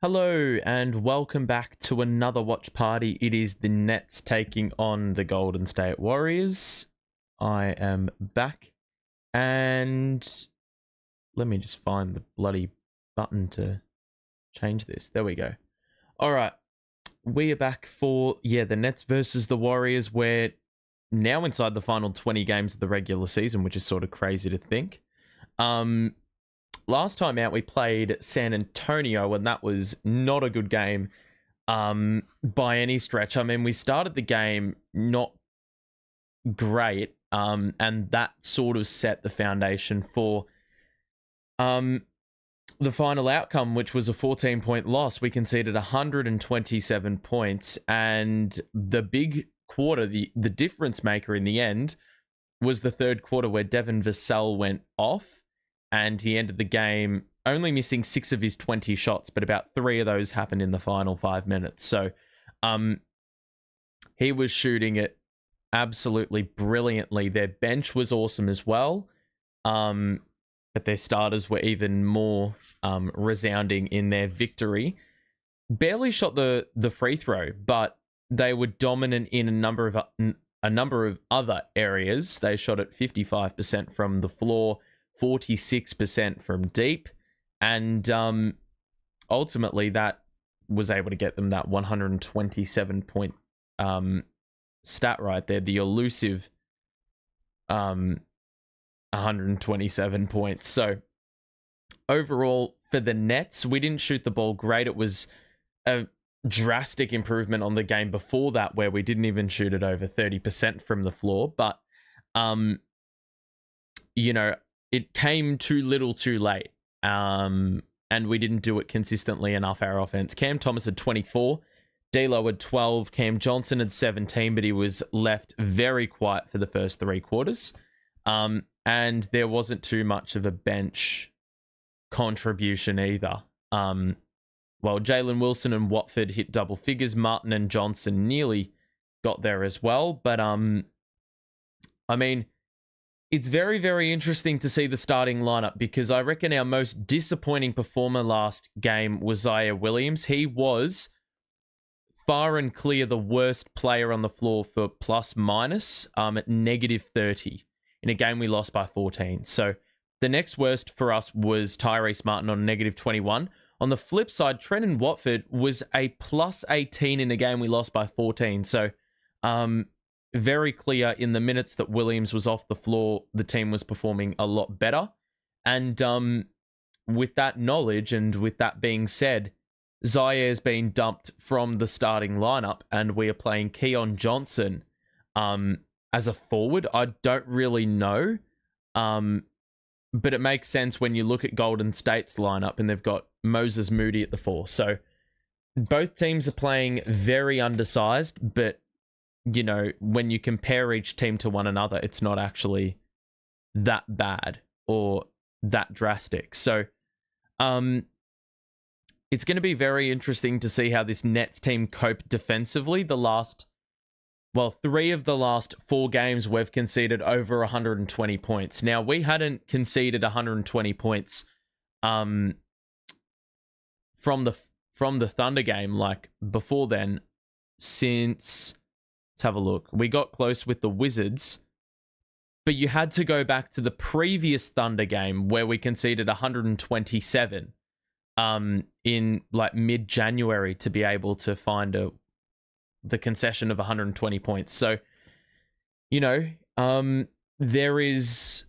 Hello and welcome back to another watch party. It is the Nets taking on the Golden State Warriors. I am back and let me just find the bloody button to change this. There we go. All right. We are back for, the Nets versus the Warriors. We're now inside the final 20 games of the regular season, which is sort of crazy to think. Last time out, we played San Antonio, and that was not a good game by any stretch. I mean, we started the game not great, and that sort of set the foundation for the final outcome, which was a 14-point loss. We conceded 127 points, and the big quarter, the difference maker in the end, was the third quarter where Devin Vassell went off. And he ended the game only missing 6 of his 20 shots, but about 3 of those happened in the final 5 minutes. So he was shooting it absolutely brilliantly. Their bench was awesome as well, but their starters were even more resounding in their victory. Barely shot the free throw, but they were dominant in a number of other areas. They shot at 55% from the floor, 46% from deep, and ultimately that was able to get them that 127 point stat right there, the elusive 127 points. So overall for the Nets, we didn't shoot the ball great. It was a drastic improvement on the game before that, where we didn't even shoot it over 30% from the floor, but it came too little too late, and we didn't do it consistently enough, our offense. Cam Thomas had 24, D'Lo had 12, Cam Johnson had 17, but he was left very quiet for the first 3 quarters, and there wasn't too much of a bench contribution either. Well, Jalen Wilson and Watford hit double figures. Martin and Johnson nearly got there as well, but I mean, it's very, very interesting to see the starting lineup, because I reckon our most disappointing performer last game was Zaire Williams. He was far and clear the worst player on the floor for plus minus at -30 in a game we lost by 14. So the next worst for us was Tyrese Martin on -21. On the flip side, Trenton Watford was a plus 18 in a game we lost by 14. So very clear in the minutes that Williams was off the floor, the team was performing a lot better. And with that knowledge and with that being said, Zaire's been dumped from the starting lineup, and we are playing Keon Johnson as a forward. I don't really know, but it makes sense when you look at Golden State's lineup, and they've got Moses Moody at the 4. So both teams are playing very undersized, but when you compare each team to one another, it's not actually that bad or that drastic. So it's going to be very interesting to see how this Nets team cope defensively. 3 of the last 4 games, we've conceded over 120 points. Now, we hadn't conceded 120 points from the Thunder game like before then since... Let's have a look. We got close with the Wizards, but you had to go back to the previous Thunder game where we conceded 127 in like mid-January to be able to find the concession of 120 points. So, there is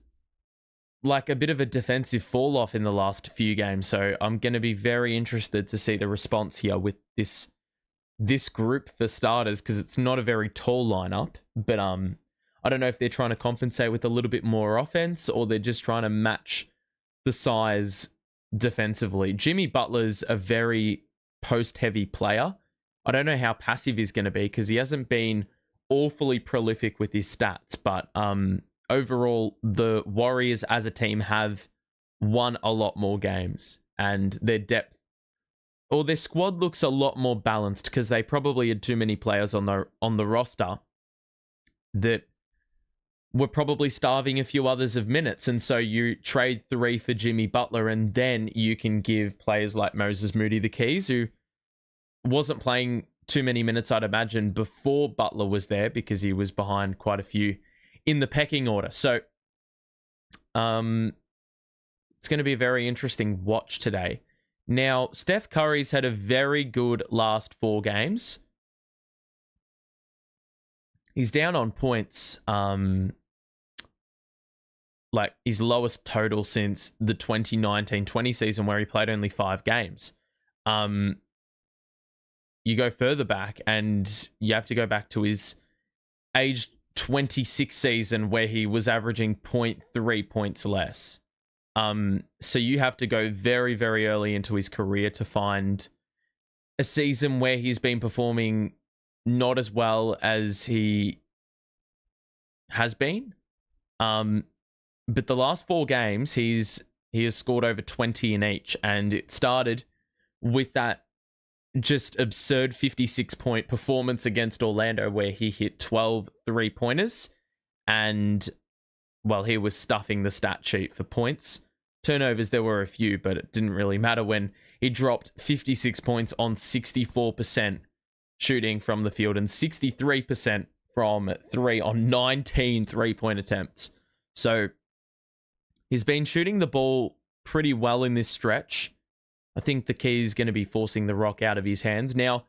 like a bit of a defensive fall off in the last few games. So I'm going to be very interested to see the response here with this group for starters, because it's not a very tall lineup, but I don't know if they're trying to compensate with a little bit more offense, or they're just trying to match the size defensively. Jimmy Butler's a very post-heavy player. I don't know how passive he's going to be, because he hasn't been awfully prolific with his stats, but overall, the Warriors as a team have won a lot more games, and their depth, or their squad, looks a lot more balanced, because they probably had too many players on the roster that were probably starving a few others of minutes. And so you trade 3 for Jimmy Butler, and then you can give players like Moses Moody the keys, who wasn't playing too many minutes, I'd imagine, before Butler was there, because he was behind quite a few in the pecking order. So it's going to be a very interesting watch today. Now, Steph Curry's had a very good last 4 games. He's down on points, like his lowest total since the 2019-20 season, where he played only 5 games. You go further back, and you have to go back to his age 26 season, where he was averaging 0.3 points less. So you have to go very, very early into his career to find a season where he's been performing not as well as he has been. But the last 4 games, he has scored over 20 in each, and it started with that just absurd 56-point performance against Orlando, where he hit 12 3-pointers, and, well, he was stuffing the stat sheet for points. Turnovers, there were a few, but it didn't really matter when he dropped 56 points on 64% shooting from the field and 63% from 3 on 19 3-point attempts. So he's been shooting the ball pretty well in this stretch. I think the key is going to be forcing the rock out of his hands. Now,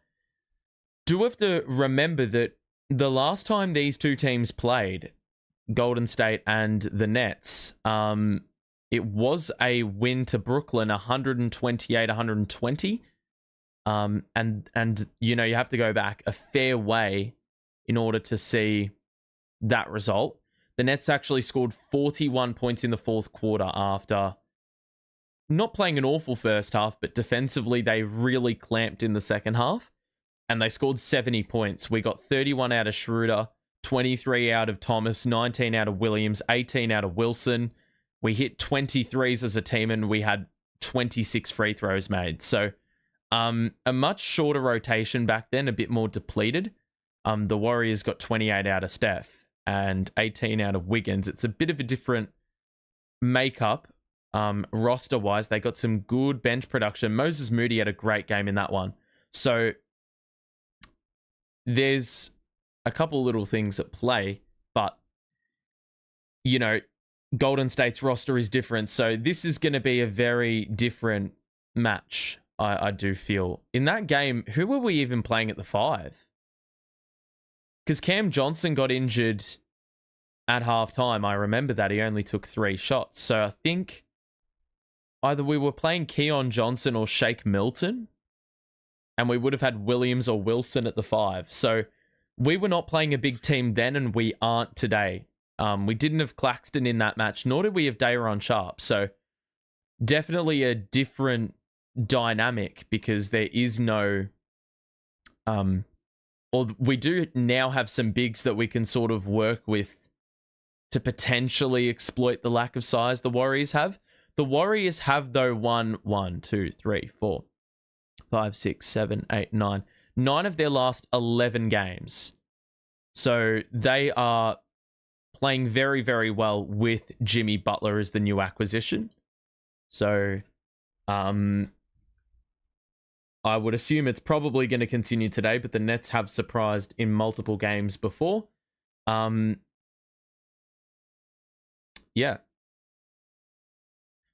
do have to remember that the last time these two teams played, Golden State and the Nets, it was a win to Brooklyn, 128-120. And you know, you have to go back a fair way in order to see that result. The Nets actually scored 41 points in the fourth quarter after not playing an awful first half, but defensively they really clamped in the second half, and they scored 70 points. We got 31 out of Schroeder, 23 out of Thomas, 19 out of Williams, 18 out of Wilson. We hit 23s as a team, and we had 26 free throws made. So a much shorter rotation back then, a bit more depleted. The Warriors got 28 out of Steph and 18 out of Wiggins. It's a bit of a different makeup roster-wise. They got some good bench production. Moses Moody had a great game in that one. So there's a couple little things at play, but, you know, Golden State's roster is different. So this is going to be a very different match, I do feel. In that game, who were we even playing at the 5? Because Cam Johnson got injured at halftime. I remember that. He only took 3 shots. So I think either we were playing Keon Johnson or Shake Milton, and we would have had Williams or Wilson at the 5. So we were not playing a big team then, and we aren't today. We didn't have Claxton in that match, nor did we have Day'Ron Sharpe. So definitely a different dynamic, because there is no... or we do now have some bigs that we can sort of work with to potentially exploit the lack of size the Warriors have. The Warriors have, though, 1, 2, 3, 4, 5, 6, 7, 8, 9. 9 of their last 11 games. So they are playing very, very well with Jimmy Butler as the new acquisition. So I would assume it's probably going to continue today, but the Nets have surprised in multiple games before. Yeah.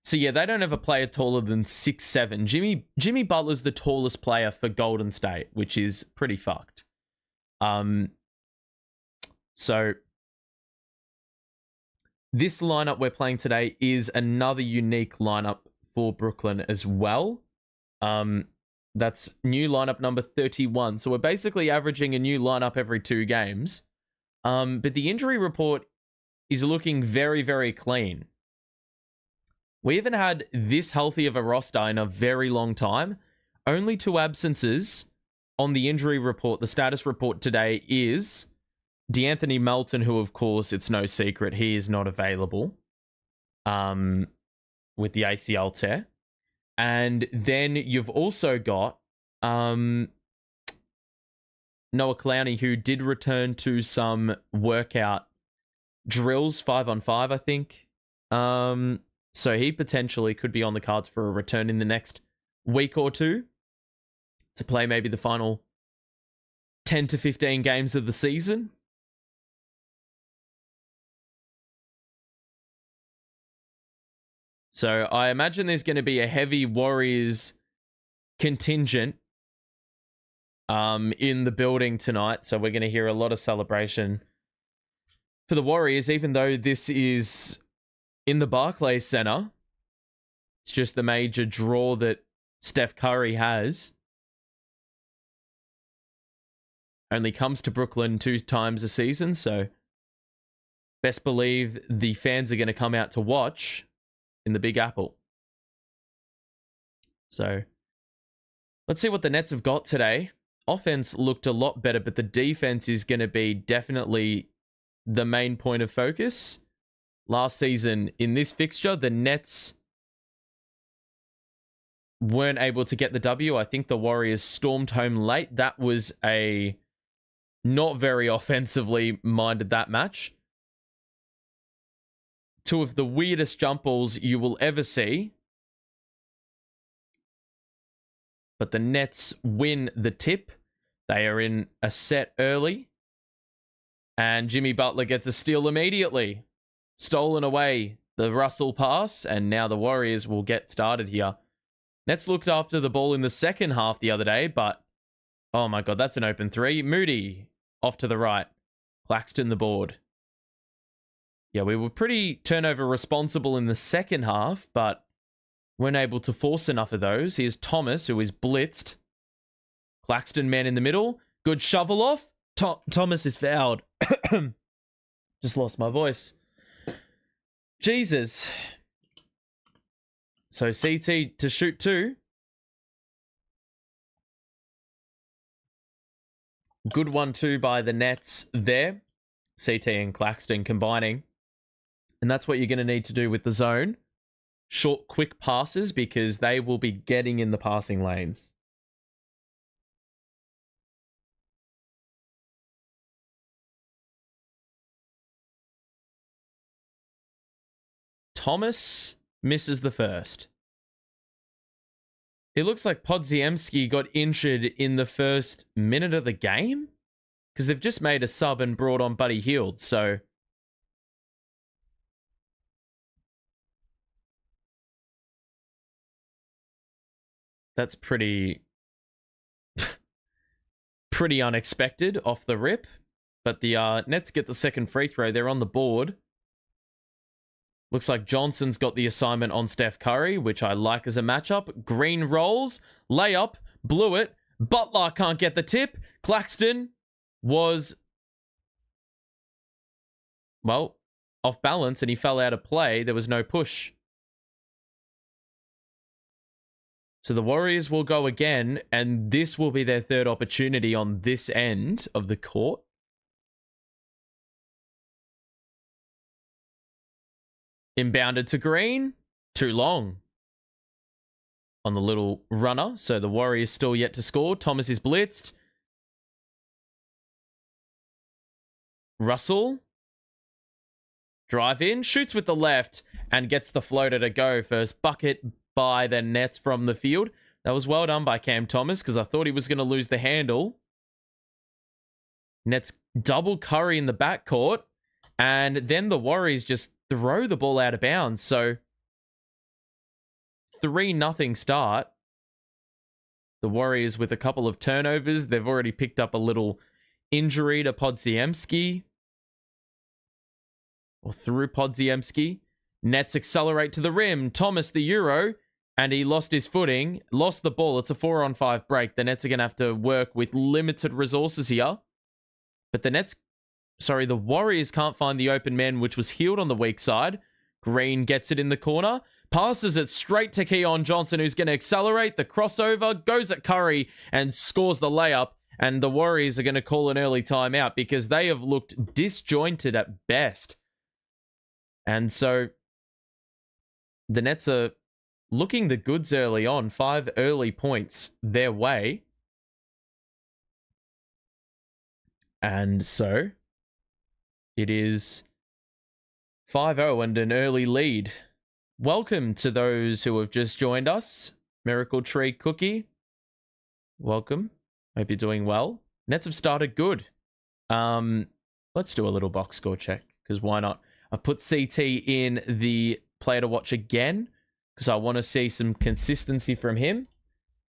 So yeah, they don't have a player taller than 6'7". Jimmy Butler's the tallest player for Golden State, which is pretty fucked. So this lineup we're playing today is another unique lineup for Brooklyn as well. That's new lineup number 31. So we're basically averaging a new lineup every 2 games. But the injury report is looking very, very clean. We haven't had this healthy of a roster in a very long time. Only 2 absences on the injury report. The status report today is DeAnthony Melton, who, of course, it's no secret, he is not available with the ACL tear. And then you've also got Noah Clowney, who did return to some workout drills 5-on-5, I think. So he potentially could be on the cards for a return in the next week or two to play maybe the final 10 to 15 games of the season. So I imagine there's going to be a heavy Warriors contingent in the building tonight. So we're going to hear a lot of celebration for the Warriors, even though this is in the Barclays Center. It's just the major draw that Steph Curry has. Only comes to Brooklyn 2 times a season, so best believe the fans are going to come out to watch in the Big Apple. So let's see what the Nets have got today. Offense looked a lot better, but the defense is going to be definitely the main point of focus. Last season in this fixture, the Nets weren't able to get the W. I think the Warriors stormed home late. That was a not very offensively minded that match. Two of the weirdest jump balls you will ever see. But the Nets win the tip. They are in a set early. And Jimmy Butler gets a steal immediately. Stolen away the Russell pass. And now the Warriors will get started here. Nets looked after the ball in the second half the other day. But, oh my God, that's an open three. Moody off to the right. Claxton the board. Yeah, we were pretty turnover responsible in the second half, but weren't able to force enough of those. Here's Thomas, who is blitzed. Claxton, man in the middle. Good shovel off. Thomas is fouled. Just lost my voice. Jesus. So CT to shoot 2. Good 1-2 by the Nets there. CT and Claxton combining. And that's what you're going to need to do with the zone. Short, quick passes, because they will be getting in the passing lanes. Thomas misses the first. It looks like Podziemski got injured in the first minute of the game, because they've just made a sub and brought on Buddy Hield, so that's pretty unexpected off the rip. But the Nets get the second free throw. They're on the board. Looks like Johnson's got the assignment on Steph Curry, which I like as a matchup. Green rolls, layup, blew it. Butler can't get the tip. Claxton was, well, off balance and he fell out of play. There was no push. So the Warriors will go again, and this will be their third opportunity on this end of the court. Inbounded to Green. Too long on the little runner. So the Warriors still yet to score. Thomas is blitzed. Russell. Drive in. Shoots with the left and gets the floater to go. First bucket by the Nets from the field. That was well done by Cam Thomas, because I thought he was going to lose the handle. Nets double Curry in the backcourt. And then the Warriors just throw the ball out of bounds. So 3-0 start. The Warriors with a couple of turnovers. They've already picked up a little injury to Podziemski. Or through Podziemski. Nets accelerate to the rim. Thomas the Euro. And he lost his footing. Lost the ball. It's a 4-on-5 break. The Nets are going to have to work with limited resources here. But the Warriors can't find the open man, which was Hield on the weak side. Green gets it in the corner. Passes it straight to Keon Johnson, who's going to accelerate. The crossover goes at Curry and scores the layup. And the Warriors are going to call an early timeout because they have looked disjointed at best. And so the Nets are looking the goods early on. 5 early points their way. And so it is 5-0 and an early lead. Welcome to those who have just joined us. Miracle Tree Cookie, welcome. Hope you're doing well. Nets have started good. Let's do a little box score check, because why not? I put CT in the player to watch again, because I want to see some consistency from him.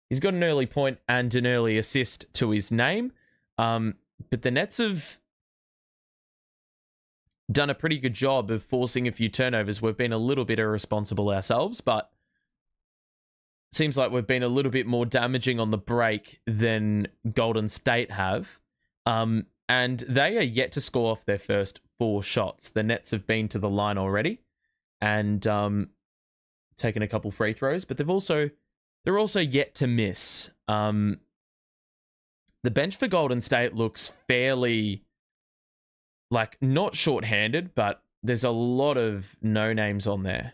He's got an early point and an early assist to his name. But the Nets have done a pretty good job of forcing a few turnovers. We've been a little bit irresponsible ourselves, but seems like we've been a little bit more damaging on the break than Golden State have. And they are yet to score off their first 4 shots. The Nets have been to the line already and taken a couple free throws, but they're also yet to miss. The bench for Golden State looks fairly, like, not short-handed, but there's a lot of no-names on there.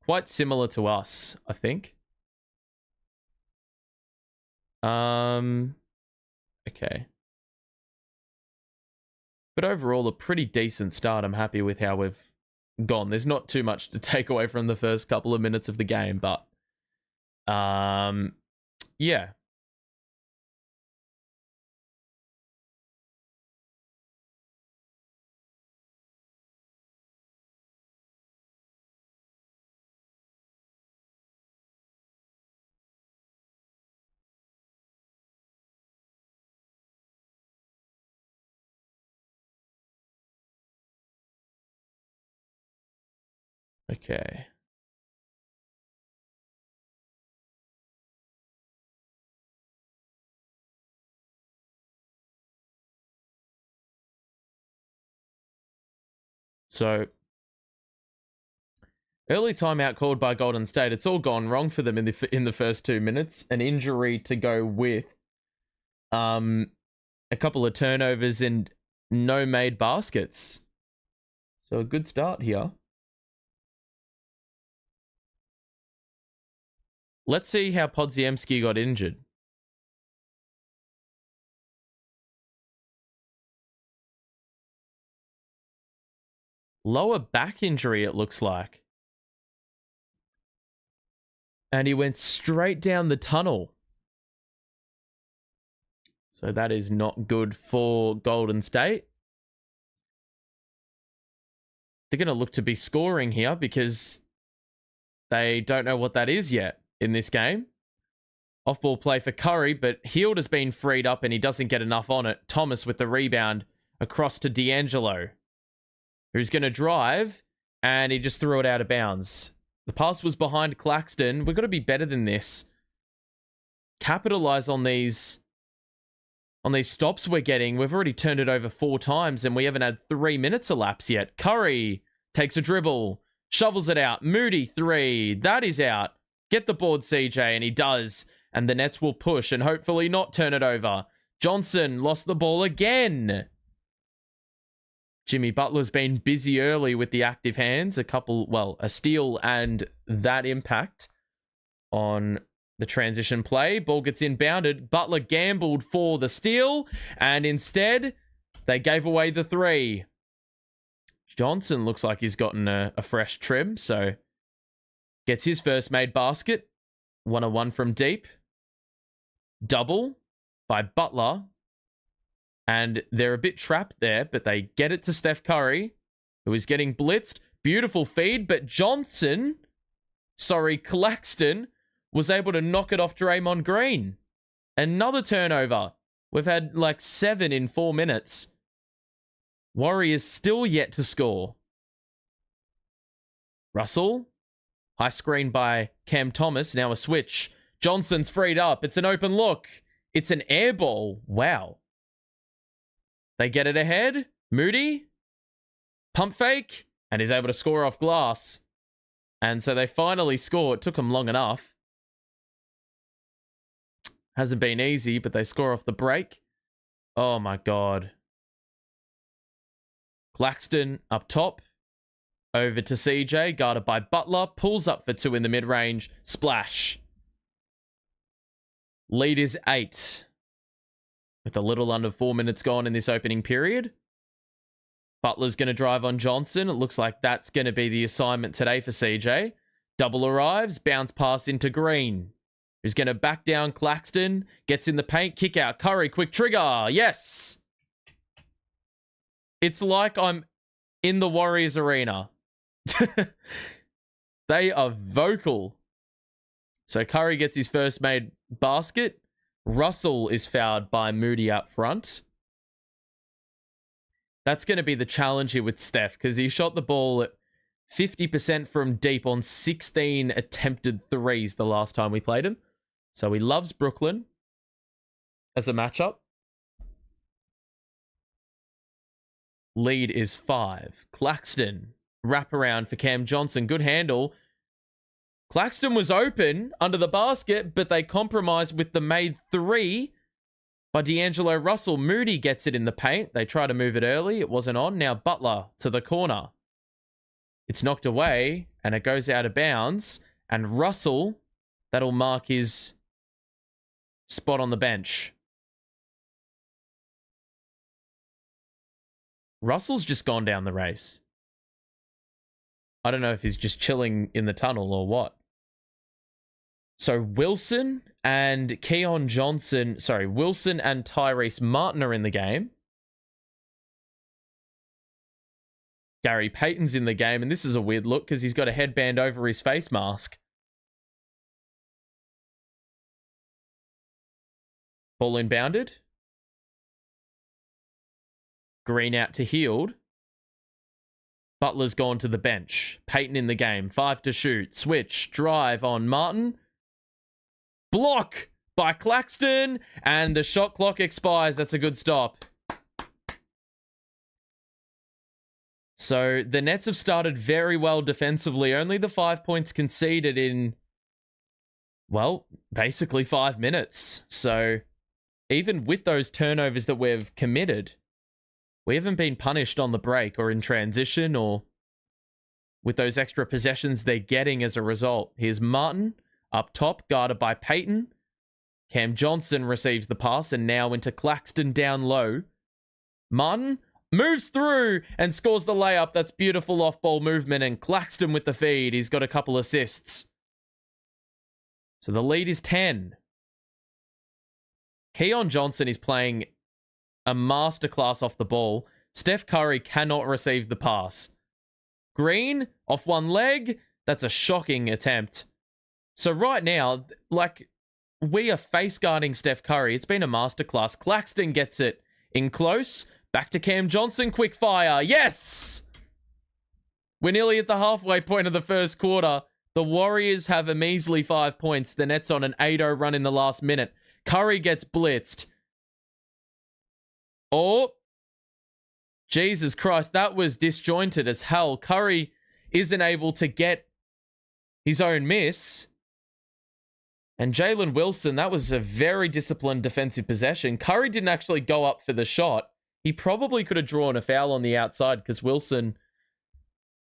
Quite similar to us, I think. Okay. But overall, a pretty decent start. I'm happy with how we've gone. There's not too much to take away from the first couple of minutes of the game, but yeah. Okay. So, early timeout called by Golden State. It's all gone wrong for them in the first 2 minutes. An injury to go with a couple of turnovers and no made baskets. So a good start here. Let's see how Podziemski got injured. Lower back injury, it looks like. And he went straight down the tunnel. So that is not good for Golden State. They're going to look to be scoring here because they don't know what that is yet in this game. Off-ball play for Curry, but Hield has been freed up and he doesn't get enough on it. Thomas with the rebound across to D'Angelo, who's going to drive, and he just threw it out of bounds. The pass was behind Claxton. We've got to be better than this. Capitalize on these stops we're getting. We've already turned it over 4 times, and we haven't had 3 minutes elapse yet. Curry takes a dribble, shovels it out. Moody 3. That is out. Get the board, CJ, and he does. And the Nets will push and hopefully not turn it over. Johnson lost the ball again. Jimmy Butler's been busy early with the active hands. A steal and that impact on the transition play. Ball gets inbounded. Butler gambled for the steal, and instead, they gave away the 3. Johnson looks like he's gotten a fresh trim, so gets his first made basket. 1-1 from deep. Double by Butler. And they're a bit trapped there, but they get it to Steph Curry, who is getting blitzed. Beautiful feed, but Claxton was able to knock it off Draymond Green. Another turnover. We've had like 7 in 4 minutes. Warriors still yet to score. Russell. High screen by Cam Thomas. Now a switch. Johnson's freed up. It's an open look. It's an air ball. Wow. They get it ahead. Moody. Pump fake. And he's able to score off glass. And so they finally score. It took them long enough. Hasn't been easy, but they score off the break. Oh my God. Claxton up top. Over to CJ. Guarded by Butler. Pulls up for 2 in the mid-range. Splash. Lead is 8. With a little under 4 minutes gone in this opening period. Butler's going to drive on Johnson. It looks like that's going to be the assignment today for CJ. Double arrives, bounce pass into Green, who's going to back down Claxton, gets in the paint, kick out Curry, quick trigger. Yes! It's like I'm in the Warriors arena. They are vocal. So Curry gets his first made basket. Russell is fouled by Moody up front. That's going to be the challenge here with Steph, because he shot the ball at 50% from deep on 16 attempted threes the last time we played him. So he loves Brooklyn as a matchup. Lead is 5. Claxton, wraparound for Cam Johnson. Good handle. Claxton was open under the basket, but they compromised with the made 3 by D'Angelo Russell. Moody gets it in the paint. They try to move it early. It wasn't on. Now Butler to the corner. It's knocked away, and it goes out of bounds. And Russell, that'll mark his spot on the bench. Russell's just gone down the race. I don't know if he's just chilling in the tunnel or what. So Wilson and Tyrese Martin are in the game. Gary Payton's in the game, and this is a weird look because he's got a headband over his face mask. Ball inbounded. Green out to Heald. Butler's gone to the bench. Payton in the game. 5 to shoot. Switch. Drive on Martin. Block by Claxton. And the shot clock expires. That's a good stop. So the Nets have started very well defensively. Only the 5 points conceded in, well, basically 5 minutes. So even with those turnovers that we've committed, we haven't been punished on the break or in transition or with those extra possessions they're getting as a result. Here's Martin up top, guarded by Payton. Cam Johnson receives the pass and now into Claxton down low. Martin moves through and scores the layup. That's beautiful off-ball movement, and Claxton with the feed. He's got a couple assists. So the lead is 10. Keon Johnson is playing a masterclass off the ball. Steph Curry cannot receive the pass. Green off one leg. That's a shocking attempt. So right now, like, we are face guarding Steph Curry. It's been a masterclass. Claxton gets it in close. Back to Cam Johnson. Quick fire. Yes! We're nearly at the halfway point of the first quarter. The Warriors have a measly 5 points. The Nets on an 8-0 run in the last minute. Curry gets blitzed. Oh, Jesus Christ, that was disjointed as hell. Curry isn't able to get his own miss. And Jalen Wilson, that was a very disciplined defensive possession. Curry didn't actually go up for the shot. He probably could have drawn a foul on the outside because Wilson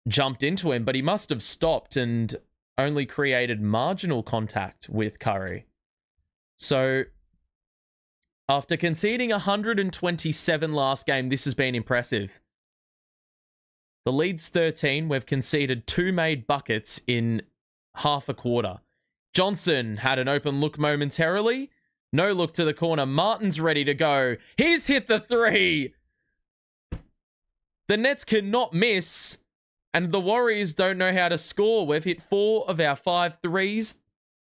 jumped into him, but he must have stopped and only created marginal contact with Curry. So after conceding 127 last game, this has been impressive. The lead's 13. We've conceded 2 made buckets in half a quarter. Johnson had an open look momentarily. No look to the corner. Martin's ready to go. He's hit the 3. The Nets cannot miss, and the Warriors don't know how to score. We've hit 4 of our 5 threes.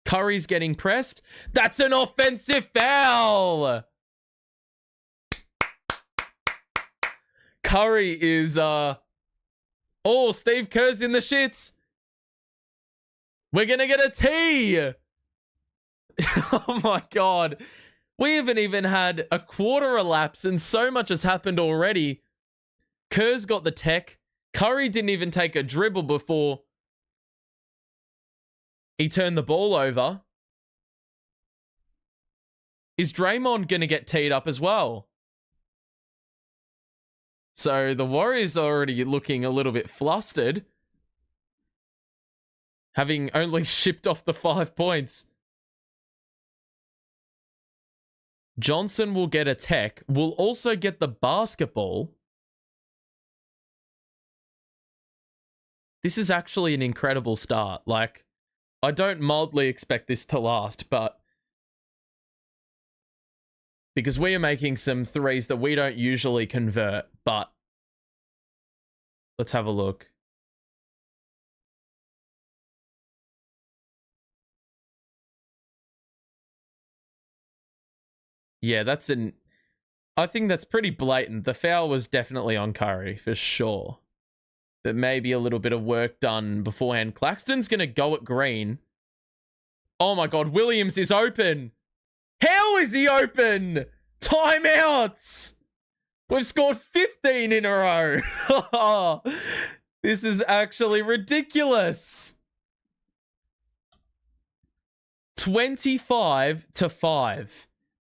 Curry's getting pressed. That's an offensive foul! Curry is, oh, Steve Kerr's in the shits. We're gonna get a T! Oh my God. We haven't even had a quarter elapse and so much has happened already. Kerr's got the tech. Curry didn't even take a dribble before he turned the ball over. Is Draymond going to get teed up as well? So the Warriors are already looking a little bit flustered, having only shipped off the 5 points. Johnson will get a tech. Will also get the basketball. This is actually an incredible start. Like, I don't mildly expect this to last, but because we are making some threes that we don't usually convert, but let's have a look. Yeah, I think that's pretty blatant. The foul was definitely on Curry, for sure. But maybe a little bit of work done beforehand. Claxton's going to go at Green. Oh my god, Williams is open. How is he open? Timeouts. We've scored 15 in a row. This is actually ridiculous. 25-5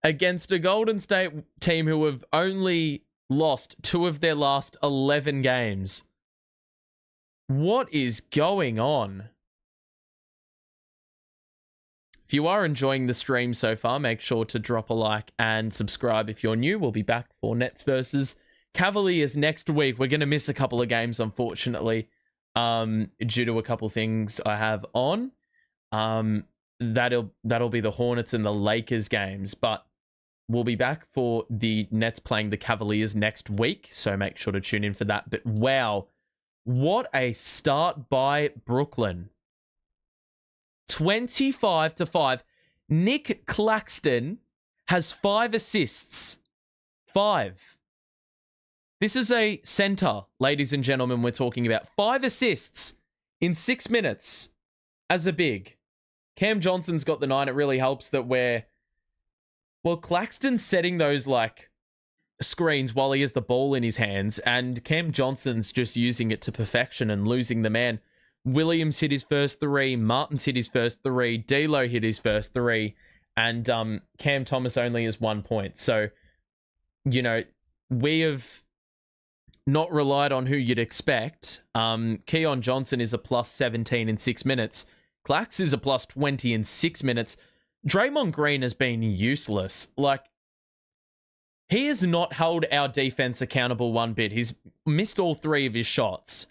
against a Golden State team who have only lost 2 of their last 11 games. What is going on? If you are enjoying the stream so far, make sure to drop a like and subscribe if you're new. We'll be back for Nets versus Cavaliers next week. We're going to miss a couple of games, unfortunately, due to a couple things I have on. That'll be the Hornets and the Lakers games, but we'll be back for the Nets playing the Cavaliers next week, so make sure to tune in for that. But wow, what a start by Brooklyn. 25-5. Nic Claxton has 5 assists. 5. This is a center, ladies and gentlemen, we're talking about. 5 assists in 6 minutes as a big. Cam Johnson's got the 9. It really helps that Claxton's setting those, like, screens while he has the ball in his hands, and Cam Johnson's just using it to perfection and losing the man. Williams hit his first 3, Martin's hit his first 3, D'Lo hit his first 3, and Cam Thomas only has 1 point. So, you know, we have not relied on who you'd expect. Keon Johnson is a plus 17 in 6 minutes. Clax is a plus 20 in 6 minutes. Draymond Green has been useless. Like, he has not held our defense accountable one bit. He's missed all 3 of his shots.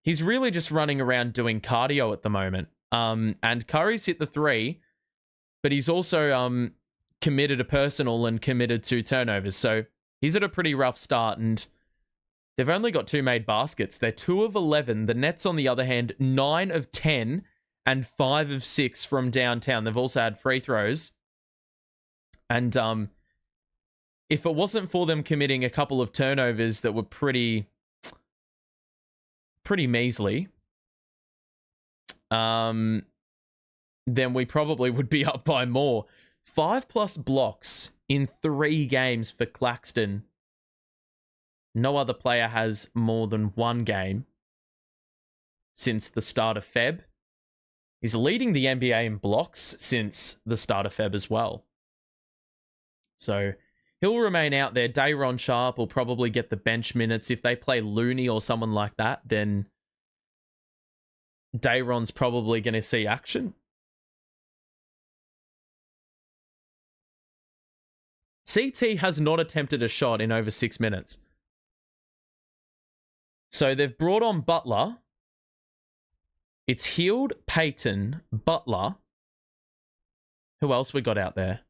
He's really just running around doing cardio at the moment. And Curry's hit the 3, but he's also committed a personal and committed 2 turnovers. So he's at a pretty rough start, and they've only got 2 made baskets. They're 2 of 11. The Nets, on the other hand, 9 of 10 and 5 of 6 from downtown. They've also had free throws. And if it wasn't for them committing a couple of turnovers that were pretty measly, then we probably would be up by more. 5+ blocks in 3 games for Claxton. No other player has more than 1 game since the start of Feb. He's leading the NBA in blocks since the start of Feb as well. So he'll remain out there. Day'Ron Sharpe will probably get the bench minutes. If they play Looney or someone like that, then Day'Ron's probably going to see action. CT has not attempted a shot in over 6 minutes. So they've brought on Butler. It's Hield, Payton, Butler. Who else we got out there?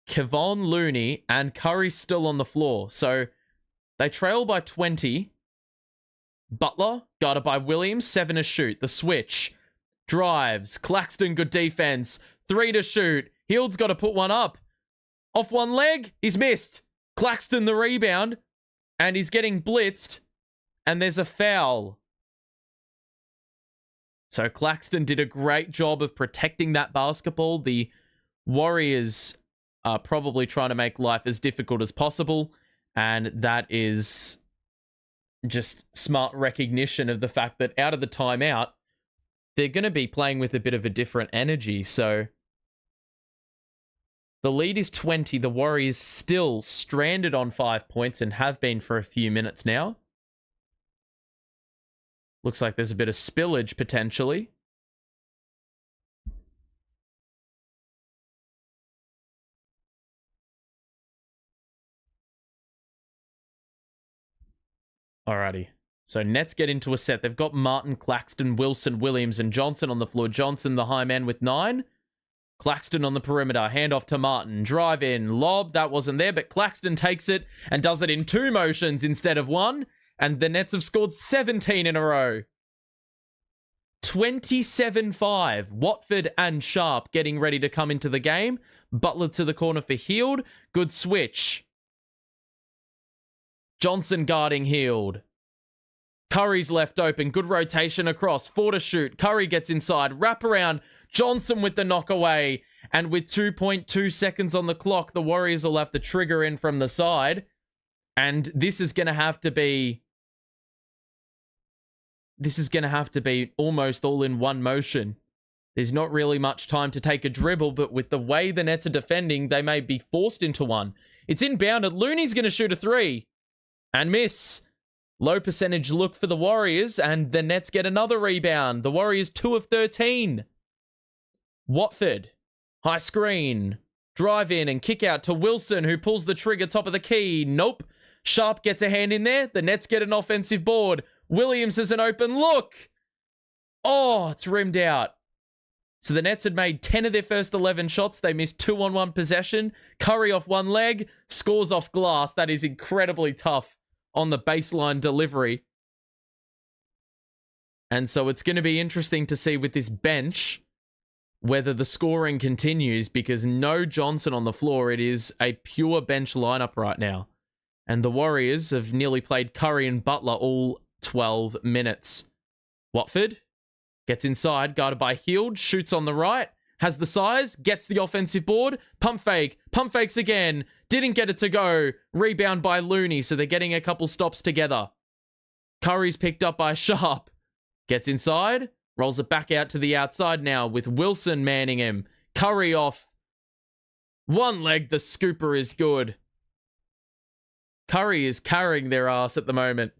Kevon Looney, and Curry's still on the floor. So they trail by 20. Butler, guarded by Williams, 7 to shoot. The switch. Drives. Claxton, good defense. 3 to shoot. Hield's got to put one up. Off one leg. He's missed. Claxton the rebound. And he's getting blitzed. And there's a foul. So Claxton did a great job of protecting that basketball. The Warriors are probably trying to make life as difficult as possible, and that is just smart recognition of the fact that out of the timeout, they're going to be playing with a bit of a different energy. So the lead is 20. The Warriors still stranded on 5 points and have been for a few minutes now. Looks like there's a bit of spillage potentially. Alrighty. So Nets get into a set. They've got Martin, Claxton, Wilson, Williams, and Johnson on the floor. Johnson, the high man with 9. Claxton on the perimeter. Handoff to Martin. Drive in. Lob. That wasn't there, but Claxton takes it and does it in 2 motions instead of 1. And the Nets have scored 17 in a row. 27-5. Watford and Sharp getting ready to come into the game. Butler to the corner for Heald. Good switch. Johnson guarding Heald. Curry's left open. Good rotation across. 4 to shoot. Curry gets inside. Wrap around. Johnson with the knock away. And with 2.2 seconds on the clock, the Warriors will have to trigger in from the side. And this is going to have to be almost all in one motion. There's not really much time to take a dribble, but with the way the Nets are defending, they may be forced into one. It's inbounded. Looney's going to shoot a 3 and miss. Low percentage look for the Warriors, and the Nets get another rebound. The Warriors 2 of 13. Watford, high screen, drive in and kick out to Wilson, who pulls the trigger top of the key. Nope. Sharp gets a hand in there. The Nets get an offensive board. Williams has an open look. Oh, it's rimmed out. So the Nets had made 10 of their first 11 shots. They missed 2 on 1 possession. Curry off one leg, scores off glass. That is incredibly tough on the baseline delivery. And so it's going to be interesting to see with this bench whether the scoring continues, because no Johnson on the floor. It is a pure bench lineup right now. And the Warriors have nearly played Curry and Butler all 12 minutes. Watford gets inside, guarded by Heald, shoots on the right, has the size, gets the offensive board, pump fakes again, didn't get it to go, rebound by Looney, so they're getting a couple stops together. Curry's picked up by Sharp, gets inside, rolls it back out to the outside now with Wilson manning him. Curry off one leg, the scooper is good. Curry is carrying their ass at the moment.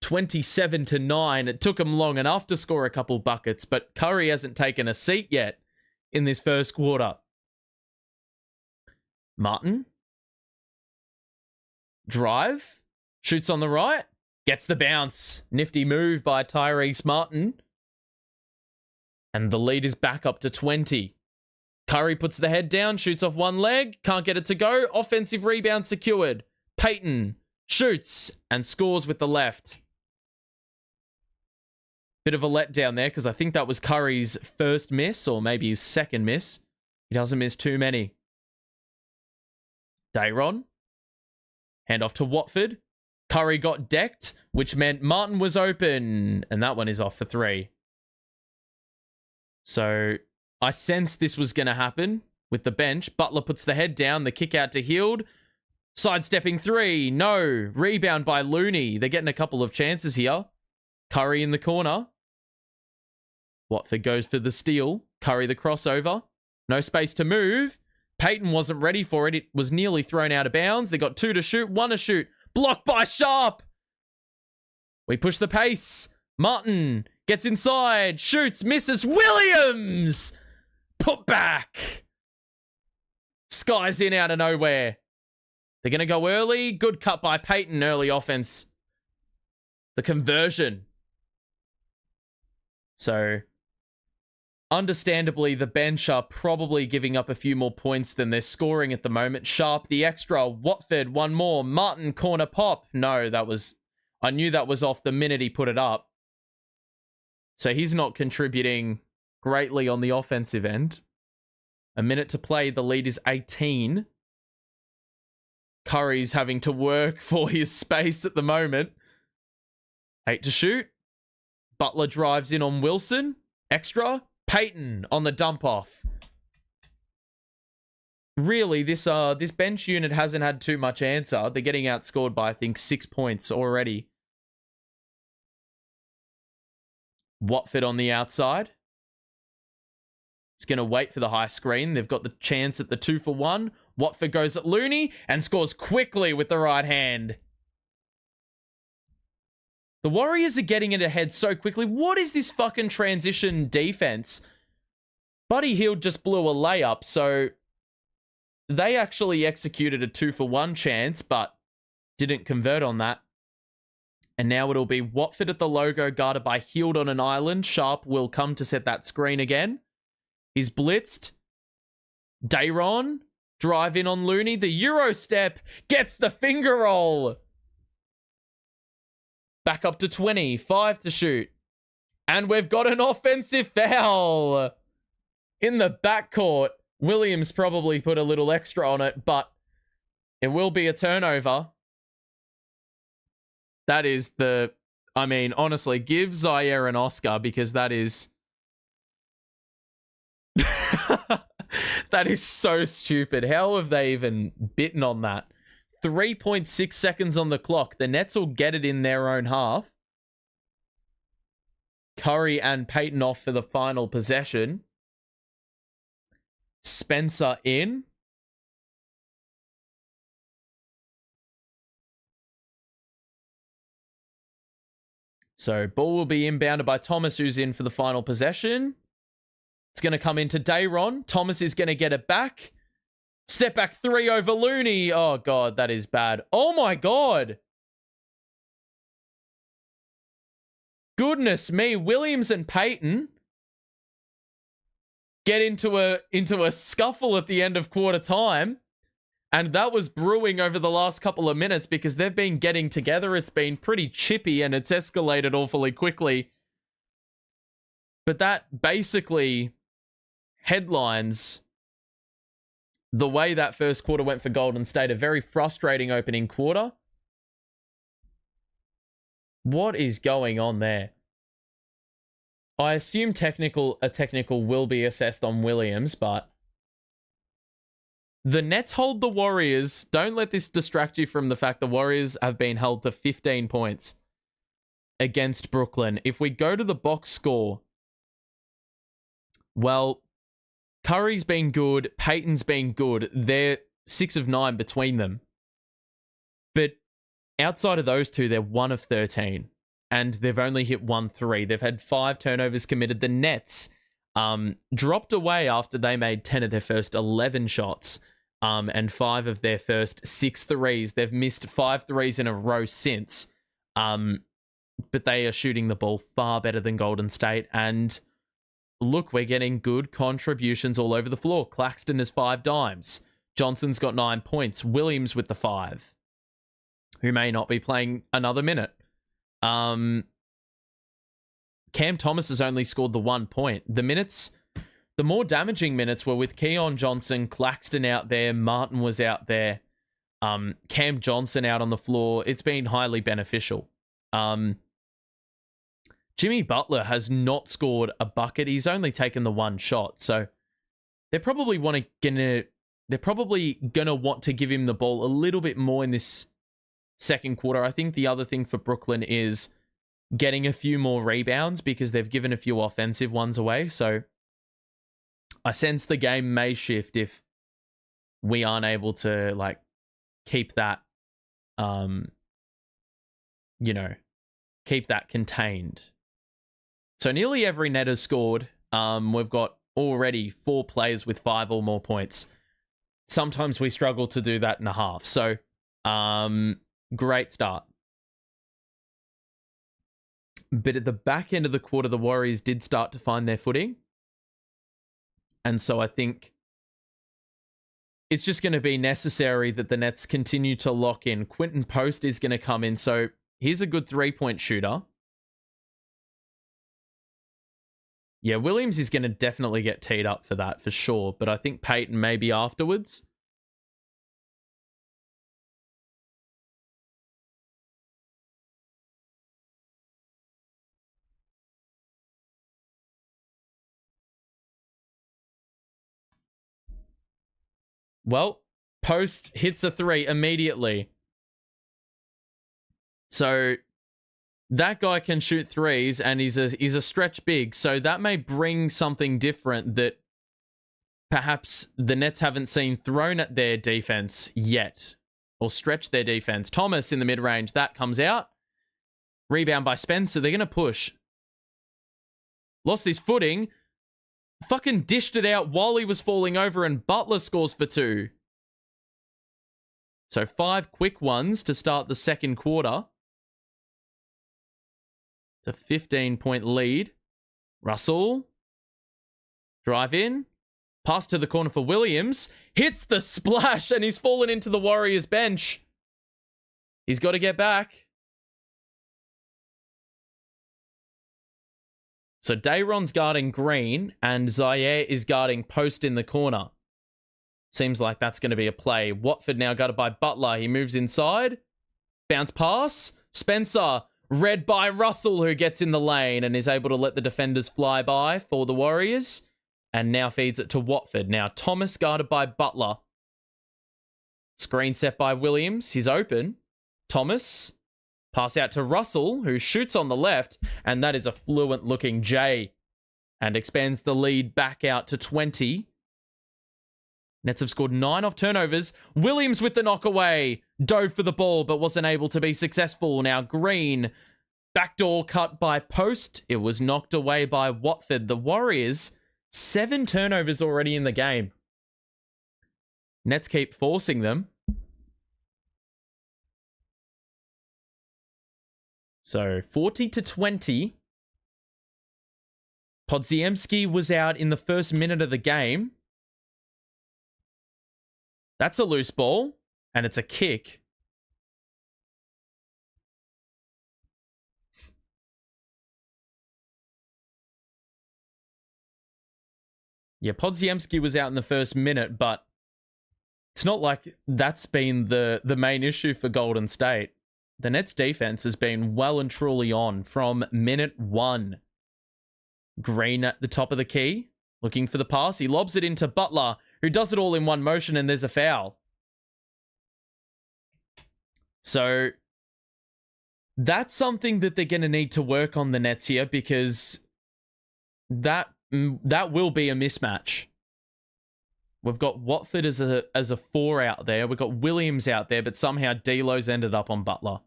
27-9. It took him long enough to score a couple buckets, but Curry hasn't taken a seat yet in this first quarter. Martin. Drive. Shoots on the right. Gets the bounce. Nifty move by Tyrese Martin. And the lead is back up to 20. Curry puts the head down, shoots off one leg, can't get it to go. Offensive rebound secured. Payton shoots and scores with the left. Bit of a letdown there, because I think that was Curry's first miss, or maybe his second miss. He doesn't miss too many. Dayron. Hand off to Watford. Curry got decked, which meant Martin was open. And that one is off for 3. So I sensed this was going to happen with the bench. Butler puts the head down, the kick out to Heald. Sidestepping 3. No. Rebound by Looney. They're getting a couple of chances here. Curry in the corner. Watford goes for the steal. Curry the crossover. No space to move. Payton wasn't ready for it. It was nearly thrown out of bounds. They got 2 to shoot, 1 to shoot. Blocked by Sharp. We push the pace. Martin gets inside. Shoots. Misses. Williams! Put back. Skies in out of nowhere. They're going to go early. Good cut by Payton. Early offense. The conversion. So, understandably, the bench are probably giving up a few more points than they're scoring at the moment. Sharp, the extra. Watford, one more. Martin, corner pop. No, that was... I knew that was off the minute he put it up. So he's not contributing greatly on the offensive end. A minute to play. The lead is 18. Curry's having to work for his space at the moment. 8 to shoot. Butler drives in on Wilson. Extra. Payton on the dump off. Really, this bench unit hasn't had too much answer. They're getting outscored by, I think, 6 points already. Watford on the outside. He's going to wait for the high screen. They've got the chance at the 2-for-1. Watford goes at Looney and scores quickly with the right hand. The Warriors are getting it ahead so quickly. What is this fucking transition defense? Buddy Hield just blew a layup, so they actually executed a 2-for-1 chance, but didn't convert on that. And now it'll be Watford at the logo, guarded by Heald on an island. Sharp will come to set that screen again. He's blitzed. Dayron, drive in on Looney. The Euro step gets the finger roll. Back up to 20. 5 to shoot. And we've got an offensive foul in the backcourt. Williams probably put a little extra on it, but it will be a turnover. That is the... I mean, honestly, give Zaire an Oscar, because that is... that is so stupid. How have they even bitten on that? 3.6 seconds on the clock. The Nets will get it in their own half. Curry and Payton off for the final possession. Spencer in. So ball will be inbounded by Thomas, who's in for the final possession. It's going to come into Dayron. Thomas is going to get it back. Step back 3 over Looney. Oh, God, that is bad. Oh, my God. Goodness me. Williams and Payton get into a scuffle at the end of quarter time. And that was brewing over the last couple of minutes because they've been getting together. It's been pretty chippy and it's escalated awfully quickly. But that basically headlines the way that first quarter went for Golden State. A very frustrating opening quarter. What is going on there? I assume a technical will be assessed on Williams, but the Nets hold the Warriors. Don't let this distract you from the fact the Warriors have been held to 15 points against Brooklyn. If we go to the box score, well, Curry's been good. Payton's been good. They're 6 of 9 between them. But outside of those two, they're 1 of 13. And they've only hit 1 3. They've had 5 turnovers committed. The Nets dropped away after they made 10 of their first 11 shots. And 5 of their first 6 threes. They've missed 5 threes in a row since. But they are shooting the ball far better than Golden State. And look, we're getting good contributions all over the floor. Claxton has 5 dimes. Johnson's got 9 points. Williams with the 5, who may not be playing another minute. Cam Thomas has only scored the 1 point. The more damaging minutes were with Keon Johnson, Claxton out there, Martin was out there, Cam Johnson out on the floor. It's been highly beneficial. Jimmy Butler has not scored a bucket. He's only taken the 1 shot. So they're probably gonna want to give him the ball a little bit more in this second quarter. I think the other thing for Brooklyn is getting a few more rebounds because they've given a few offensive ones away. So I sense the game may shift if we aren't able to keep that, keep that contained. So nearly every net has scored. We've got already 4 players with 5 or more points. Sometimes we struggle to do that in a half. So, great start. But at the back end of the quarter, the Warriors did start to find their footing. And so I think it's just going to be necessary that the Nets continue to lock in. Quentin Post is going to come in. So he's a good 3-point shooter. Yeah, Williams is going to definitely get teed up for that, for sure. But I think Payton maybe afterwards. Well, Post hits a 3 immediately. So that guy can shoot 3s and he's a stretch big. So that may bring something different that perhaps the Nets haven't seen thrown at their defense yet, or stretch their defense. Thomas in the mid-range, that comes out. Rebound by Spencer. They're going to push. Lost his footing. Fucking dished it out while he was falling over, and Butler scores for 2. So 5 quick ones to start the second quarter. It's a 15-point lead. Russell. Drive in. Pass to the corner for Williams. Hits the splash, and he's fallen into the Warriors bench. He's got to get back. So Dayron's guarding Green, and Zaire is guarding Post in the corner. Seems like that's going to be a play. Watford now guarded by Butler. He moves inside. Bounce pass. Spencer, read by Russell, who gets in the lane and is able to let the defenders fly by for the Warriors. And now feeds it to Watford. Now Thomas guarded by Butler. Screen set by Williams. He's open. Thomas. Pass out to Russell, who shoots on the left. And that is a fluent-looking J. And expands the lead back out to 20. Nets have scored 9 off turnovers. Williams with the knockaway. Dove for the ball, but wasn't able to be successful. Now Green. Backdoor cut by Post. It was knocked away by Watford. The Warriors, 7 turnovers already in the game. Nets keep forcing them. So 40-20. Podziemski was out in the first minute of the game. That's a loose ball, and it's a kick. Yeah, Podziemski was out in the first minute, but it's not like that's been the main issue for Golden State. The Nets defense has been well and truly on from minute 1. Green at the top of the key, looking for the pass. He lobs it into Butler, who does it all in one motion, and there's a foul. So that's something that they're going to need to work on, the Nets here, because that will be a mismatch. We've got Watford as a 4 out there. We've got Williams out there, but somehow D'Lo's ended up on Butler.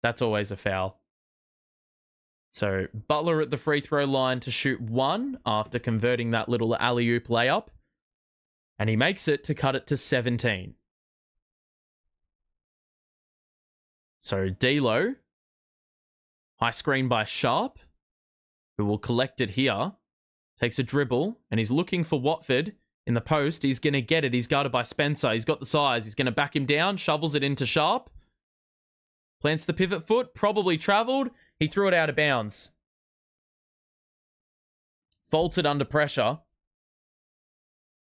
That's always a foul. So Butler at the free throw line to shoot 1 after converting that little alley-oop layup. And he makes it to cut it to 17. So D'Lo. High screen by Sharp, who will collect it here. Takes a dribble, and he's looking for Watford in the post. He's going to get it. He's guarded by Spencer. He's got the size. He's going to back him down. Shovels it into Sharp. Plants the pivot foot. Probably traveled. He threw it out of bounds. Faults it under pressure.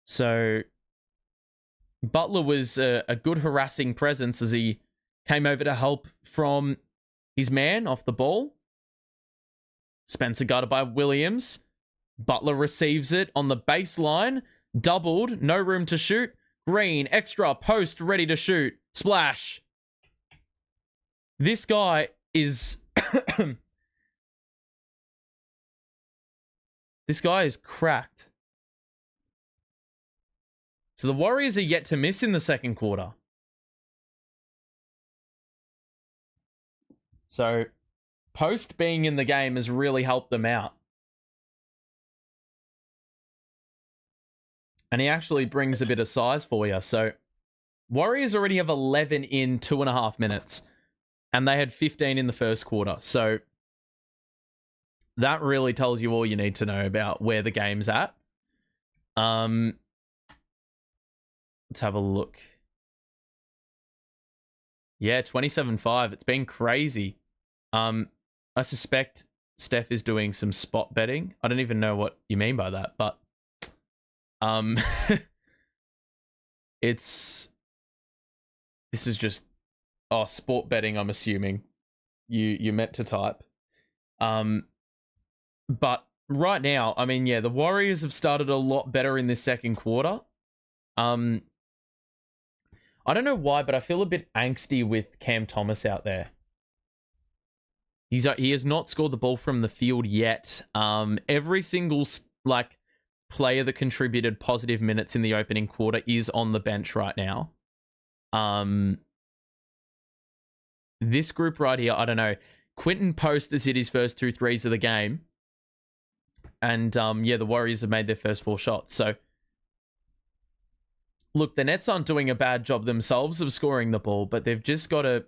So Butler was a good harassing presence as he came over to help from his man off the ball. Spencer guarded by Williams. Butler receives it on the baseline. Doubled. No room to shoot. Green. Extra. Post. Ready to shoot. Splash. This guy is... This guy is cracked. So the Warriors are yet to miss in the second quarter. So Post being in the game has really helped them out. And he actually brings a bit of size for you. So Warriors already have 11 in 2.5 minutes. And they had 15 in the first quarter. So that really tells you all you need to know about where the game's at. Let's have a look. Yeah, 27-5. It's been crazy. I suspect Steph is doing some spot betting. I don't even know what you mean by that, but this is just sport betting, I'm assuming you meant to type. But right now, I mean, yeah, the Warriors have started a lot better in this second quarter. I don't know why, but I feel a bit angsty with Cam Thomas out there. He has not scored the ball from the field yet. Every single player that contributed positive minutes in the opening quarter is on the bench right now. This group right here, I don't know. Quinton Post has hit his first 2 threes of the game. And yeah, the Warriors have made their first 4 shots. So look, the Nets aren't doing a bad job themselves of scoring the ball, but they've just got to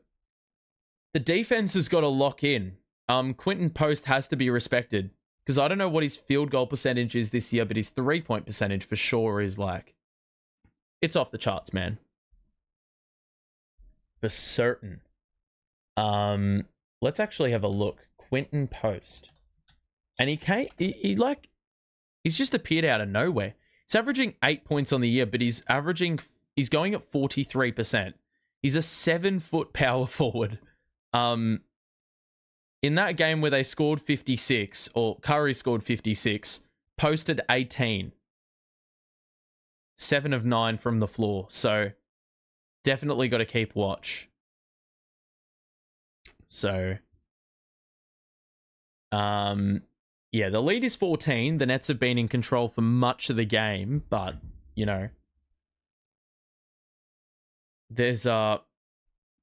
The defense has got to lock in. Quinton Post has to be respected. Because I don't know what his field goal percentage is this year, but his 3-point percentage for sure is like... It's off the charts, man. For certain. Let's actually have a look. Quinton Post. And he's just appeared out of nowhere. He's averaging 8 points on the year, but he's going at 43%. He's a 7-foot power forward. In that game where they scored 56, or Curry scored 56, posted 18. 7 of 9 from the floor. So definitely got to keep watch. So, yeah, the lead is 14. The Nets have been in control for much of the game, but, you know, there's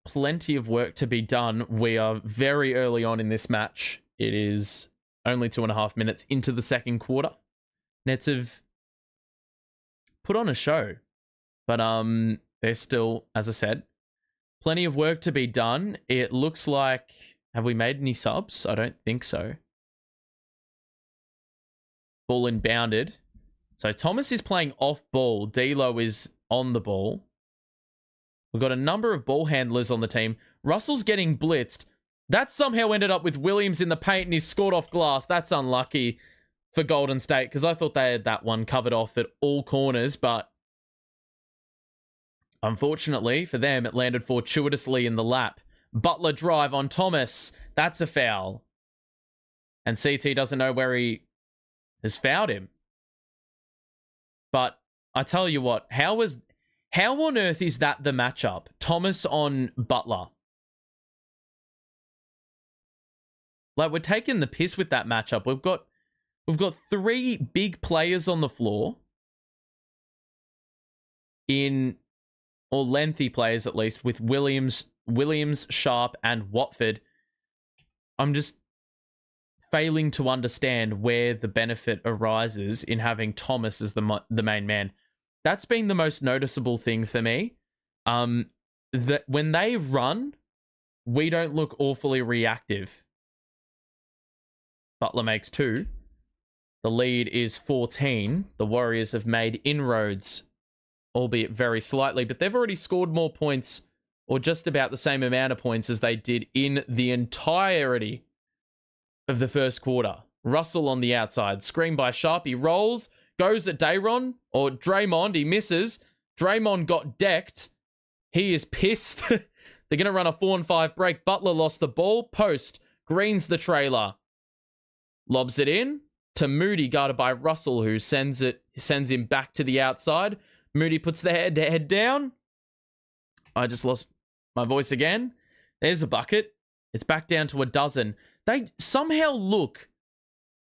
plenty of work to be done. We are very early on in this match. It is only 2.5 minutes into the second quarter. Nets have put on a show, but there's still, as I said, plenty of work to be done. It looks like... Have we made any subs? I don't think so. Ball inbounded. So Thomas is playing off ball. D'Lo is on the ball. We've got a number of ball handlers on the team. Russell's getting blitzed. That somehow ended up with Williams in the paint and he's scored off glass. That's unlucky for Golden State because I thought they had that one covered off at all corners, but unfortunately for them, it landed fortuitously in the lap. Butler drive on Thomas. That's a foul. And CT doesn't know where he has fouled him. But I tell you what, how on earth is that the matchup? Thomas on Butler. Like, we're taking the piss with that matchup. We've got 3 big players on the floor. Or lengthy players at least, with Williams, Sharp, and Watford. I'm just failing to understand where the benefit arises in having Thomas as the main man. That's been the most noticeable thing for me. That when they run, we don't look awfully reactive. Butler makes 2. The lead is 14. The Warriors have made inroads, albeit very slightly, but they've already scored more points, or just about the same amount of points as they did in the entirety of the first quarter. Russell on the outside. Screen by Sharp. He rolls. Goes at Dayron. Or Draymond. He misses. Draymond got decked. He is pissed. They're going to run a 4-and-5 break. Butler lost the ball. Post. Green's the trailer. Lobs it in to Moody, guarded by Russell, who sends him back to the outside. Moody puts the head down. I just lost my voice again. There's a bucket. It's back down to a dozen. They somehow look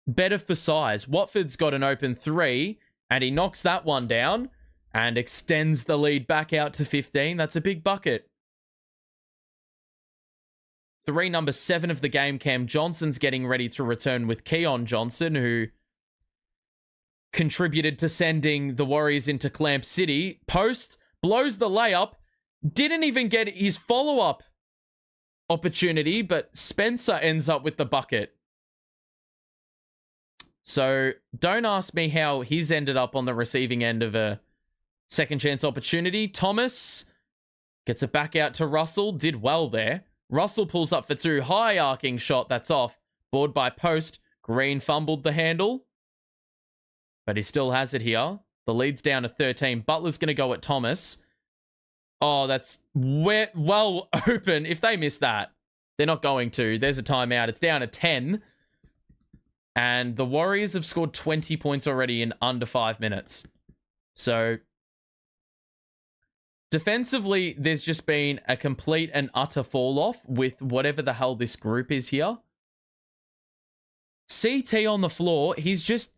better for size. Watford's got an open 3, and he knocks that one down and extends the lead back out to 15. That's a big bucket. 3, number 7 of the game, Cam Johnson's getting ready to return with Keon Johnson, who contributed to sending the Warriors into Clamp City. Post blows the layup. Didn't even get his follow-up opportunity, but Spencer ends up with the bucket. So don't ask me how he's ended up on the receiving end of a second chance opportunity. Thomas gets it back out to Russell. Did well there. Russell pulls up for 2. High arcing shot. That's off. Board by Post. Green fumbled the handle, but he still has it here. The lead's down to 13. Butler's going to go at Thomas. Oh, that's well open. If they miss that, they're not going to. There's a timeout. It's down to 10. And the Warriors have scored 20 points already in under 5 minutes. So defensively, there's just been a complete and utter fall off with whatever the hell this group is here. CT on the floor, he's just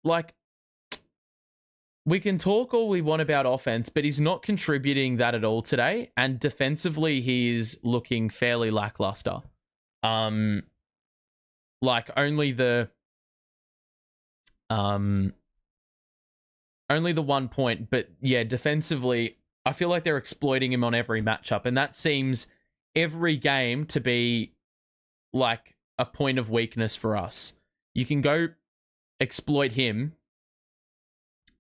like, we can talk all we want about offense, but he's not contributing that at all today. And defensively, he's looking fairly lackluster. Like only the 1 point, but yeah, defensively, I feel like they're exploiting him on every matchup, and that seems every game to be like a point of weakness for us. You can go exploit him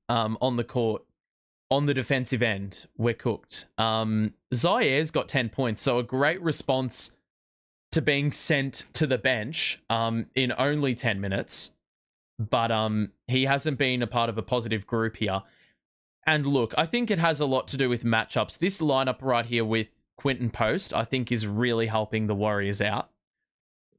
on the court. On the defensive end, we're cooked. Zaire's got 10 points, so a great response to being sent to the bench in only 10 minutes. But he hasn't been a part of a positive group here. And look, I think it has a lot to do with matchups. This lineup right here with Quinton Post, I think, is really helping the Warriors out.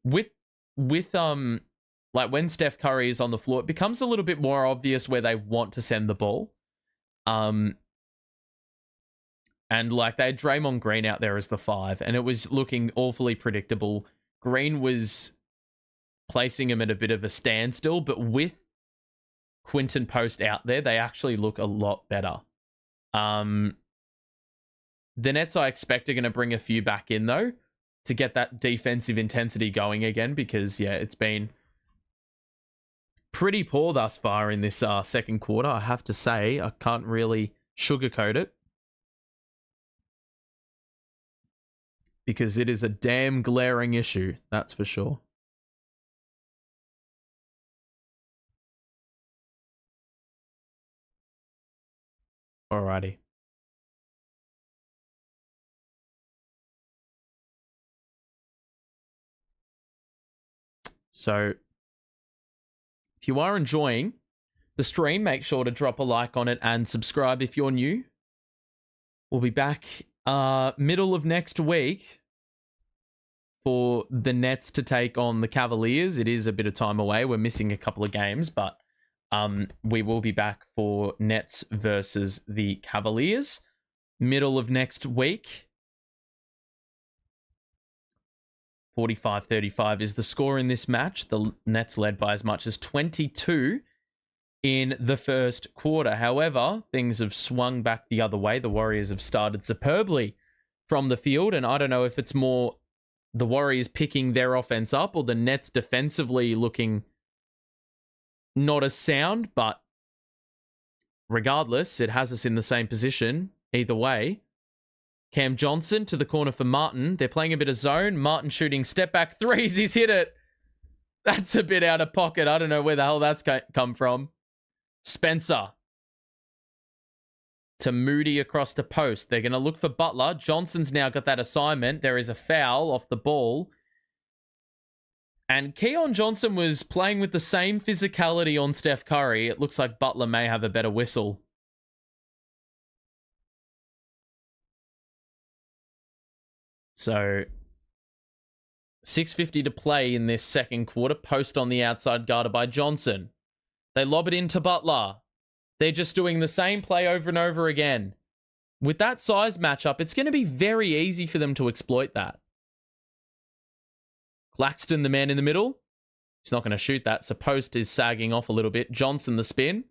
With like when Steph Curry is on the floor, it becomes a little bit more obvious where they want to send the ball. And like they had Draymond Green out there as the 5, and it was looking awfully predictable. Green was placing him at a bit of a standstill, but with Quinton Post out there, they actually look a lot better. The Nets, I expect, are going to bring a few back in, though, to get that defensive intensity going again, because, yeah, it's been pretty poor thus far in this second quarter, I have to say. I can't really sugarcoat it, because it is a damn glaring issue, that's for sure. Alrighty. So, if you are enjoying the stream, make sure to drop a like on it and subscribe if you're new. We'll be back middle of next week for the Nets to take on the Cavaliers. It is a bit of time away. We're missing a couple of games, but we will be back for Nets versus the Cavaliers middle of next week. 45-35 is the score in this match. The Nets led by as much as 22 in the first quarter. However, things have swung back the other way. The Warriors have started superbly from the field, and I don't know if it's more the Warriors picking their offense up or the Nets defensively looking not as sound, but regardless, it has us in the same position either way. Cam Johnson to the corner for Martin. They're playing a bit of zone. Martin shooting step back threes. He's hit it. That's a bit out of pocket. I don't know where the hell that's come from. Spencer to Moody across to Post. They're going to look for Butler. Johnson's now got that assignment. There is a foul off the ball. And Keon Johnson was playing with the same physicality on Steph Curry. It looks like Butler may have a better whistle. So, 6:50 to play in this second quarter. Post on the outside, guarded by Johnson. They lob it into Butler. They're just doing the same play over and over again. With that size matchup, it's going to be very easy for them to exploit that. Claxton, the man in the middle. He's not going to shoot that, so Post is sagging off a little bit. Johnson, the spin.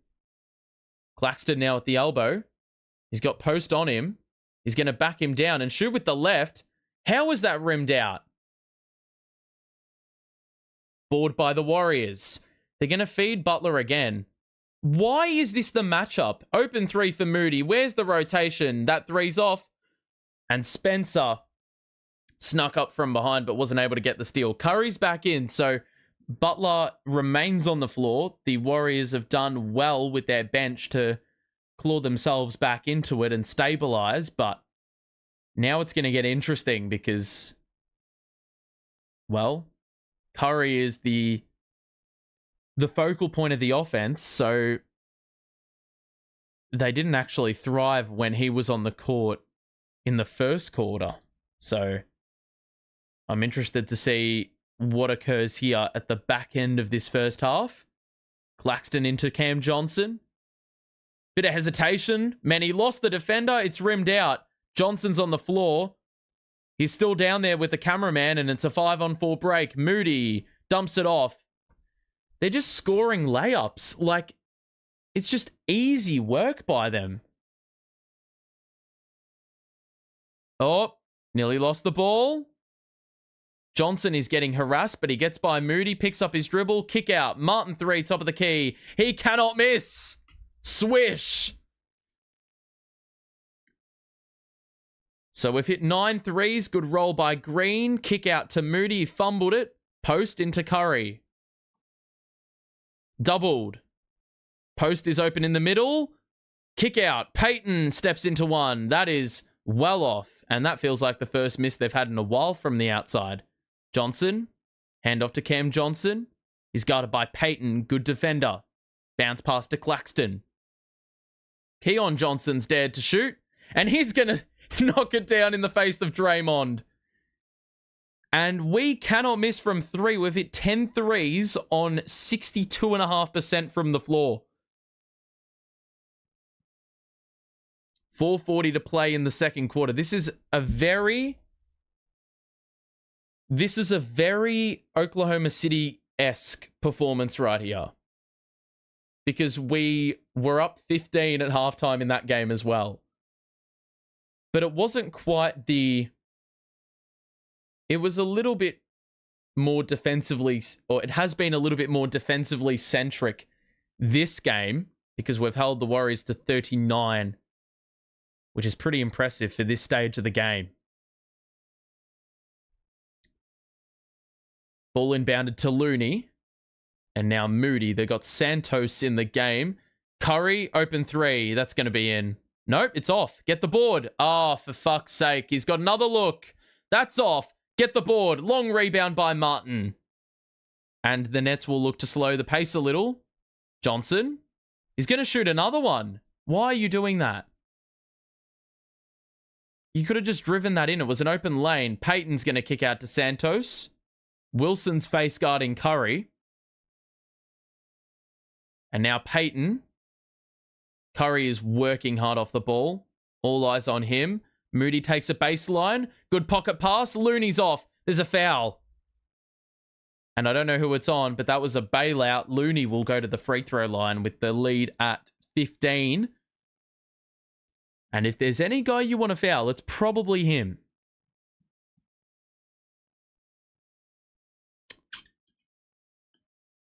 Claxton now at the elbow. He's got Post on him. He's going to back him down and shoot with the left. How was that rimmed out? Board by the Warriors. They're going to feed Butler again. Why is this the matchup? Open 3 for Moody. Where's the rotation? That 3's off. And Spencer snuck up from behind but wasn't able to get the steal. Curry's back in, so Butler remains on the floor. The Warriors have done well with their bench to claw themselves back into it and stabilize, but now it's going to get interesting because, well, Curry is the focal point of the offense, so they didn't actually thrive when he was on the court in the first quarter. So I'm interested to see what occurs here at the back end of this first half. Claxton into Cam Johnson. Bit of hesitation. Man, he lost the defender. It's rimmed out. Johnson's on the floor. He's still down there with the cameraman, and it's a 5-on-4 break. Moody dumps it off. They're just scoring layups. Like, it's just easy work by them. Oh, nearly lost the ball. Johnson is getting harassed, but he gets by Moody, picks up his dribble, kick out. Martin 3, top of the key. He cannot miss. Swish. So we've hit 9 threes. Good roll by Green. Kick out to Moody. Fumbled it. Post into Curry. Doubled. Post is open in the middle. Kick out. Payton steps into one. That is well off. And that feels like the first miss they've had in a while from the outside. Johnson. Hand off to Cam Johnson. He's guarded by Payton. Good defender. Bounce pass to Claxton. Keon Johnson's dared to shoot. And he's going to knock it down in the face of Draymond. And we cannot miss from 3. We've hit 10 threes on 62.5% from the floor. 4:40 to play in the second quarter. This is a very Oklahoma City-esque performance right here. Because we were up 15 at halftime in that game as well. But it wasn't quite the... It was a little bit more defensively... Or it has been a little bit more defensively centric this game. Because we've held the Warriors to 39. Which is pretty impressive for this stage of the game. Ball inbounded to Looney. And now Moody. They got Santos in the game. Curry, open 3. That's going to be in. Nope, it's off. Get the board. Oh, for fuck's sake. He's got another look. That's off. Get the board. Long rebound by Martin. And the Nets will look to slow the pace a little. Johnson. He's going to shoot another one. Why are you doing that? You could have just driven that in. It was an open lane. Payton's going to kick out to Santos. Wilson's face guarding Curry. And now Payton. Curry is working hard off the ball. All eyes on him. Moody takes a baseline. Good pocket pass. Looney's off. There's a foul. And I don't know who it's on, but that was a bailout. Looney will go to the free throw line with the lead at 15. And if there's any guy you want to foul, it's probably him.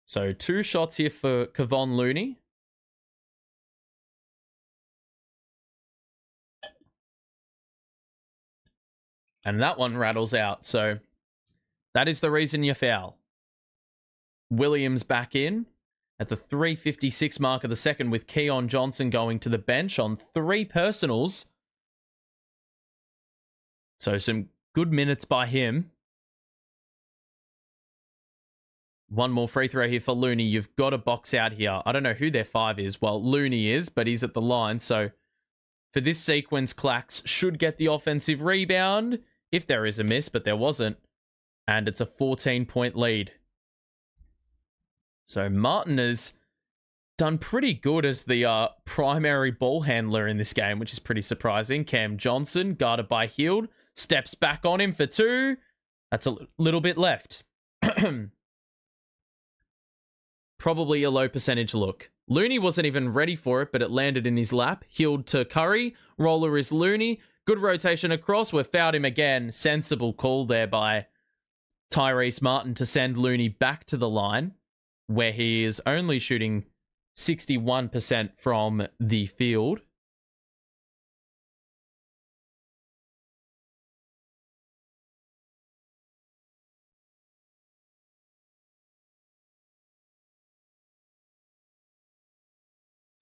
So 2 shots here for Kevon Looney. And that one rattles out. So that is the reason you foul. Williams back in at the 3:56 mark of the second with Keon Johnson going to the bench on 3 personals. So some good minutes by him. One more free throw here for Looney. You've got to box out here. I don't know who their 5 is. Well, Looney is, but he's at the line. So for this sequence, Clax should get the offensive rebound if there is a miss, but there wasn't. And it's a 14-point lead. So Martin has done pretty good as the primary ball handler in this game, which is pretty surprising. Cam Johnson, guarded by Hield, steps back on him for 2. That's a little bit left. Probably a low percentage look. Looney wasn't even ready for it, but it landed in his lap. Hield to Curry. Roller is Looney. Good rotation across. We've fouled him again. Sensible call there by Tyrese Martin to send Looney back to the line, where he is only shooting 61% from the field.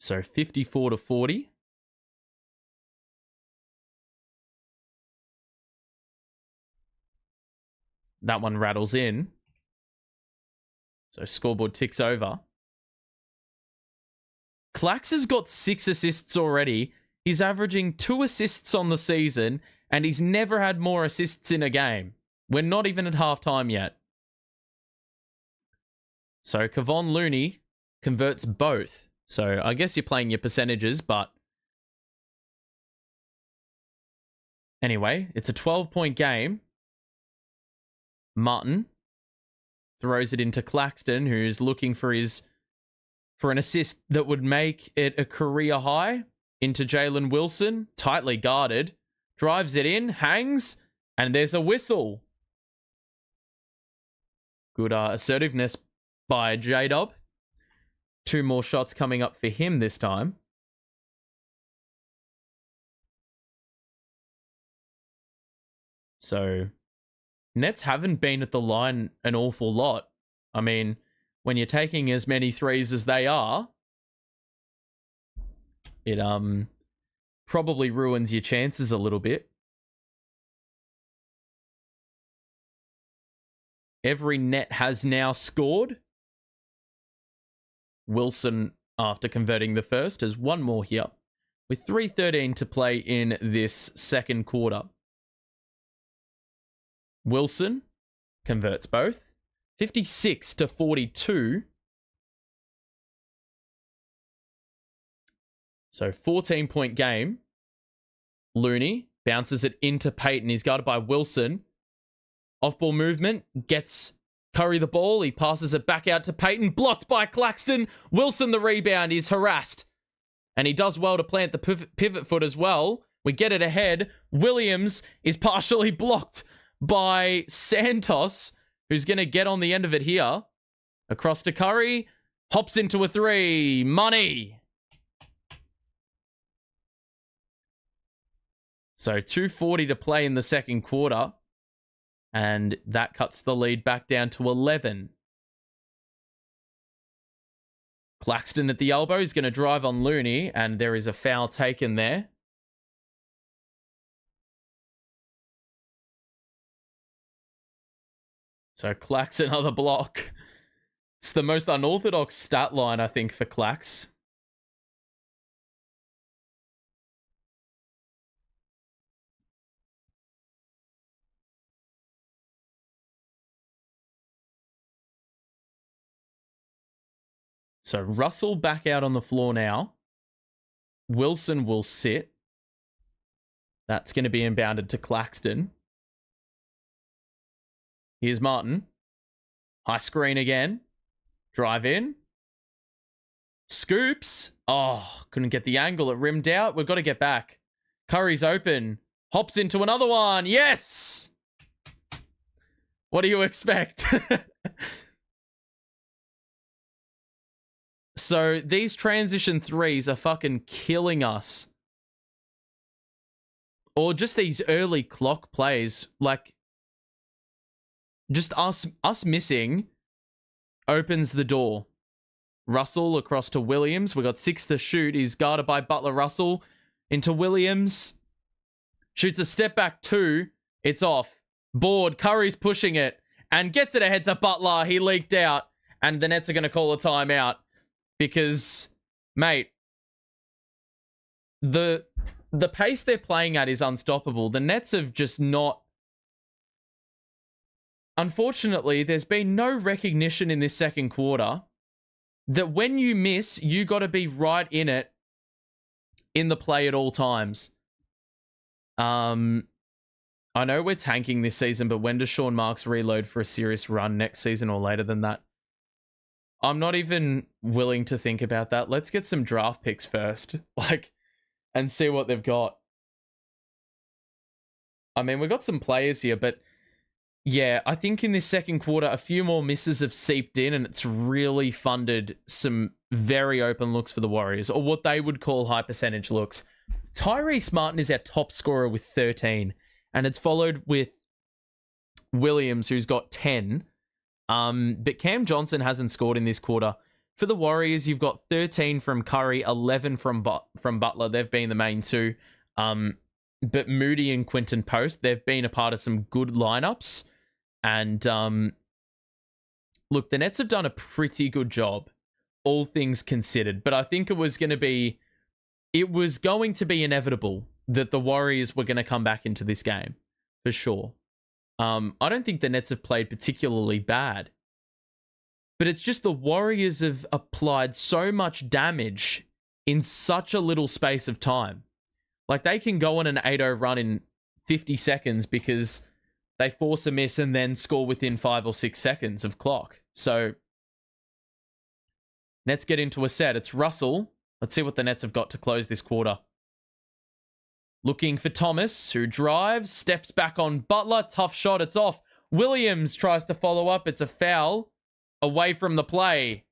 So 54-40. That one rattles in. So scoreboard ticks over. Clax has got 6 assists already. He's averaging 2 assists on the season, and he's never had more assists in a game. We're not even at halftime yet. So Kevon Looney converts both. So I guess you're playing your percentages, but anyway, it's a 12-point game. Martin throws it into Claxton, who's looking for an assist that would make it a career high. Into Jalen Wilson, tightly guarded, drives it in, hangs, and there's a whistle. Good assertiveness by J-Dub. 2 more shots coming up for him this time. So Nets haven't been at the line an awful lot. I mean, when you're taking as many threes as they are, it probably ruins your chances a little bit. Every net has now scored. Wilson, after converting the first, has one more here, with 3:13 to play in this second quarter. Wilson converts both. 56-42. So 14-point game. Looney bounces it into Payton. He's guarded by Wilson. Off-ball movement, gets Curry the ball. He passes it back out to Payton. Blocked by Claxton. Wilson the rebound. He's harassed. And he does well to plant the pivot foot as well. We get it ahead. Williams is partially blocked by Santos, who's going to get on the end of it here. Across to Curry. Hops into a three. Money. So 2:40 to play in the second quarter. And that cuts the lead back down to 11. Claxton at the elbow is going to drive on Looney, and there is a foul taken there. So Clax another block. It's the most unorthodox stat line, I think, for Clax. So Russell back out on the floor now. Wilson will sit. That's going to be inbounded to Claxton. Here's Martin. High screen again. Drive in. Scoops. Oh, couldn't get the angle. It rimmed out. We've got to get back. Curry's open. Hops into another one. Yes! What do you expect? So these transition threes are fucking killing us. Or just these early clock plays, like just us missing opens the door. Russell across to Williams. We got 6 to shoot. He's guarded by Butler. Russell into Williams. Shoots a step back 2. It's off. Board. Curry's pushing it and gets it ahead to Butler. He leaked out and the Nets are going to call a timeout. Because, mate, the pace they're playing at is unstoppable. The Nets have just not... Unfortunately, there's been no recognition in this second quarter that when you miss, you got to be right in it in the play at all times. I know we're tanking this season, but when does Sean Marks reload for a serious run next season or later than that? I'm not even willing to think about that. Let's get some draft picks first, and see what they've got. I mean, we've got some players here, but yeah, I think in this second quarter, a few more misses have seeped in, and it's really funded some very open looks for the Warriors, or what they would call high percentage looks. Tyrese Martin is our top scorer with 13, and it's followed with Williams, who's got 10. But Cam Johnson hasn't scored in this quarter. For the Warriors, you've got 13 from Curry, 11 from Butler. They've been the main two. But Moody and Quinton Post, they've been a part of some good lineups. And look, the Nets have done a pretty good job, all things considered. But I think it was going to be inevitable that the Warriors were going to come back into this game, for sure. I don't think the Nets have played particularly bad. But it's just the Warriors have applied so much damage in such a little space of time. Like, they can go on an 8-0 run in 50 seconds because they force a miss and then score within 5 or 6 seconds of clock. So, Nets get into a set. It's Russell. Let's see what the Nets have got to close this quarter. Looking for Thomas, who drives, steps back on Butler. Tough shot. It's off. Williams tries to follow up. It's a foul away from the play.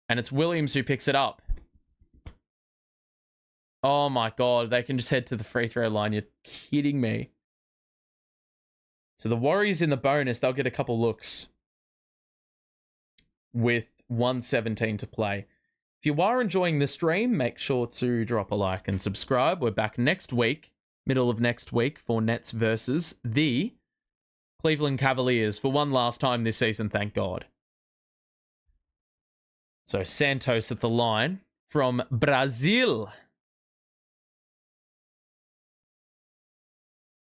And it's Williams who picks it up. Oh my God. They can just head to the free throw line. You're kidding me. So the Warriors in the bonus, they'll get a couple looks with 1:17 to play. If you are enjoying the stream, make sure to drop a like and subscribe. We're back next week, middle of next week, for Nets versus the Cleveland Cavaliers for one last time this season, thank God. So Santos at the line from Brazil.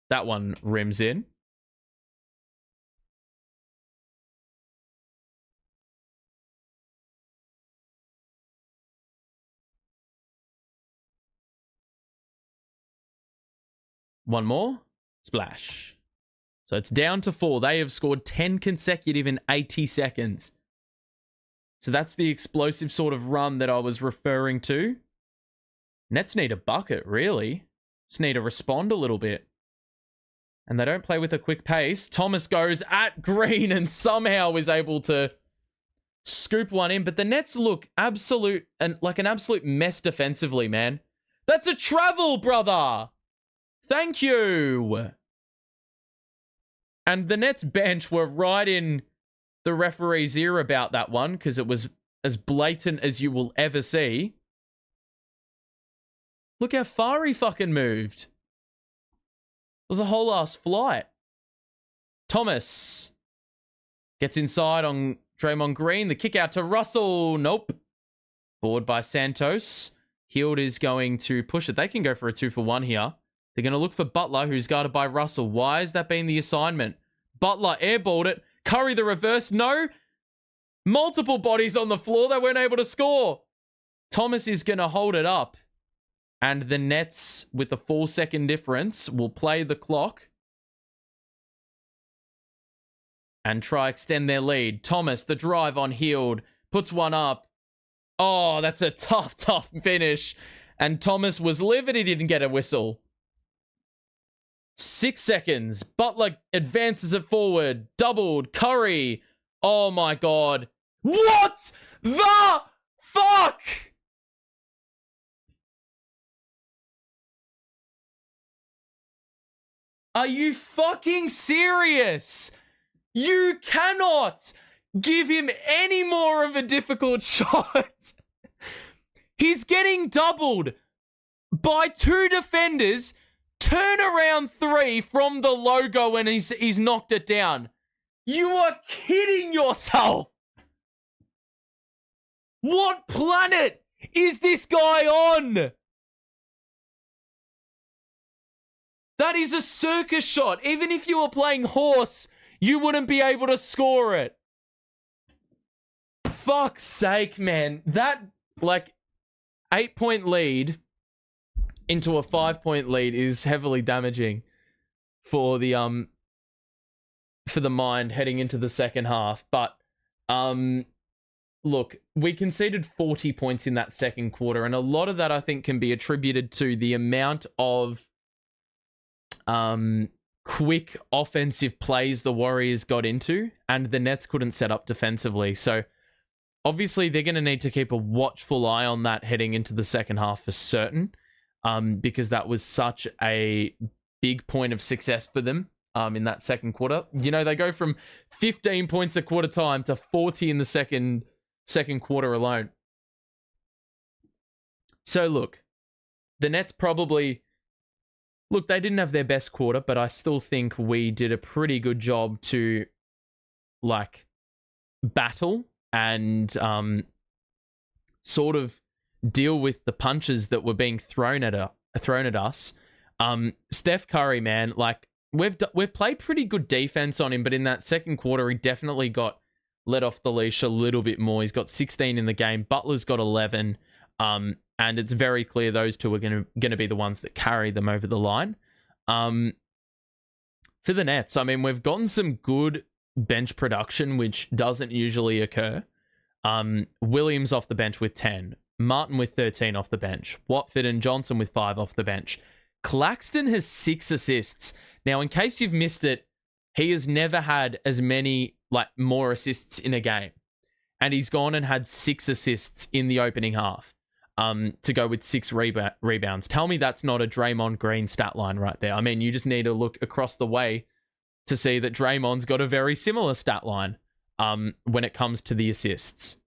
That one rims in. One more. Splash. So it's down to 4. They have scored 10 consecutive in 80 seconds. So that's the explosive sort of run that I was referring to. Nets need a bucket, really. Just need to respond a little bit. And they don't play with a quick pace. Thomas goes at Green and somehow is able to scoop one in. But the Nets look like an absolute mess defensively, man. That's a travel, brother! Thank you! And the Nets bench were right in the referee's ear about that one because it was as blatant as you will ever see. Look how far he fucking moved. It was a whole ass flight. Thomas gets inside on Draymond Green. The kick out to Russell. Nope. Board by Santos. Hield is going to push it. They can go for a 2-for-1 here. They're going to look for Butler, who's guarded by Russell. Why has that been the assignment? Butler airballed it. Curry the reverse. No. Multiple bodies on the floor. They weren't able to score. Thomas is going to hold it up. And the Nets, with the 4-second difference, will play the clock and try extend their lead. Thomas, the drive on Hield, puts one up. Oh, that's a tough finish. And Thomas was livid. He didn't get a whistle. 6 seconds. Butler advances it forward. Doubled. Curry. Oh my God. What the fuck? Are you fucking serious? You cannot give him any more of a difficult shot. He's getting doubled by 2 defenders. Turn around 3 from the logo and he's knocked it down. You are kidding yourself. What planet is this guy on? That is a circus shot. Even if you were playing horse, you wouldn't be able to score it. Fuck's sake, man. That, 8-point lead into a 5-point lead is heavily damaging for the mind heading into the second half. But look, we conceded 40 points in that second quarter, and a lot of that I think can be attributed to the amount of quick offensive plays the Warriors got into, and the Nets couldn't set up defensively. So obviously they're going to need to keep a watchful eye on that heading into the second half for certain. Because that was such a big point of success for them in that second quarter. You know, they go from 15 points a quarter time to 40 in the second quarter alone. So look, the Nets probably... Look, they didn't have their best quarter, but I still think we did a pretty good job to, battle and sort of deal with the punches that were being thrown at us. Steph Curry, man, we've played pretty good defense on him, but in that second quarter, he definitely got let off the leash a little bit more. He's got 16 in the game. Butler's got 11, and it's very clear those two are going to be the ones that carry them over the line. For the Nets, I mean, we've gotten some good bench production, which doesn't usually occur. Williams off the bench with 10. Martin with 13 off the bench. Watford and Johnson with 5 off the bench. Claxton has 6 assists. Now, in case you've missed it, he has never had as many, more assists in a game. And he's gone and had 6 assists in the opening half to go with 6 rebounds. Tell me that's not a Draymond Green stat line right there. I mean, you just need to look across the way to see that Draymond's got a very similar stat line when it comes to the assists.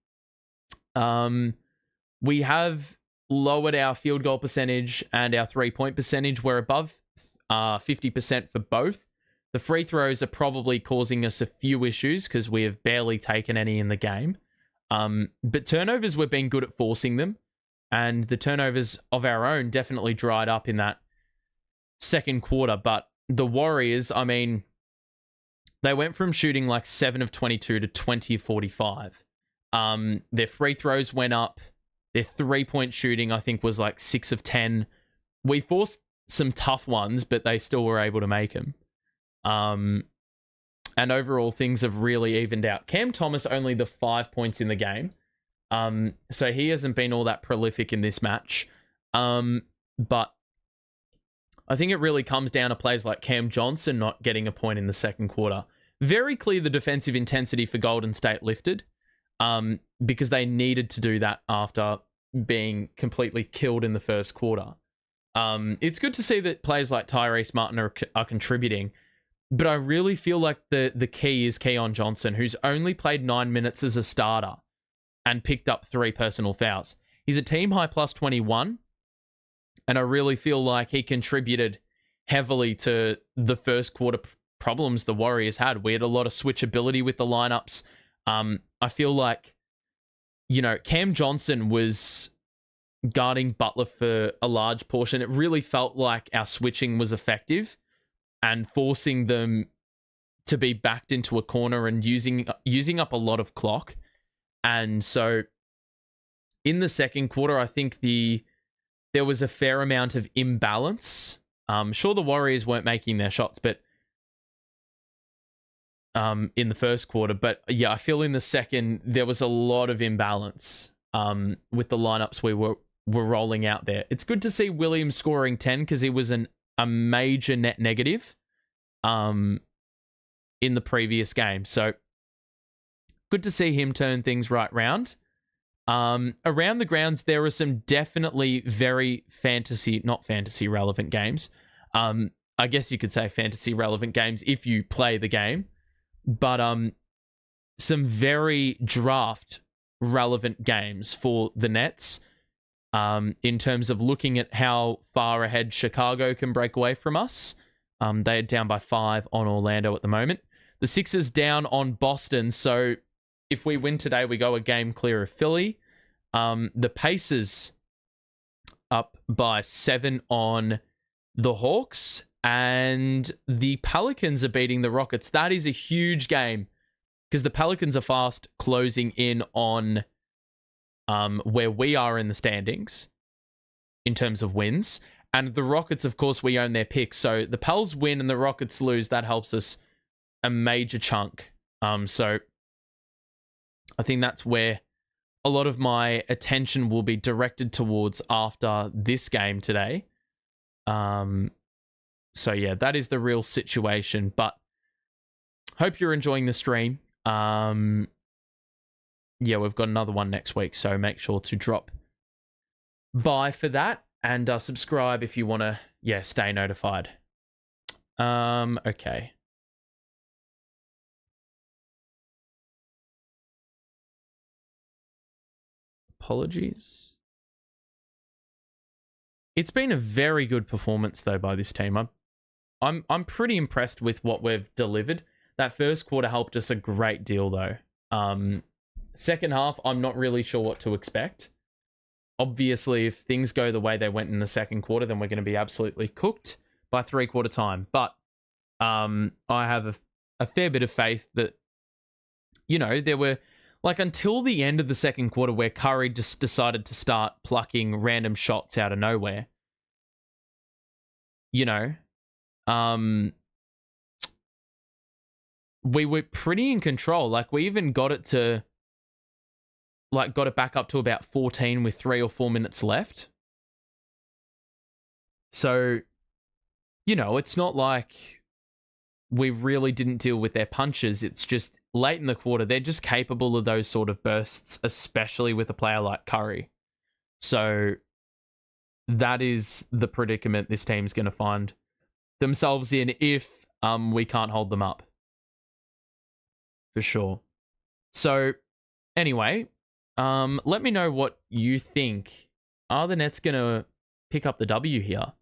We have lowered our field goal percentage and our 3-point percentage. We're above 50% for both. The free throws are probably causing us a few issues because we have barely taken any in the game. But turnovers, we've been good at forcing them. And the turnovers of our own definitely dried up in that second quarter. But the Warriors, I mean, they went from shooting like 7 of 22 to 20 of 45. Their free throws went up. Their 3-point shooting, I think, was like 6 of 10. We forced some tough ones, but they still were able to make them. And overall, things have really evened out. Cam Thomas only the 5 points in the game. So he hasn't been all that prolific in this match. But I think it really comes down to plays like Cam Johnson not getting a point in the second quarter. Very clear the defensive intensity for Golden State lifted. Because they needed to do that after being completely killed in the first quarter. It's good to see that players like Tyrese Martin are contributing, but I really feel like the key is Keon Johnson, who's only played 9 minutes as a starter and picked up 3 personal fouls. He's a team high plus 21, and I really feel like he contributed heavily to the first quarter problems the Warriors had. We had a lot of switchability with the lineups. I feel like, Cam Johnson was guarding Butler for a large portion. It really felt like our switching was effective and forcing them to be backed into a corner and using up a lot of clock. And so in the second quarter, I think there was a fair amount of imbalance. Sure, the Warriors weren't making their shots, but in the first quarter. But yeah, I feel in the second, there was a lot of imbalance with the lineups we were rolling out there. It's good to see Williams scoring 10 because he was a major net negative in the previous game. So good to see him turn things right round. Around the grounds, there are some definitely very not fantasy relevant games. I guess you could say fantasy relevant games if you play the game. But some very draft relevant games for the Nets in terms of looking at how far ahead Chicago can break away from us. They are down by 5 on Orlando at the moment. The Sixers down on Boston. So if we win today, we go a game clear of Philly. The Pacers up by 7 on the Hawks. And the Pelicans are beating the Rockets. That is a huge game because the Pelicans are fast closing in on where we are in the standings in terms of wins. And the Rockets, of course, we own their picks. So the Pels win and the Rockets lose. That helps us a major chunk. So I think that's where a lot of my attention will be directed towards after this game today. So yeah, that is the real situation, but hope you're enjoying the stream. Yeah, we've got another one next week, so make sure to drop by for that and subscribe if you want to, stay notified. Okay. Apologies. It's been a very good performance though by this team. I'm pretty impressed with what we've delivered. That first quarter helped us a great deal though. Second half, I'm not really sure what to expect. Obviously, if things go the way they went in the second quarter, then we're going to be absolutely cooked by 3/4 time. But I have a fair bit of faith that, there were until the end of the second quarter where Curry just decided to start plucking random shots out of nowhere. We were pretty in control. We even got it back up to about 14 with 3 or 4 minutes left. So, it's not like we really didn't deal with their punches. It's just late in the quarter, they're just capable of those sort of bursts, especially with a player like Curry. So that is the predicament this team's going to find themselves in if we can't hold them up. For sure. So, anyway, let me know what you think. Are the Nets going to pick up the W here?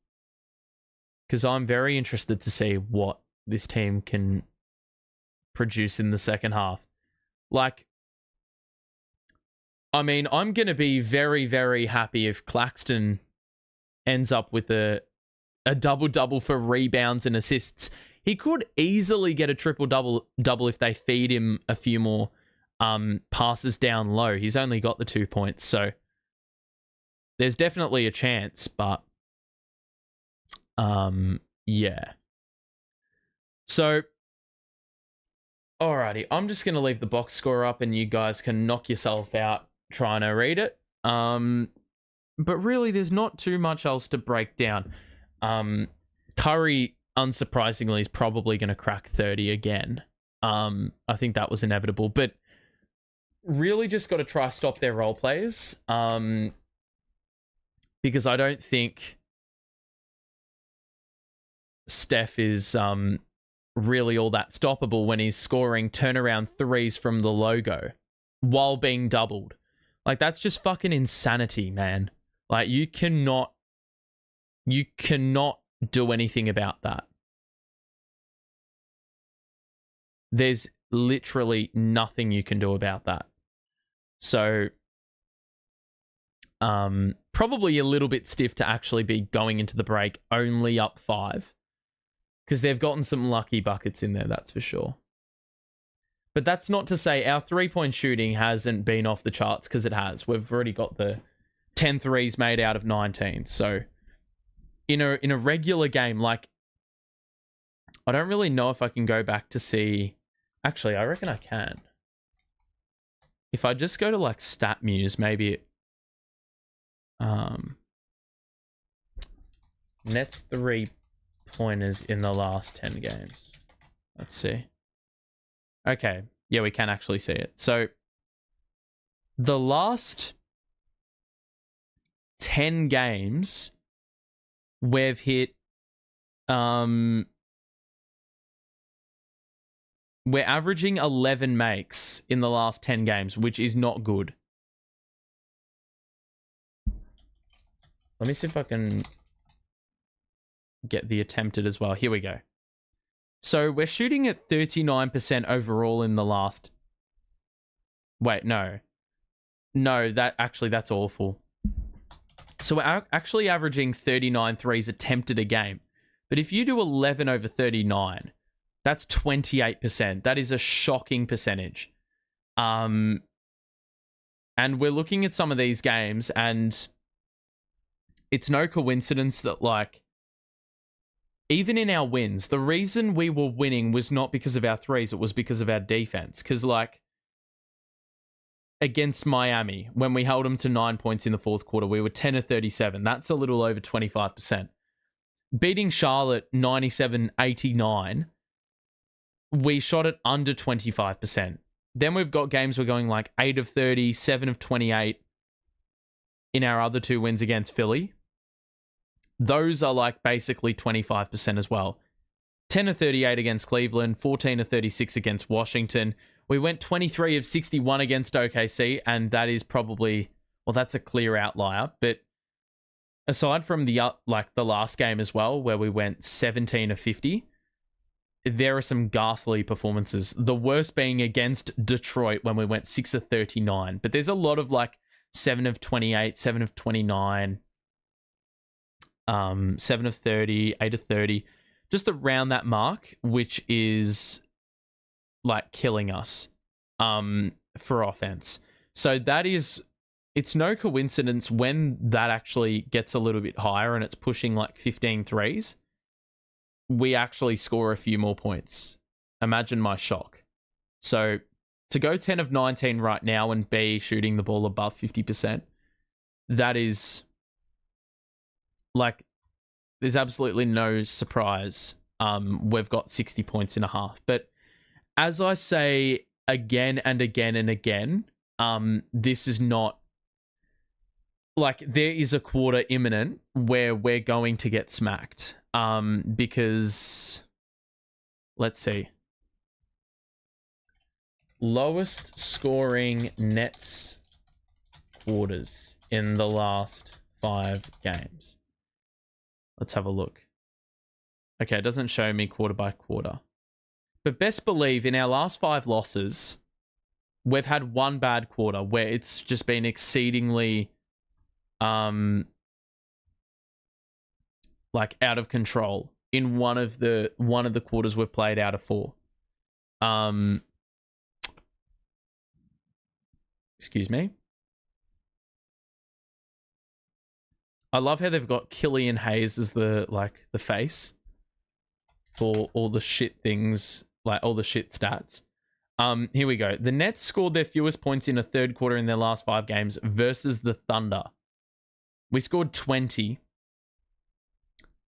Because I'm very interested to see what this team can produce in the second half. Like, I mean, I'm going to be very, very happy if Claxton ends up with a double-double for rebounds and assists. He could easily get a triple-double if they feed him a few more passes down low. He's only got the 2 points, so there's definitely a chance, but yeah. So, alrighty, I'm just going to leave the box score up and you guys can knock yourself out trying to read it. But really, there's not too much else to break down. Curry, unsurprisingly, is probably going to crack 30 again. I think that was inevitable, but really just got to try stop their role players. Because I don't think Steph is really all that stoppable when he's scoring turnaround threes from the logo while being doubled. Like, that's just fucking insanity, man. Like, you cannot do anything about that. There's literally nothing you can do about that. So, probably a little bit stiff to actually be going into the break only up 5. Because they've gotten some lucky buckets in there, that's for sure. But that's not to say our 3-point shooting hasn't been off the charts, because it has. We've already got the 10 threes made out of 19. So in a regular game, like, I don't really know if I can go back to see. Actually, I reckon I can. If I just go to like StatMuse, maybe it, Nets 3-pointers in the last 10 games. Let's see. Okay, yeah, we can actually see it. So the last 10 games, we've hit, we're averaging 11 makes in the last 10 games, which is not good. Let me see if I can get the attempted as well. Here we go. So we're shooting at 39% overall in the last... Wait, no. No, that's awful. So we're actually averaging 39 threes attempted a game. But if you do 11 over 39, that's 28%. That is a shocking percentage. And we're looking at some of these games, and it's no coincidence that, like, even in our wins, the reason we were winning was not because of our threes, it was because of our defense. Because, like, against Miami, when we held them to 9 points in the fourth quarter, we were 10 of 37. That's a little over 25%. Beating Charlotte 97-89, we shot it under 25%. Then we've got games we're going like 8 of 30, 7 of 28 in our other 2 wins against Philly. Those are like basically 25% as well. 10 of 38 against Cleveland, 14 of 36 against Washington. We went 23 of 61 against OKC, and that is probably, well, that's a clear outlier. But aside from the last game as well, where we went 17 of 50, there are some ghastly performances. The worst being against Detroit when we went 6 of 39. But there's a lot of like 7 of 28, 7 of 29, 7 of 30, 8 of 30, just around that mark, which is like killing us for offense. So that is, it's no coincidence when that actually gets a little bit higher and it's pushing like 15 threes, we actually score a few more points. Imagine my shock. So to go 10 of 19 right now and be shooting the ball above 50%, that is like, there's absolutely no surprise. We've got 60 points in a half. But as I say again and again and again, this is not like, there is a quarter imminent where we're going to get smacked. Because Let's see. Lowest scoring Nets quarters in the last 5 games. Let's have a look. Okay, it doesn't show me quarter by quarter. But best believe in our last 5 losses, we've had one bad quarter where it's just been exceedingly like out of control in one of the quarters we've played out of 4. Excuse me. I love how they've got Killian Hayes as the face for all the shit things, like all the shit stats. Here we go. The Nets scored their fewest points in a third quarter in their last 5 games versus the Thunder. We scored 20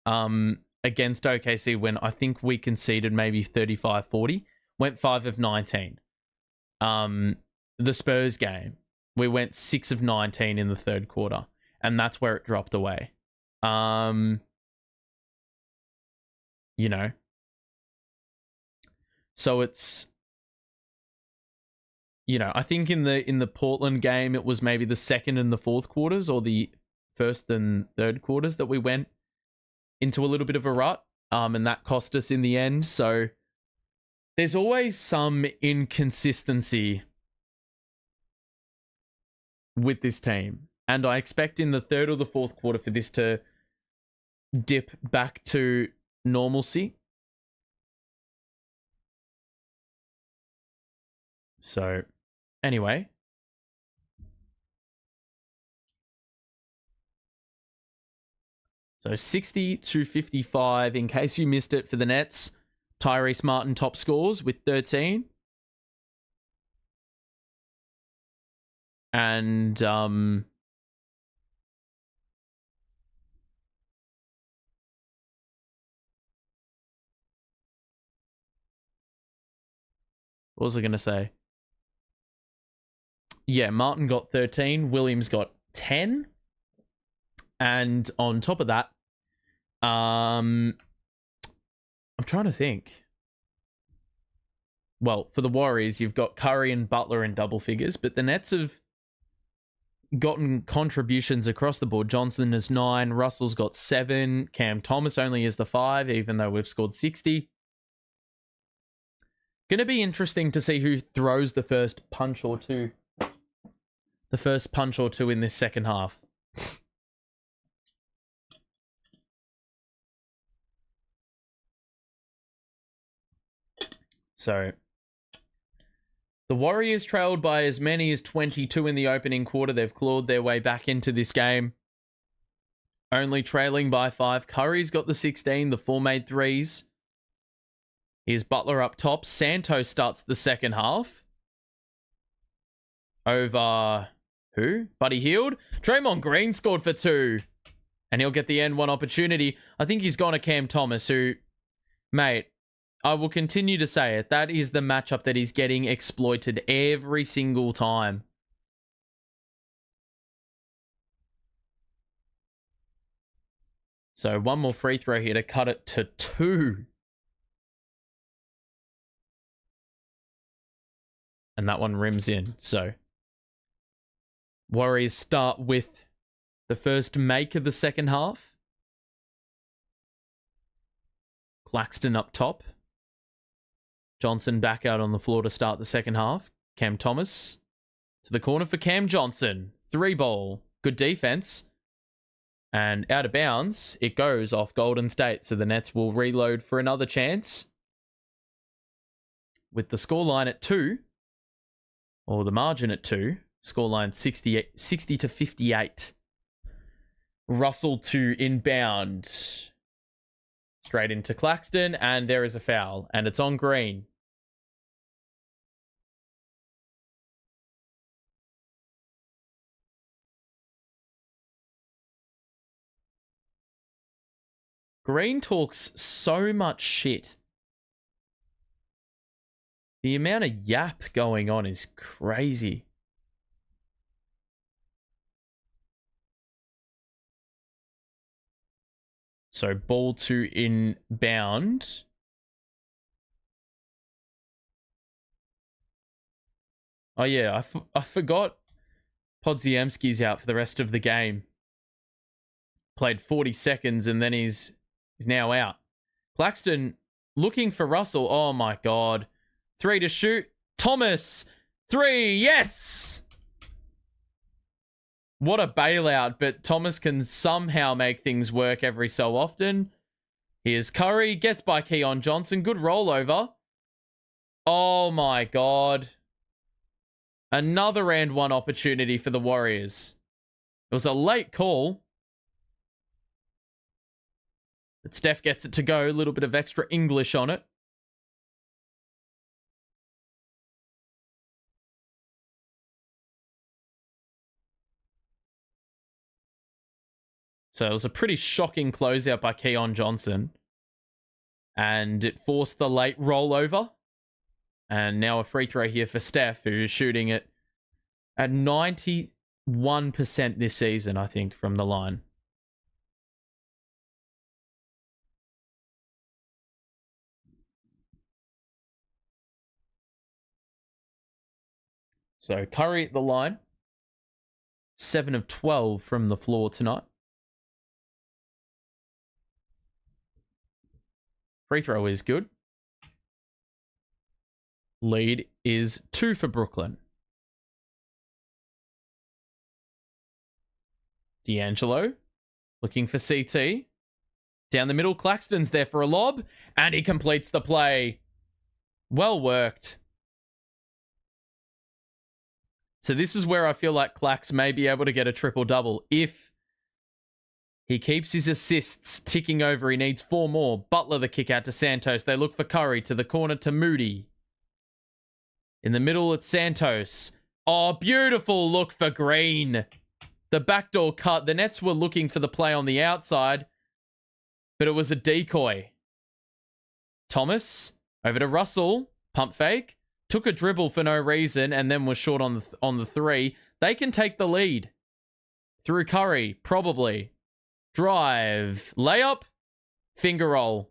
against OKC when I think we conceded maybe 35-40. Went 5 of 19. The Spurs game, we went 6 of 19 in the third quarter, and that's where it dropped away. You know. So it's, you know, I think in the Portland game it was maybe the second and the fourth quarters, or the first and third quarters, that we went into a little bit of a rut, and that cost us in the end. So there's always some inconsistency with this team, and I expect in the third or the fourth quarter for this to dip back to normalcy. So anyway, so 60-55 in case you missed it for the Nets. Tyrese Martin top scores with 13. And what was I going to say? Yeah, Martin got 13. Williams got 10. And on top of that, I'm trying to think. Well, for the Warriors, you've got Curry and Butler in double figures, but the Nets have gotten contributions across the board. Johnson is 9. Russell's got 7. Cam Thomas only is the 5, even though we've scored 60. Going to be interesting to see who throws the first punch or two. The first punch or two in this second half. So the Warriors trailed by as many as 22 in the opening quarter. They've clawed their way back into this game. Only trailing by 5. Curry's got the 16, the 4 made threes. Here's Butler up top. Santos starts the second half. Over who? Buddy Hield. Draymond Green scored for 2. And he'll get the N1 opportunity. I think he's gone to Cam Thomas, who, mate, I will continue to say it. That is the matchup that is getting exploited every single time. So one more free throw here to cut it to 2. And that one rims in. So Warriors start with the first make of the second half. Claxton up top. Johnson back out on the floor to start the second half. Cam Thomas to the corner for Cam Johnson. 3 ball. Good defense. And out of bounds, it goes off Golden State. So the Nets will reload for another chance. With the scoreline at 2. Or the margin at 2. Scoreline 60-58. Russell to inbound. Straight into Claxton. And there is a foul. And it's on Green. Green talks so much shit. The amount of yap going on is crazy. So ball to inbound. Oh, yeah, I forgot Podziemski's out for the rest of the game. Played 40 seconds and then he's now out. Claxton looking for Russell. Oh, my God. 3 to shoot. Thomas. 3. Yes! What a bailout, but Thomas can somehow make things work every so often. Here's Curry. Gets by Keon Johnson. Good rollover. Oh, my God. Another and one opportunity for the Warriors. It was a late call. But Steph gets it to go. A little bit of extra English on it. So it was a pretty shocking closeout by Keon Johnson. And it forced the late rollover. And now a free throw here for Steph, who's shooting it at 91% this season, I think, from the line. So Curry at the line. 7 of 12 from the floor tonight. Free throw is good. Lead is 2 for Brooklyn. D'Angelo looking for CT. Down the middle, Claxton's there for a lob, and he completes the play. Well worked. So this is where I feel like Clax may be able to get a triple-double if he keeps his assists ticking over. He needs 4 more. Butler the kick out to Santos. They look for Curry to the corner to Moody. In the middle, it's Santos. Oh, beautiful look for Green. The backdoor cut. The Nets were looking for the play on the outside, but it was a decoy. Thomas over to Russell. Pump fake. Took a dribble for no reason and then was short on the 3. They can take the lead. Through Curry, probably. Drive. Layup. Finger roll.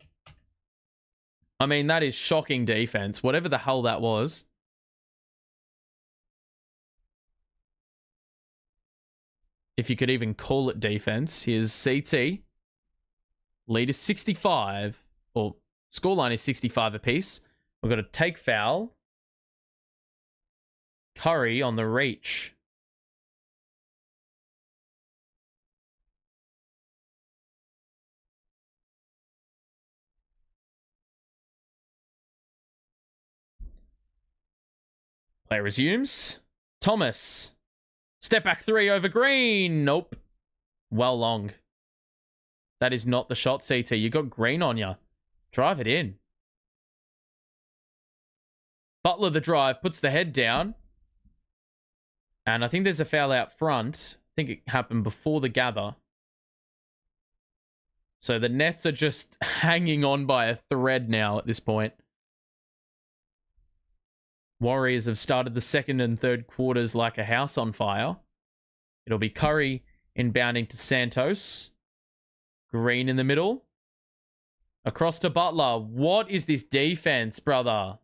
I mean, that is shocking defense. Whatever the hell that was. If you could even call it defense. Here's CT. Lead is 65. Or scoreline is 65 apiece. We've got a take foul. Curry on the reach. Play resumes. Thomas. Step back 3 over Green. Nope. Well long. That is not the shot, CT. You got Green on you. Drive it in. Butler the drive. Puts the head down. And I think there's a foul out front. I think it happened before the gather. So the Nets are just hanging on by a thread now at this point. Warriors have started the second and third quarters like a house on fire. It'll be Curry inbounding to Santos. Green in the middle. Across to Butler. What is this defense, brother?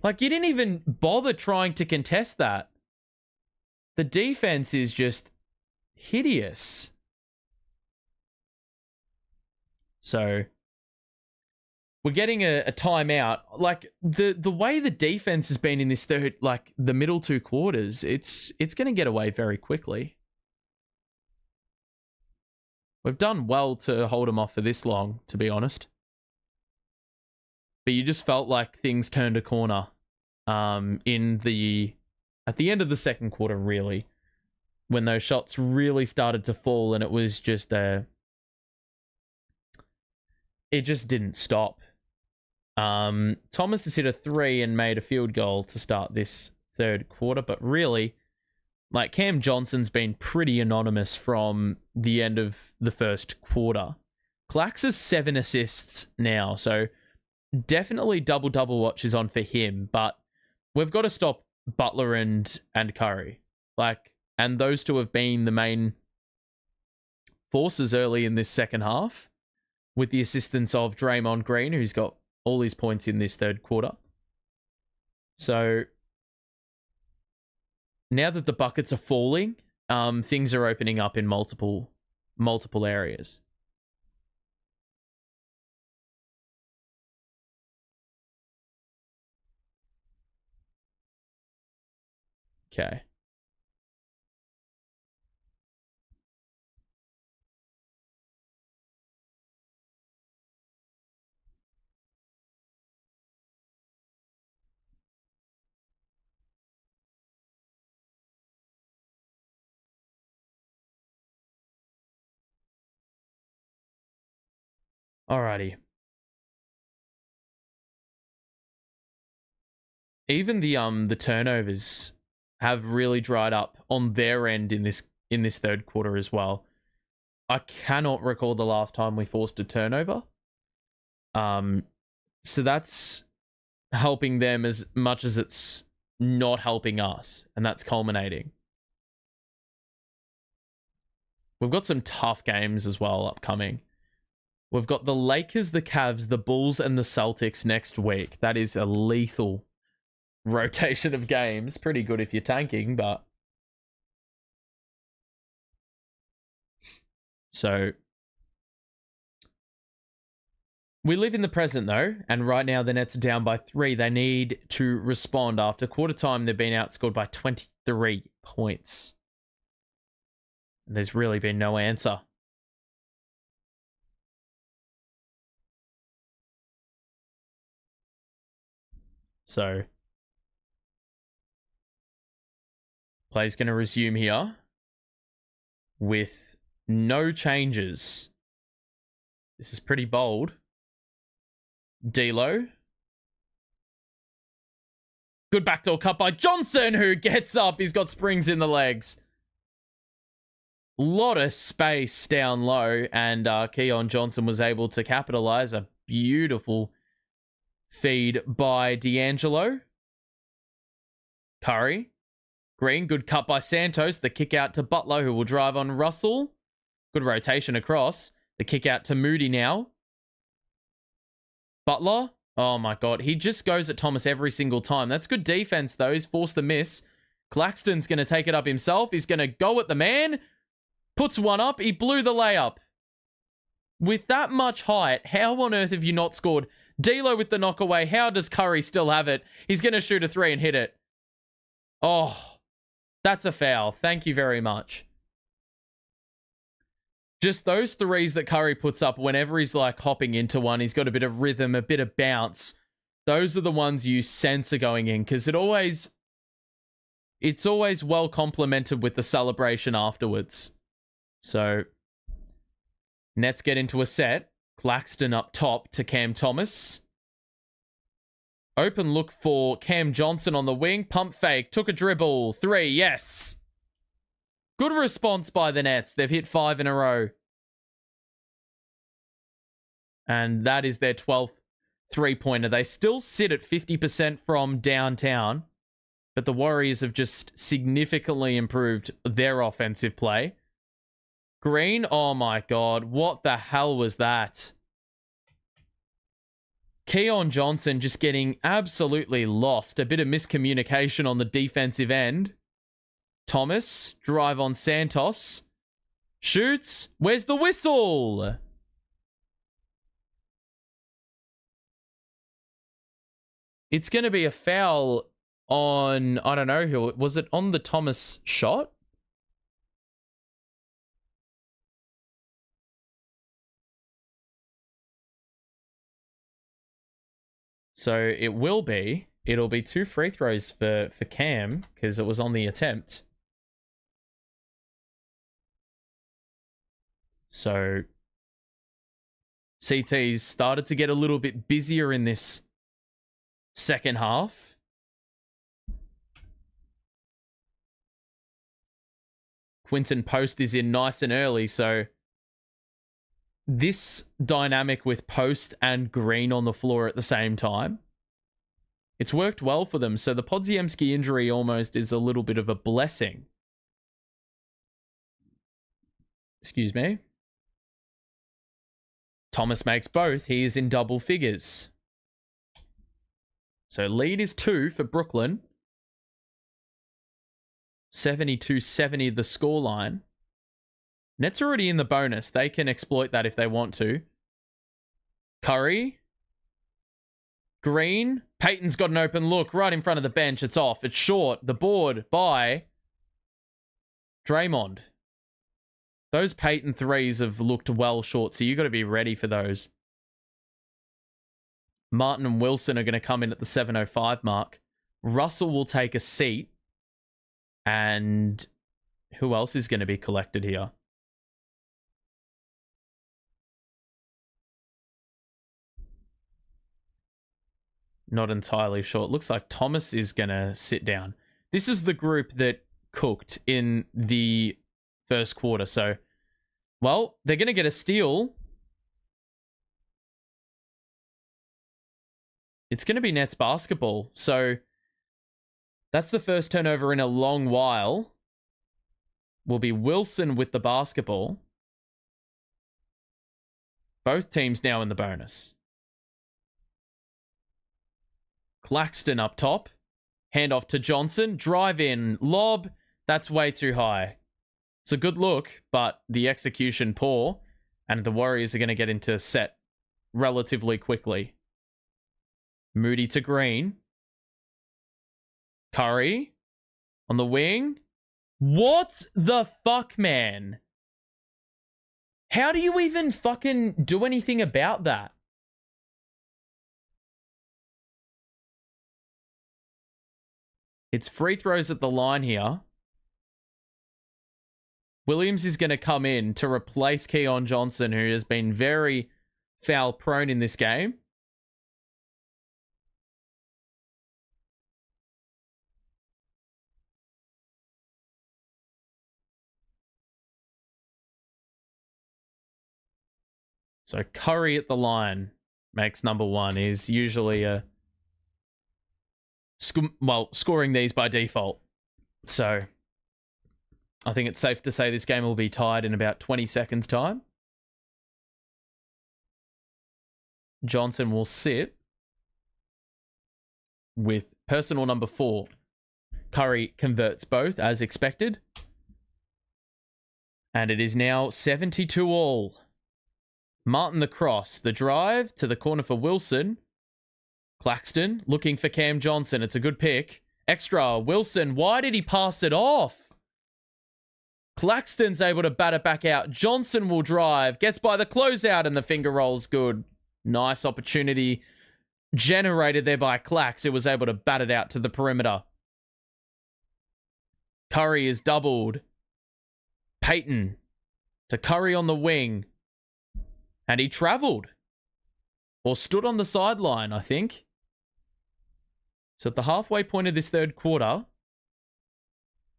Like, you didn't even bother trying to contest that. The defense is just hideous. So, we're getting a timeout. Like, the way the defense has been in this third, like, the middle 2 quarters, it's going to get away very quickly. We've done well to hold them off for this long, to be honest. But you just felt like things turned a corner at the end of the second quarter, really, when those shots really started to fall, and it was just it just didn't stop. Thomas has hit a 3 and made a field goal to start this third quarter, but really, like, Cam Johnson's been pretty anonymous from the end of the first quarter. Clax has 7 assists now, so definitely double watches on for him, but we've got to stop Butler and Curry. Like, and those two have been the main forces early in this second half, with the assistance of Draymond Green, who's got all his points in this third quarter. So now that the buckets are falling, things are opening up in multiple areas. Okay. Alrighty. Even the turnovers have really dried up on their end in this third quarter as well. I cannot recall the last time we forced a turnover. So that's helping them as much as it's not helping us, and that's culminating. We've got some tough games as well upcoming. We've got the Lakers, the Cavs, the Bulls, and the Celtics next week. That is a lethal rotation of games. Pretty good if you're tanking, but... So... We live in the present, though, and right now the Nets are down by 3. They need to respond. After quarter time, they've been outscored by 23 points. And there's really been no answer. So, play's going to resume here with no changes. This is pretty bold. D'Lo. Good backdoor cut by Johnson, who gets up. He's got springs in the legs. Lot of space down low, and Keon Johnson was able to capitalize. A beautiful feed by D'Angelo. Curry. Green, good cut by Santos. The kick out to Butler, who will drive on Russell. Good rotation across. The kick out to Moody now. Butler. Oh my God. He just goes at Thomas every single time. That's good defense, though. He's forced the miss. Claxton's going to take it up himself. He's going to go at the man. Puts one up. He blew the layup. With that much height, how on earth have you not scored? D'Lo with the knockaway. How does Curry still have it? He's going to shoot a 3 and hit it. Oh, that's a foul. Thank you very much. Just those threes that Curry puts up whenever he's like hopping into one, he's got a bit of rhythm, a bit of bounce. Those are the ones you sense are going in, because it's always well complemented with the celebration afterwards. So, Nets get into a set. Claxton up top to Cam Thomas. Open look for Cam Johnson on the wing. Pump fake. Took a dribble. 3. Yes. Good response by the Nets. They've hit 5 in a row. And that is their 12th three-pointer. They still sit at 50% from downtown, but the Warriors have just significantly improved their offensive play. Green, oh my God, what the hell was that? Keon Johnson just getting absolutely lost. A bit of miscommunication on the defensive end. Thomas, drive on Santos. Shoots. Where's the whistle? It's going to be a foul on, I don't know who. Was it on the Thomas shot? So it will be. It'll be 2 free throws for Cam, because it was on the attempt. So CT's started to get a little bit busier in this second half. Quinton Post is in nice and early, so this dynamic with Post and Green on the floor at the same time, it's worked well for them. So the Podziemski injury almost is a little bit of a blessing. Excuse me. Thomas makes both. He is in double figures. So lead is 2 for Brooklyn. 72-70 the scoreline. Nets already in the bonus. They can exploit that if they want to. Curry. Green. Peyton's got an open look right in front of the bench. It's off. It's short. The board by Draymond. Those Peyton threes have looked well short, so you got to be ready for those. Martin and Wilson are going to come in at the 7:05 mark. Russell will take a seat. And who else is going to be collected here? Not entirely sure. It looks like Thomas is going to sit down. This is the group that cooked in the first quarter. So, well, they're going to get a steal. It's going to be Nets basketball. So, that's the first turnover in a long while. Will be Wilson with the basketball. Both teams now in the bonus. Claxton up top. Hand off to Johnson. Drive in. Lob. That's way too high. It's a good look, but the execution poor. And the Warriors are going to get into set relatively quickly. Moody to Green. Curry. On the wing. What the fuck, man? How do you even fucking do anything about that? It's free throws at the line here. Williams is going to come in to replace Keon Johnson, who has been very foul prone in this game. So Curry at the line makes number one. Is usually a scoring these by default. So I think it's safe to say this game will be tied in about 20 seconds time. Johnson will sit with personal number 4. Curry converts both as expected. And it is now 72 all. Martin the cross. The drive to the corner for Wilson. Claxton looking for Cam Johnson. It's a good pick. Extra. Wilson. Why did he pass it off? Claxton's able to bat it back out. Johnson will drive. Gets by the closeout and the finger roll's good. Nice opportunity generated there by Clax. It was able to bat it out to the perimeter. Curry is doubled. Peyton to Curry on the wing. And he traveled. Or stood on the sideline, I think. So at the halfway point of this third quarter,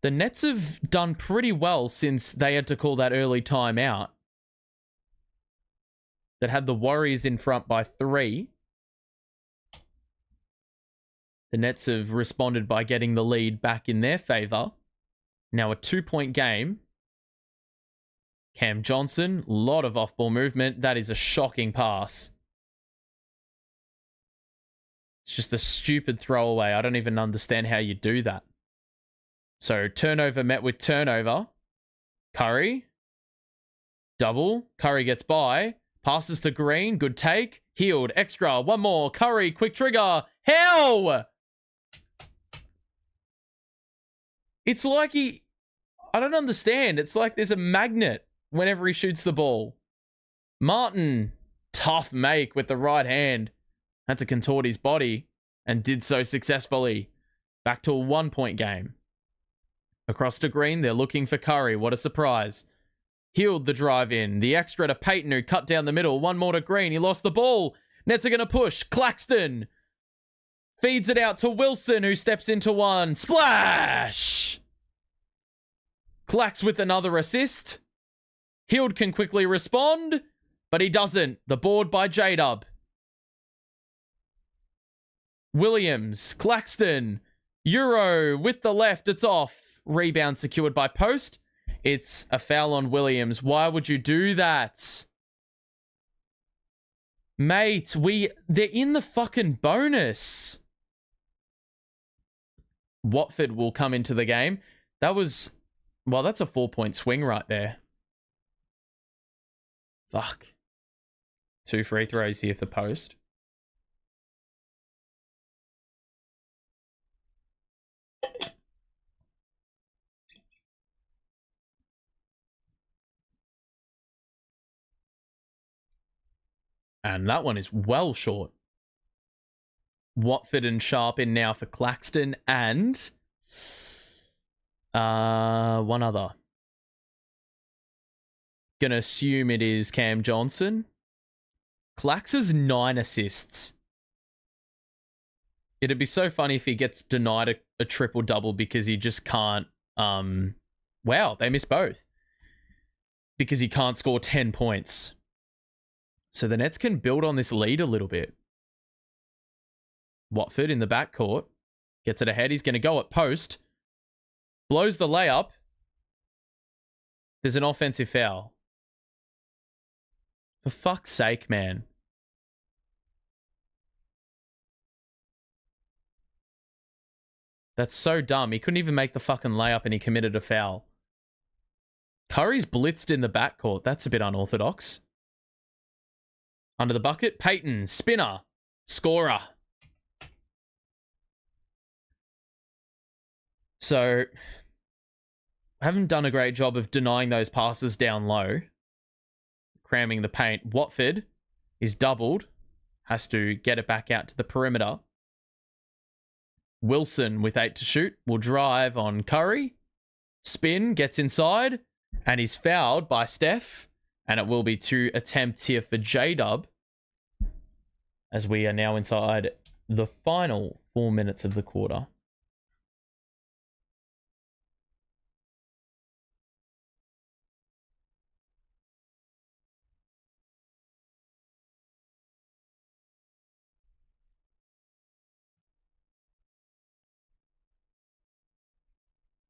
the Nets have done pretty well since they had to call that early timeout. That had the Warriors in front by 3. The Nets have responded by getting the lead back in their favor. Now a 2-point game. Cam Johnson, a lot of off-ball movement. That is a shocking pass. It's just a stupid throwaway. I don't even understand how you do that. So turnover met with turnover. Curry. Double. Curry gets by. Passes to Green. Good take. Healed. Extra. One more. Curry. Quick trigger. How? It's like I don't understand. It's like there's a magnet whenever he shoots the ball. Martin. Tough make with the right hand. Had to contort his body and did so successfully. Back to a 1-point game. Across to Green, they're looking for Curry. What a surprise. Healed the drive in. The extra to Peyton, who cut down the middle. One more to Green. He lost the ball. Nets are going to push. Claxton feeds it out to Wilson, who steps into one. Splash! Clax with another assist. Healed can quickly respond, but he doesn't. The board by J-Dub. Williams, Claxton, Euro with the left. It's off. Rebound secured by Post. It's a foul on Williams. Why would you do that? Mate, they're in the fucking bonus. Watford will come into the game. That's a 4-point swing right there. Fuck. 2 free throws here for Post. And that one is well short. Watford and Sharp in now for Claxton and one other. Gonna assume it is Cam Johnson. Clax has 9 assists. It'd be so funny if he gets denied a triple-double because he just can't... wow, they missed both. Because he can't score 10 points. So the Nets can build on this lead a little bit. Watford in the backcourt. Gets it ahead. He's going to go at post. Blows the layup. There's an offensive foul. For fuck's sake, man. That's so dumb. He couldn't even make the fucking layup and he committed a foul. Curry's blitzed in the backcourt. That's a bit unorthodox. Under the bucket. Payton. Spinner. Scorer. So, haven't done a great job of denying those passes down low. Cramming the paint. Watford is doubled. Has to get it back out to the perimeter. Wilson with 8 to shoot. Will drive on Curry. Spin. Gets inside. And he's fouled by Steph. And it will be 2 attempts here for J-Dub. As we are now inside the final 4 minutes of the quarter.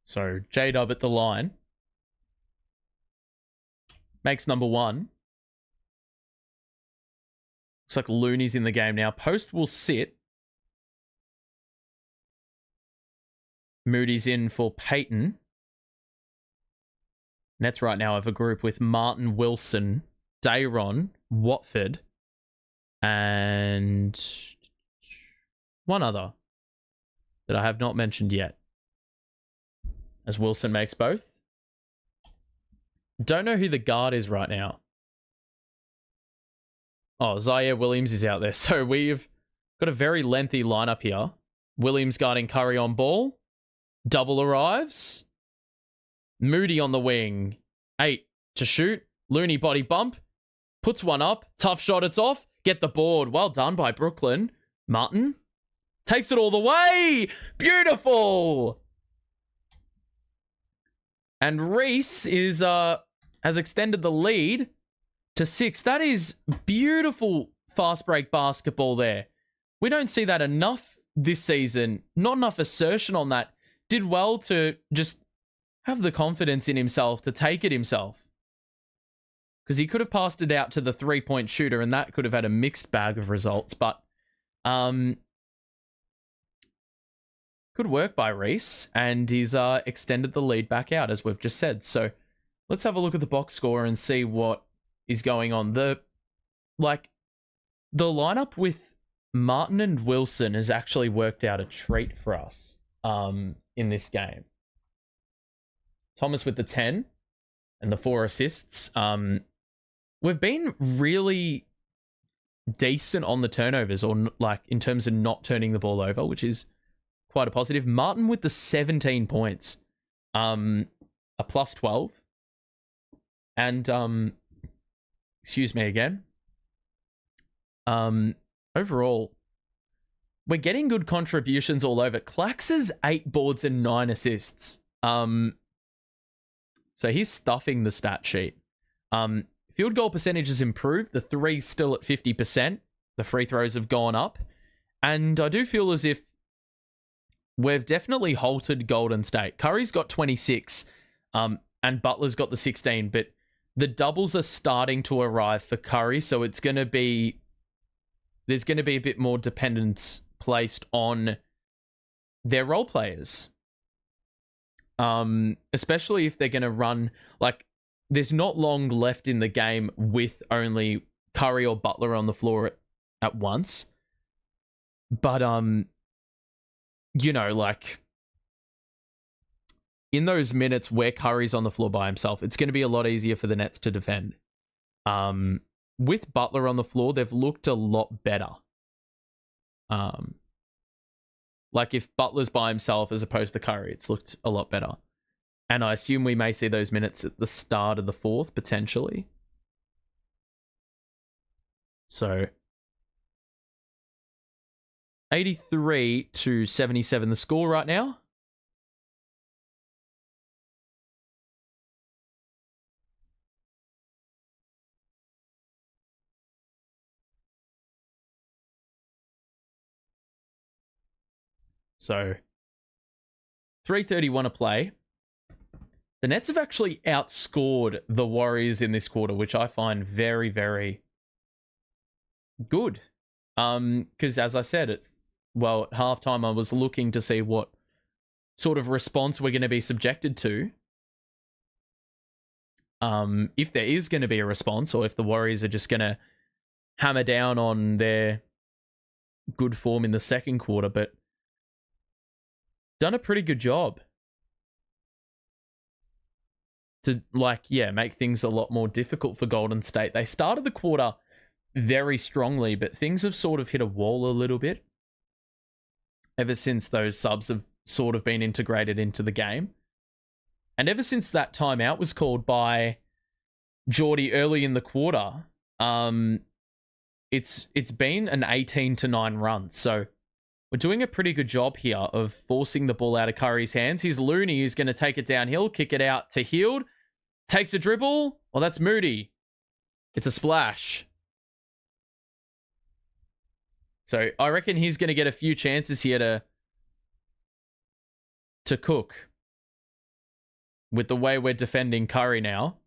So, J-Dub at the line. Makes number 1. Looks like Looney's in the game now. Post will sit. Moody's in for Payton. Nets right now have a group with Martin, Wilson, Dayron, Watford, and one other that I have not mentioned yet. As Wilson makes both. Don't know who the guard is right now. Oh, Zaire Williams is out there. So we've got a very lengthy lineup here. Williams guarding Curry on ball. Double arrives. Moody on the wing. 8 to shoot. Looney body bump. Puts one up. Tough shot, it's off. Get the board. Well done by Brooklyn. Martin takes it all the way. Beautiful. And Reese is has extended the lead to 6. That is beautiful fast break basketball there. We don't see that enough this season. Not enough assertion on that. Did well to just have the confidence in himself to take it himself. Because he could have passed it out to the 3-point shooter and that could have had a mixed bag of results. But good work by Reese, and he's extended the lead back out, as we've just said. So let's have a look at the box score and see what is going on. The lineup with Martin and Wilson has actually worked out a treat for us in this game. Thomas with the 10 and the 4 assists. We've been really decent on the turnovers, or like in terms of not turning the ball over, which is quite a positive. Martin with the 17 points, a plus 12, and excuse me again. Overall, we're getting good contributions all over. Clax's 8 boards and 9 assists. So he's stuffing the stat sheet. Field goal percentage has improved. The 3's still at 50%. The free throws have gone up. And I do feel as if we've definitely halted Golden State. Curry's got 26, and Butler's got the 16, but the doubles are starting to arrive for Curry, so there's going to be a bit more dependence placed on they're role players. Especially if they're going to run, like, there's not long left in the game with only Curry or Butler on the floor at once. But, you know, like, in those minutes where Curry's on the floor by himself, it's going to be a lot easier for the Nets to defend. With Butler on the floor, they've looked a lot better. Like if Butler's by himself as opposed to Curry, it's looked a lot better. And I assume we may see those minutes at the start of the fourth, potentially. So 83-77 the score right now. So 3:31 to play. The Nets have actually outscored the Warriors in this quarter, which I find very, very good. Because as I said, at halftime, I was looking to see what sort of response we're going to be subjected to. If there is going to be a response, or if the Warriors are just going to hammer down on their good form in the second quarter, but done a pretty good job to, make things a lot more difficult for Golden State. They started the quarter very strongly, but things have sort of hit a wall a little bit ever since those subs have sort of been integrated into the game. And ever since that timeout was called by Geordie early in the quarter, it's been an 18-9 run. So we're doing a pretty good job here of forcing the ball out of Curry's hands. Here's Looney, who's going to take it downhill, kick it out to Hield. Takes a dribble. Well, that's Moody. It's a splash. So I reckon he's going to get a few chances here to cook. With the way we're defending Curry now.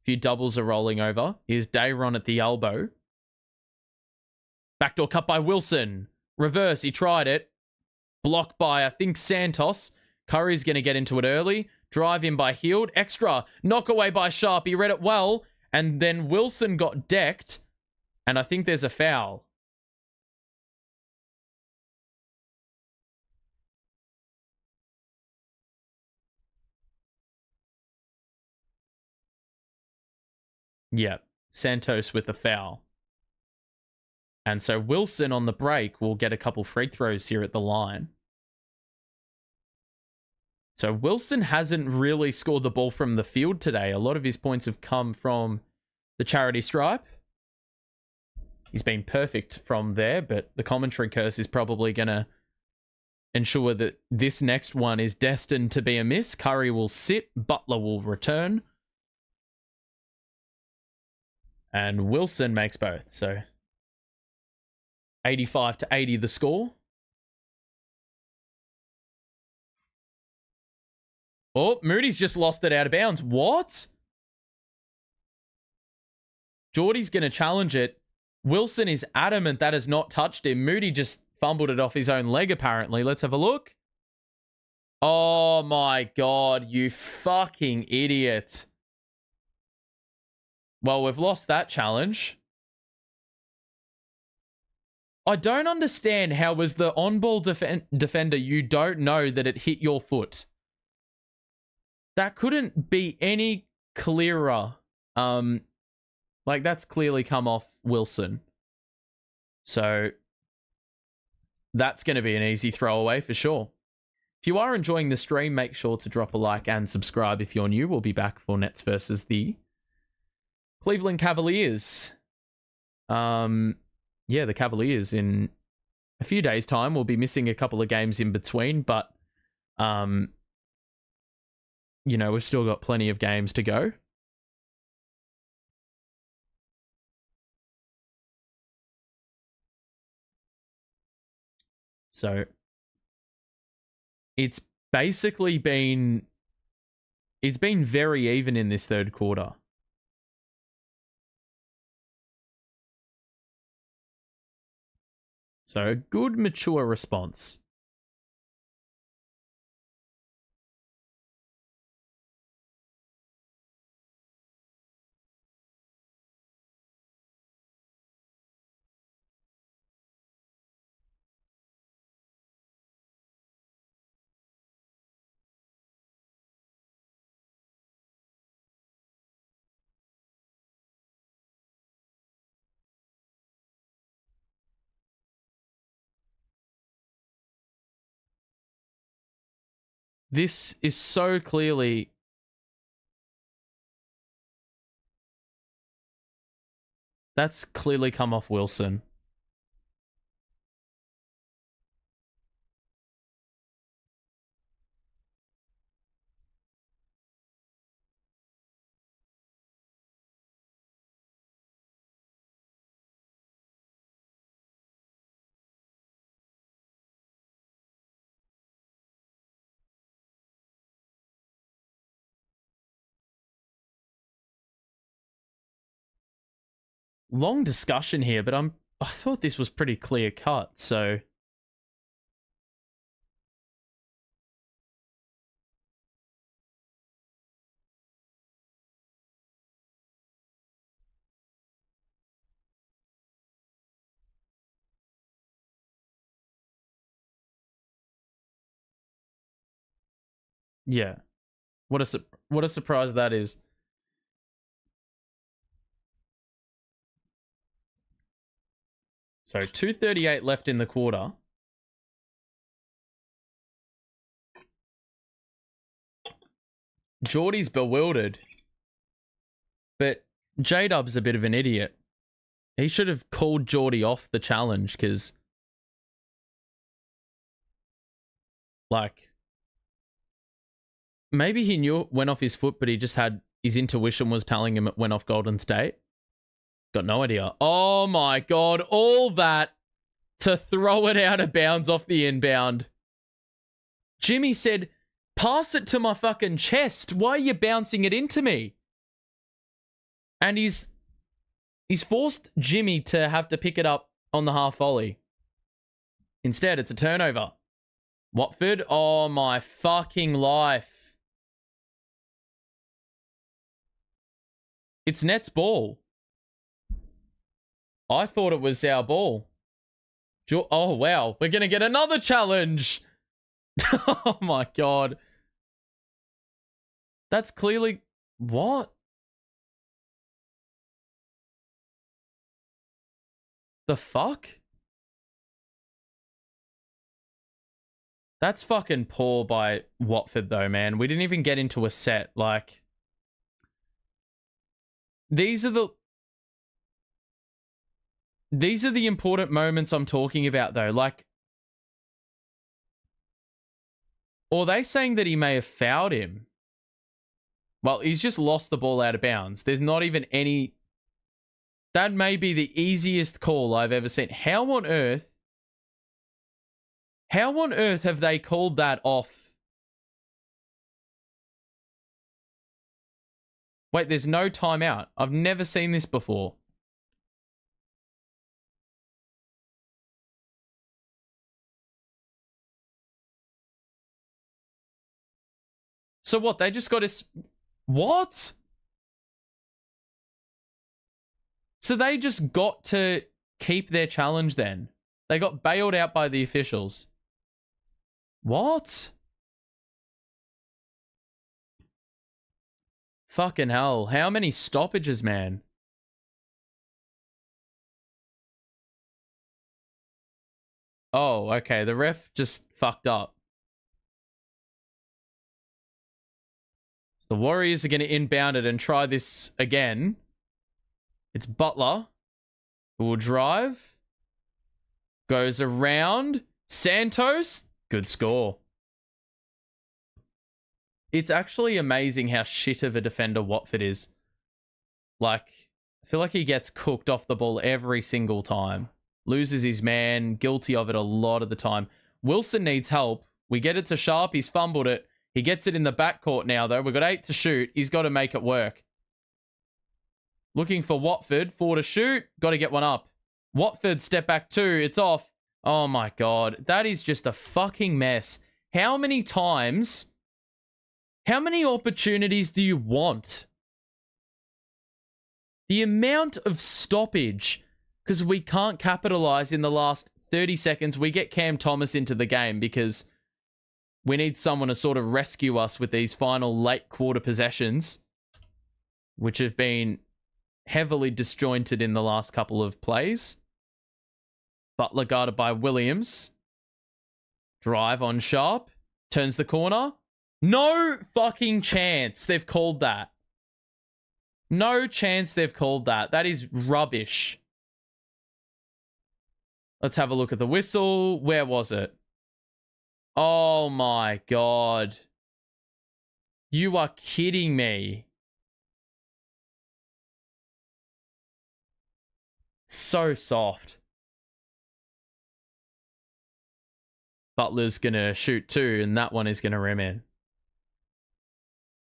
A few doubles are rolling over. Here's Dayron at the elbow. Backdoor cut by Wilson. Reverse, he tried it. Blocked by, I think, Santos. Curry's going to get into it early. Drive in by Hield. Extra. Knock away by Sharp. He read it well. And then Wilson got decked. And I think there's a foul. Yeah. Santos with the foul. And so Wilson on the break will get a couple free throws here at the line. So Wilson hasn't really scored the ball from the field today. A lot of his points have come from the charity stripe. He's been perfect from there, but the commentary curse is probably going to ensure that this next one is destined to be a miss. Curry will sit. Butler will return. And Wilson makes both. So 85-80 the score. Oh, Moody's just lost it out of bounds. What? Geordie's going to challenge it. Wilson is adamant that has not touched him. Moody just fumbled it off his own leg, apparently. Let's have a look. Oh, my God. You fucking idiot. Well, we've lost that challenge. I don't understand how as the on-ball defender, you don't know that it hit your foot. That couldn't be any clearer. That's clearly come off Wilson. So that's going to be an easy throwaway for sure. If you are enjoying the stream, make sure to drop a like and subscribe if you're new. We'll be back for Nets versus the Cleveland Cavaliers. The Cavaliers in a few days' time. We'll be missing a couple of games in between, but we've still got plenty of games to go. So it's basically been very even in this third quarter. So a good mature response. This is so clearly... That's clearly come off Wilson. Long discussion here, but I thought this was pretty clear cut, so... Yeah. What a surprise that is. So 2:38 left in the quarter. Geordie's bewildered. But J-Dub's a bit of an idiot. He should have called Geordie off the challenge, because... Like... Maybe he knew it went off his foot, but he just had... His intuition was telling him it went off Golden State. Got no idea. Oh my god, all that to throw it out of bounds off the inbound. Jimmy said, pass it to my fucking chest. Why are you bouncing it into me? And he's forced Jimmy to have to pick it up on the half volley. Instead, it's a turnover. Watford, oh my fucking life. It's Net's ball. I thought it was our ball. Oh, wow. We're going to get another challenge. Oh, my God. That's clearly... What? The fuck? That's fucking poor by Watford, though, man. We didn't even get into a set. Like... These are the important moments I'm talking about, though. Like, or are they saying that he may have fouled him? Well, he's just lost the ball out of bounds. There's not even any... That may be the easiest call I've ever seen. How on earth have they called that off? Wait, there's no timeout. I've never seen this before. So what? They just got to... What? So they just got to keep their challenge then? They got bailed out by the officials. What? Fucking hell. How many stoppages, man? Oh, okay. The ref just fucked up. The Warriors are going to inbound it and try this again. It's Butler who will drive. Goes around. Santos. Good score. It's actually amazing how shit of a defender Watford is. Like, I feel like he gets cooked off the ball every single time. Loses his man. Guilty of it a lot of the time. Wilson needs help. We get it to Sharp. He's fumbled it. He gets it in the backcourt now, though. We've got 8 to shoot. He's got to make it work. Looking for Watford. 4 to shoot. Got to get one up. Watford, step back 2. It's off. Oh, my God. That is just a fucking mess. How many times... How many opportunities do you want? The amount of stoppage, because we can't capitalize in the last 30 seconds. We get Cam Thomas into the game because we need someone to sort of rescue us with these final late quarter possessions, which have been heavily disjointed in the last couple of plays. Butler guarded by Williams. Drive on Sharp. Turns the corner. No fucking chance they've called that. No chance they've called that. That is rubbish. Let's have a look at the whistle. Where was it? Oh my God. You are kidding me. So soft. Butler's gonna shoot two, and that one is gonna rim in.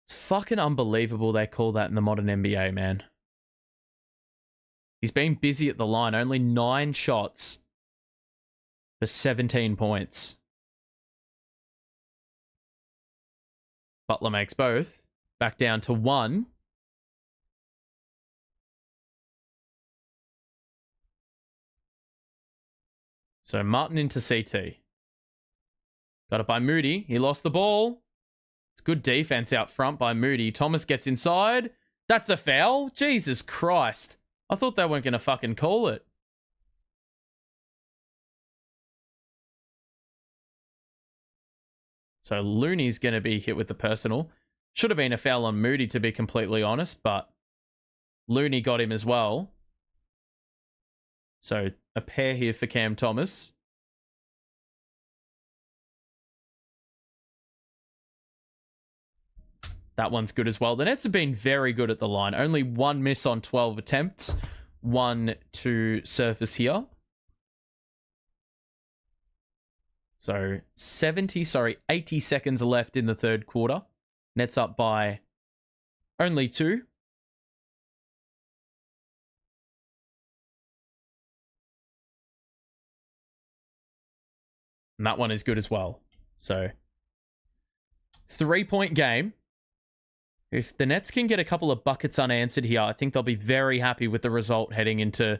It's fucking unbelievable they call that in the modern NBA, man. He's been busy at the line. Only 9 shots for 17 points. Butler makes both. Back down to 1. So Martin into CT. Got it by Moody. He lost the ball. It's good defense out front by Moody. Thomas gets inside. That's a foul? Jesus Christ. I thought they weren't going to fucking call it. So Looney's going to be hit with the personal. Should have been a foul on Moody, to be completely honest, but Looney got him as well. So a pair here for Cam Thomas. That one's good as well. The Nets have been very good at the line. Only 1 miss on 12 attempts. 1 to surface here. So 80 seconds left in the third quarter. Nets up by only 2. And that one is good as well. So 3-point game. If the Nets can get a couple of buckets unanswered here, I think they'll be very happy with the result heading into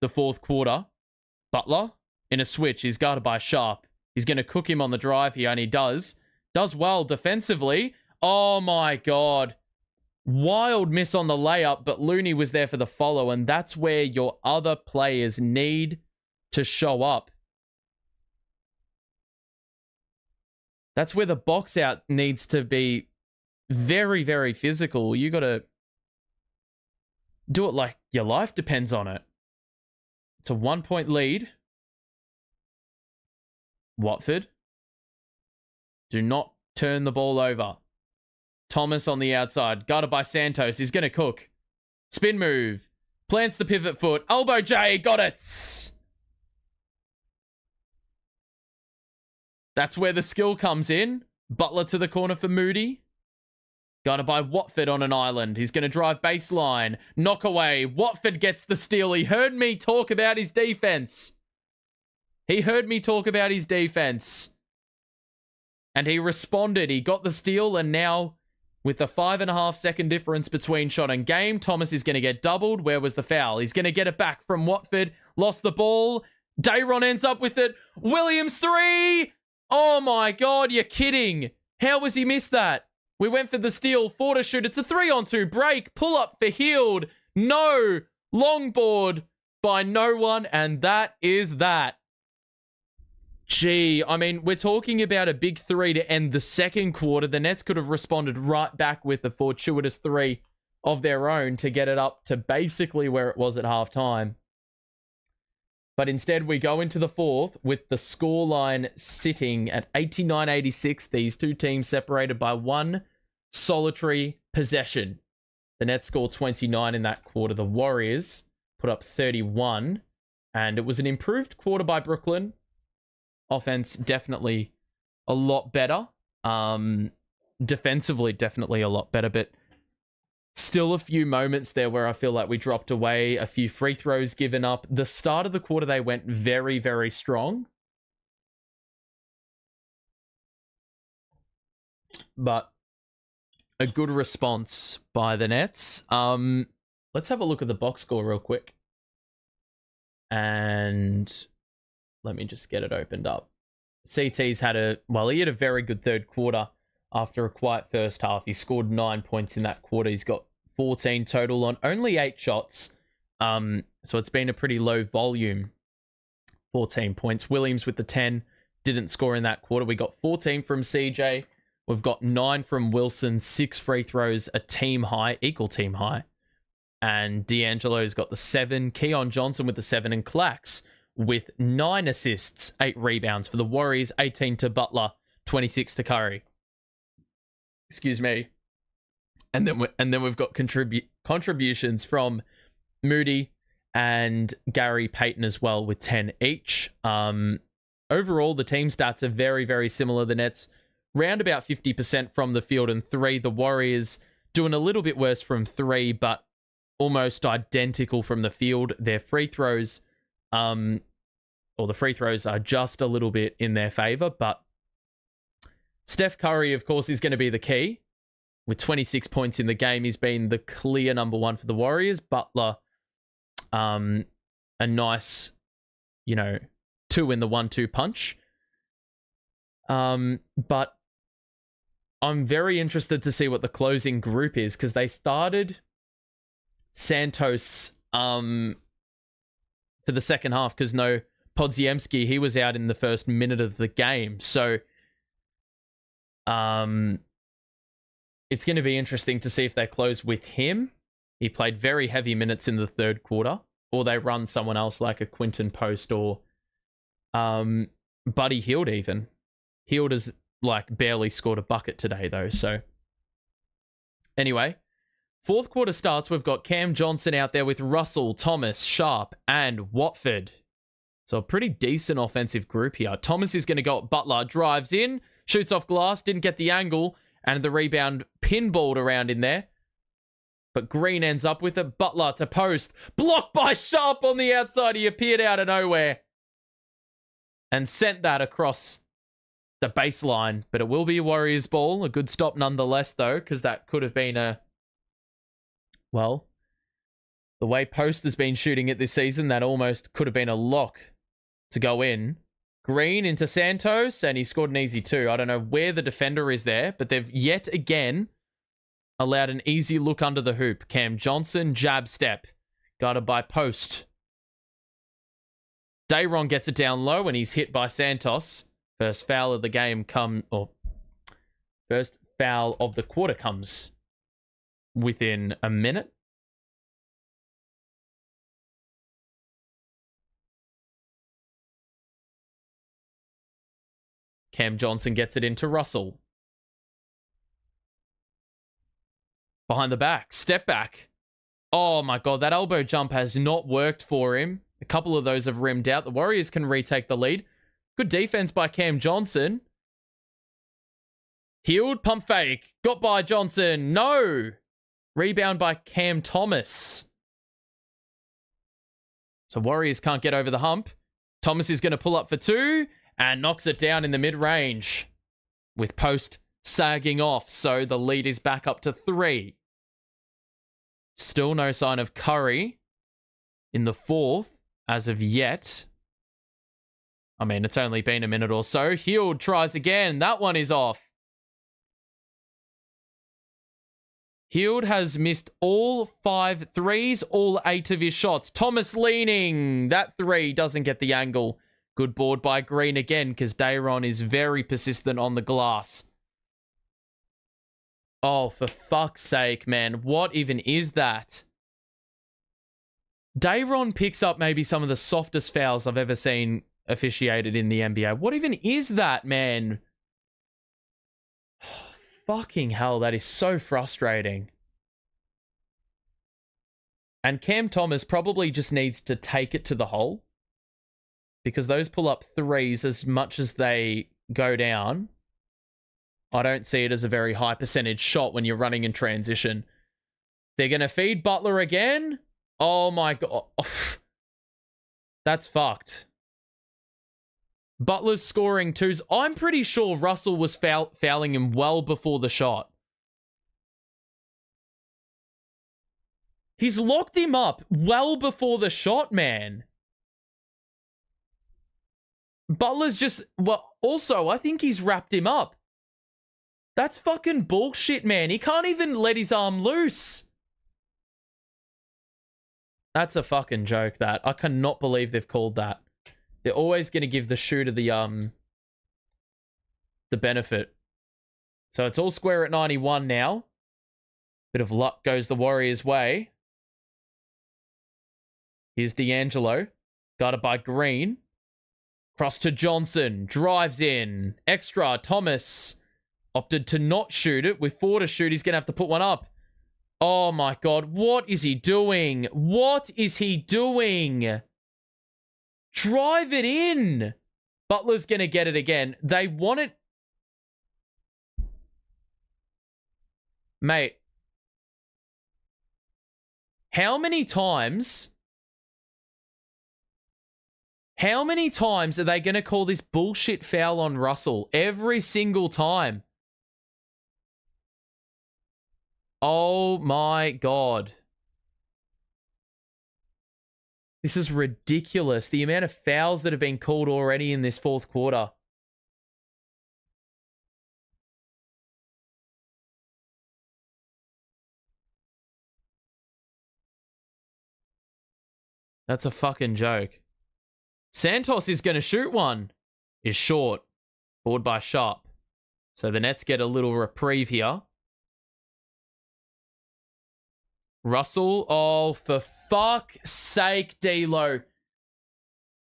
the fourth quarter. Butler in a switch. He's guarded by Sharp. He's going to cook him on the drive here, and he does. Does well defensively. Oh my God. Wild miss on the layup, but Looney was there for the follow, and that's where your other players need to show up. That's where the box out needs to be very, very physical. You got to do it like your life depends on it. It's a 1-point lead. Watford. Do not turn the ball over. Thomas on the outside. Guarded by Santos. He's going to cook. Spin move. Plants the pivot foot. Elbow J. Got it. That's where the skill comes in. Butler to the corner for Moody. Guarded by Watford on an island. He's going to drive baseline. Knock away. Watford gets the steal. He heard me talk about his defense. And he responded. He got the steal, and now with the 5.5 second difference between shot and game, Thomas is going to get doubled. Where was the foul? He's going to get it back from Watford. Lost the ball. Dayron ends up with it. Williams 3. Oh my God, you're kidding. How was he missed that? We went for the steal. 4 to shoot. It's a 3-on-2 break. Pull up for Hield. No. Long board by no one, and that is that. Gee, I mean, we're talking about a big 3 to end the second quarter. The Nets could have responded right back with a fortuitous 3 of their own to get it up to basically where it was at halftime. But instead, we go into the fourth with the scoreline sitting at 89-86. These two teams separated by 1 solitary possession. The Nets score 29 in that quarter. The Warriors put up 31. And it was an improved quarter by Brooklyn. Offense, definitely a lot better. Defensively, definitely a lot better. But still a few moments there where I feel like we dropped away. A few free throws given up. The start of the quarter, they went very, very strong. But a good response by the Nets. Let's have a look at the box score real quick. And let me just get it opened up. CT's had a very good third quarter after a quiet first half. He scored 9 points in that quarter. He's got 14 total on only 8 shots. So it's been a pretty low volume. 14 points. Williams with the 10 didn't score in that quarter. We got 14 from CJ. We've got 9 from Wilson, 6 free throws, a team high, equal team high. And D'Angelo's got the 7. Keon Johnson with the 7. And Clax with 9 assists, 8 rebounds for the Warriors, 18 to Butler, 26 to Curry. Excuse me. And then we've got contributions from Moody and Gary Payton as well with 10 each. Overall, the team stats are very, very similar. The Nets round about 50% from the field and 3. The Warriors doing a little bit worse from 3, but almost identical from the field. Their free throws, or the free throws are just a little bit in their favor, but Steph Curry, of course, is going to be the key. With 26 points in the game, he's been the clear number 1 for the Warriors. Butler, a nice, 2 in the 1-2 punch. But I'm very interested to see what the closing group is, because they started Santos for the second half, because no Podziemski, he was out in the first minute of the game. So it's going to be interesting to see if they close with him. He played very heavy minutes in the third quarter, or they run someone else like a Quinton Post or Buddy Hield even. Hield has barely scored a bucket today though. So anyway, fourth quarter starts. We've got Cam Johnson out there with Russell, Thomas, Sharp, and Watford. So a pretty decent offensive group here. Thomas is going to go at Butler, drives in, shoots off glass, didn't get the angle, and the rebound pinballed around in there. But Green ends up with it. Butler to post. Blocked by Sharp on the outside. He appeared out of nowhere. And sent that across the baseline. But it will be a Warriors ball. A good stop nonetheless, though, because that could have been the way Post has been shooting it this season, that almost could have been a lock to go in. Green into Santos, and he scored an easy 2. I don't know where the defender is there, but they've yet again allowed an easy look under the hoop. Cam Johnson, jab step, guarded by Post. Dayron gets it down low, and he's hit by Santos. First foul of the game first foul of the quarter comes within a minute. Cam Johnson gets it into Russell. Behind the back. Step back. Oh my god, that elbow jump has not worked for him. A couple of those have rimmed out. The Warriors can retake the lead. Good defense by Cam Johnson. Healed, pump fake. Got by Johnson. No! Rebound by Cam Thomas. So Warriors can't get over the hump. Thomas is going to pull up for 2. And knocks it down in the mid-range with Post sagging off. So the lead is back up to 3. Still no sign of Curry in the fourth as of yet. I mean, it's only been a minute or so. Hield tries again. That one is off. Hield has missed all 5 threes, all 8 of his shots. Thomas leaning. That 3 doesn't get the angle. Good board by Green again, because Dayron is very persistent on the glass. Oh, for fuck's sake, man. What even is that? Dayron picks up maybe some of the softest fouls I've ever seen officiated in the NBA. What even is that, man? Fucking hell, that is so frustrating. And Cam Thomas probably just needs to take it to the hole. Because those pull-up 3s, as much as they go down, I don't see it as a very high percentage shot when you're running in transition. They're going to feed Butler again? Oh my god. That's fucked. Butler's scoring 2s. I'm pretty sure Russell was fouling him well before the shot. He's locked him up well before the shot, man. Butler's just... also, I think he's wrapped him up. That's fucking bullshit, man. He can't even let his arm loose. That's a fucking joke, that. I cannot believe they've called that. They're always going to give the shooter the benefit So it's all square at 91 now. Bit of luck goes the Warriors' way. Here's D'Angelo. Guarded by Green. Cross to Johnson. Drives in. Extra. Thomas opted to not shoot it. With 4 to shoot, he's going to have to put one up. Oh my God. What is he doing? What is he doing? Drive it in. Butler's going to get it again. They want it. Mate. How many times are they going to call this bullshit foul on Russell? Every single time. Oh my God. This is ridiculous. The amount of fouls that have been called already in this fourth quarter. That's a fucking joke. Santos is going to shoot one. Is short. Board by Sharp. So the Nets get a little reprieve here. Russell. Oh, for fuck's sake, D'Lo.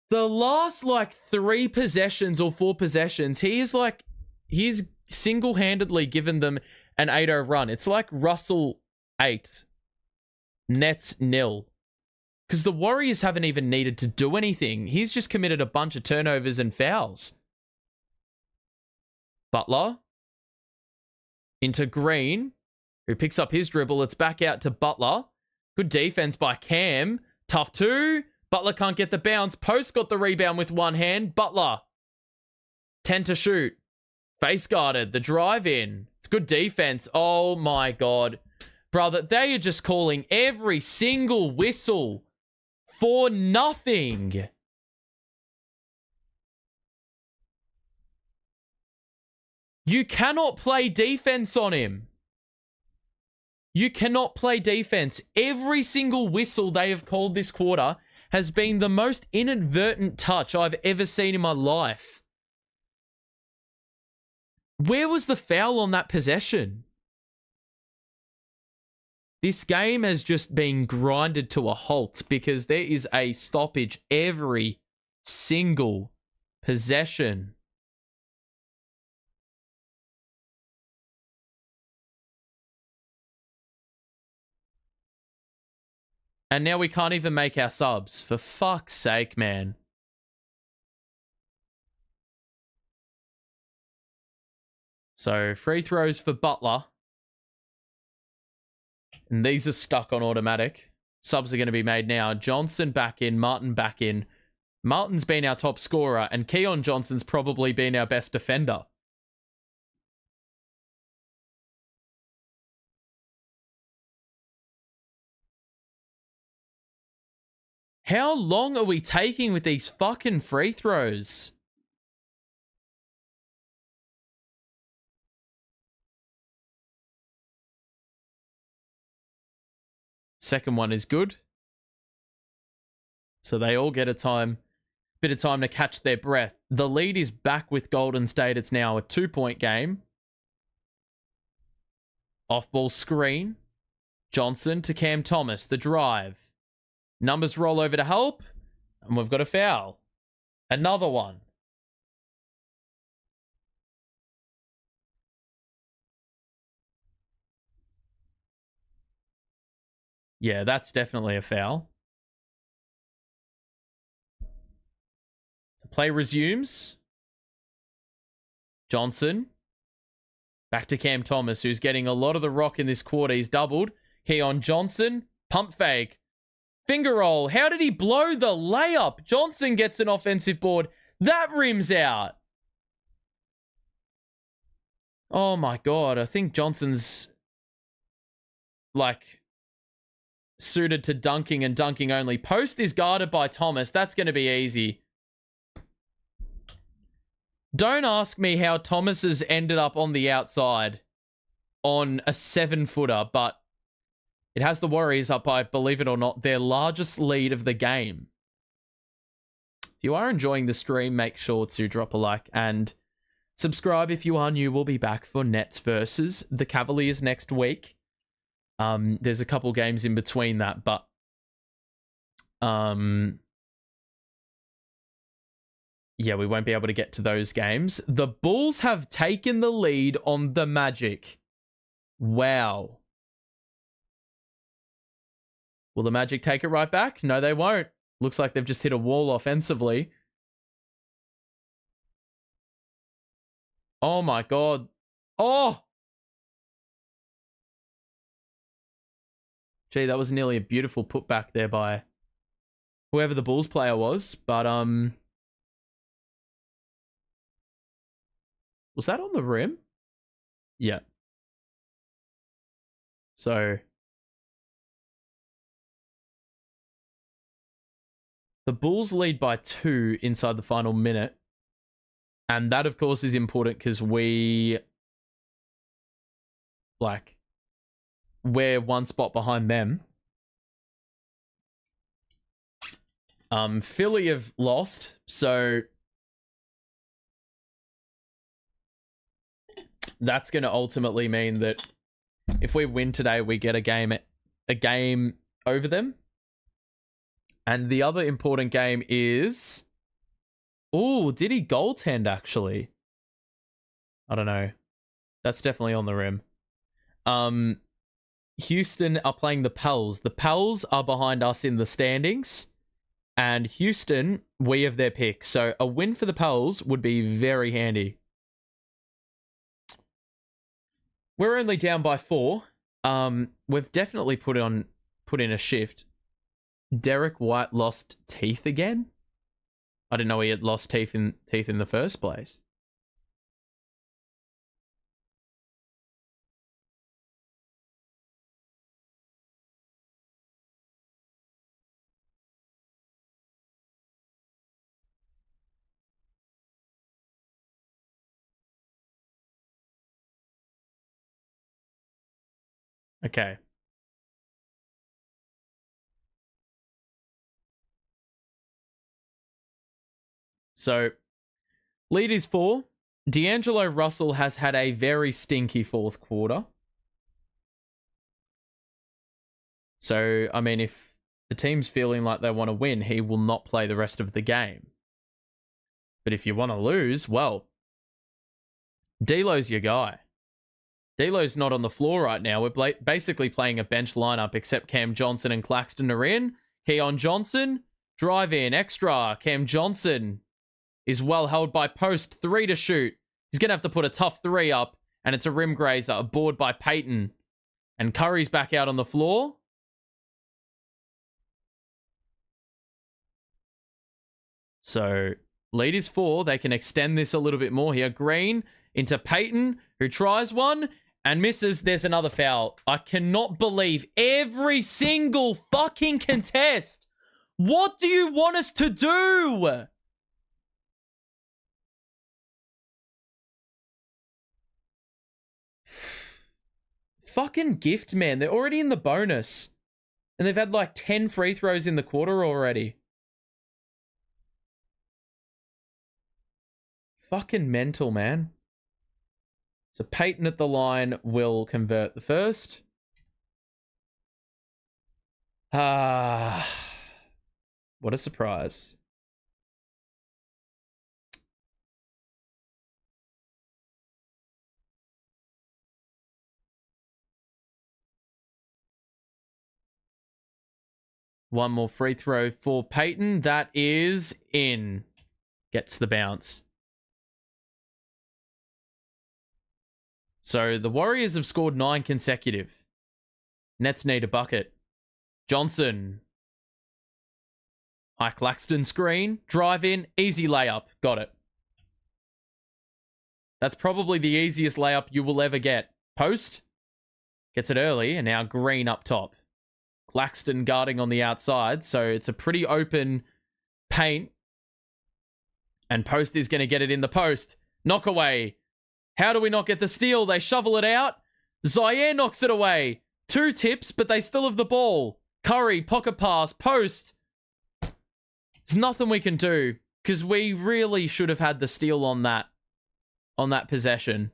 The last, 3 possessions or 4 possessions, he's single-handedly given them an 8-0 run. It's like Russell 8. Nets 0. Because the Warriors haven't even needed to do anything. He's just committed a bunch of turnovers and fouls. Butler. Into Green, who picks up his dribble. It's back out to Butler. Good defense by Cam. Tough 2. Butler can't get the bounce. Post got the rebound with one hand. Butler. 10 to shoot. Face guarded. The drive in. It's good defense. Oh my God. Brother, they are just calling every single whistle for nothing. You cannot play defense on him. You cannot play defense. Every single whistle they have called this quarter has been the most inadvertent touch I've ever seen in my life. Where was the foul on that possession? This game has just been grinded to a halt because there is a stoppage every single possession. And now we can't even make our subs. For fuck's sake, man. So, free throws for Butler. And these are stuck on automatic. Subs are going to be made now. Johnson back in. Martin back in. Martin's been our top scorer. And Keon Johnson's probably been our best defender. How long are we taking with these fucking free throws? Second one is good. So they all get bit of time to catch their breath. The lead is back with Golden State. It's now a 2-point game. Off-ball screen. Johnson to Cam Thomas. The drive. Numbers roll over to help. And we've got a foul. Another one. Yeah, that's definitely a foul. The play resumes. Johnson. Back to Cam Thomas, who's getting a lot of the rock in this quarter. He's doubled. Keon Johnson. Pump fake. Finger roll. How did he blow the layup? Johnson gets an offensive board. That rims out. Oh my God. I think Johnson's suited to dunking and dunking only. Post is guarded by Thomas. That's going to be easy. Don't ask me how Thomas has ended up on the outside on a 7-footer, but it has the Warriors up by, believe it or not, their largest lead of the game. If you are enjoying the stream, make sure to drop a like and Subscribe if you are new. We'll be back for Nets versus the Cavaliers next week. There's a couple games in between that, but yeah, we won't be able to get to those games. The Bulls have taken the lead on the Magic. Wow. Will the Magic take it right back? No, they won't. Looks like they've just hit a wall offensively. Oh my god. Oh! Gee, that was nearly a beautiful putback there by whoever the Bulls player was. But, was that on the rim? Yeah. So the Bulls lead by 2 inside the final minute. And that, of course, is important because we're 1 spot behind them. Philly have lost, so that's going to ultimately mean that if we win today, we get a game over them. And the other important game is... Oh, did he goaltend, actually? I don't know. That's definitely on the rim. Houston are playing the Pels. The Pels are behind us in the standings. And Houston, we have their pick. So a win for the Pels would be very handy. We're only down by 4. We've definitely put in a shift. Derek White lost teeth again? I didn't know he had lost teeth in the first place. Okay. So, lead is 4. D'Angelo Russell has had a very stinky fourth quarter. So, I mean, if the team's feeling like they want to win, he will not play the rest of the game. But if you want to lose, well, D'Lo's your guy. D'Lo's not on the floor right now. We're basically playing a bench lineup, except Cam Johnson and Claxton are in. Keon Johnson, drive in, extra. Cam Johnson is well held by post, 3 to shoot. He's going to have to put a tough 3 up, and it's a rim grazer, a board by Peyton. And Curry's back out on the floor. So, lead is 4. They can extend this a little bit more here. Green into Peyton, who tries one and misses. There's another foul. I cannot believe every single fucking contest. What do you want us to do? Fucking gift, man. They're already in the bonus. And they've had like 10 free throws in the quarter already. Fucking mental, man. So Peyton at the line will convert the first. What a surprise. One more free throw for Peyton. That is in. Gets the bounce. So the Warriors have scored 9 consecutive. Nets need a bucket. Johnson. Nic Claxton screen. Drive in. Easy layup. Got it. That's probably the easiest layup you will ever get. Post. Gets it early. And now Green up top. Claxton guarding on the outside. So it's a pretty open paint. And Post is going to get it in the post. Knock away. How do we not get the steal? They shovel it out. Zaire knocks it away. 2 tips, but they still have the ball. Curry, pocket pass, post. There's nothing we can do because we really should have had the steal on that. on that possession.